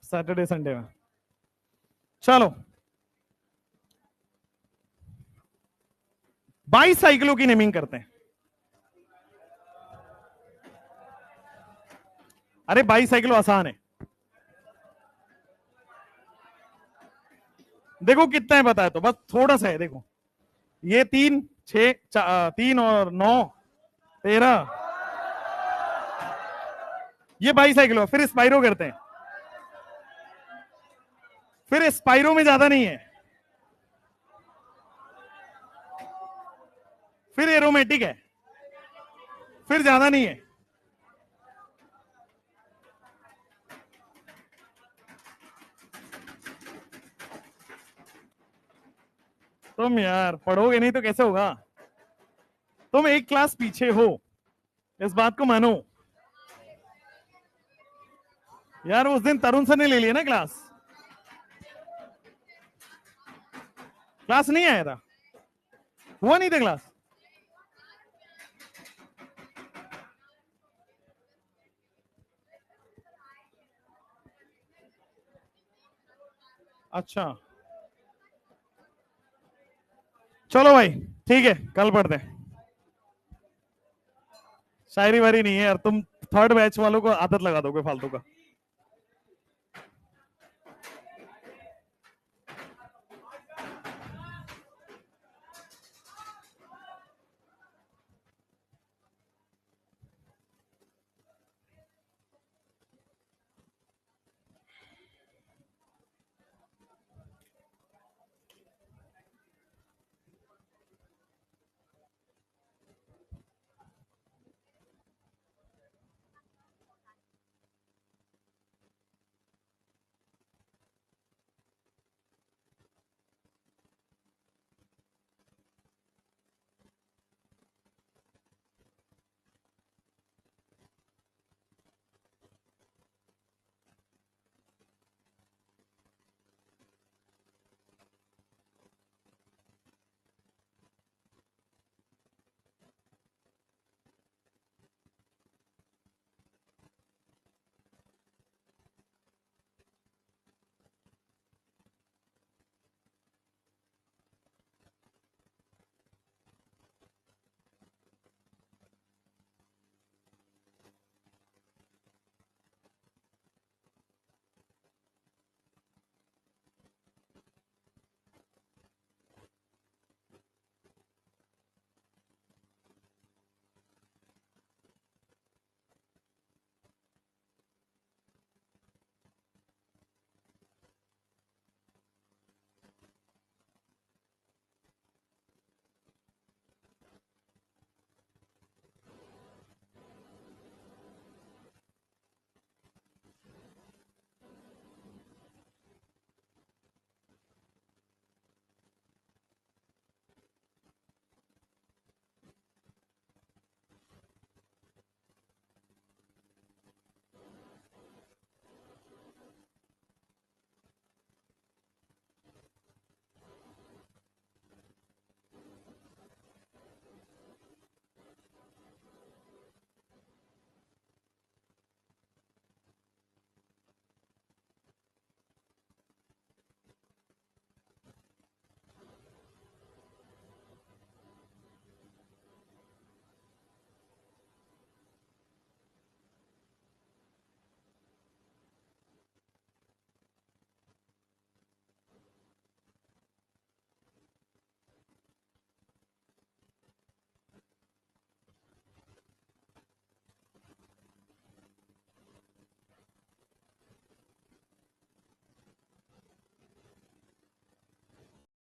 सैटरडे संडे में। चलो बाईसाइकिलों की नेमिंग करते हैं। अरे बाईसाइकिलो आसान है, देखो कितना है बताया, तो बस थोड़ा सा है, देखो ये 3 6 3 और 9 13, ये बाईसाइकिलो। फिर स्पाइरो करते हैं, फिर स्पाइरो में ज्यादा नहीं है, फिर एरोमेटिक है, फिर ज्यादा नहीं है। तुम यार पढ़ोगे नहीं तो कैसे होगा, तुम एक क्लास पीछे हो, इस बात को मानो यार। उस दिन तरुण सर ने ले लिया ना क्लास, क्लास नहीं आया था, हुआ नहीं था क्लास। अच्छा चलो भाई ठीक है, कल पढ़ते हैं। शायरी वारी नहीं है यार, तुम थर्ड बैच वालों को आदत लगा दोगे फालतू का।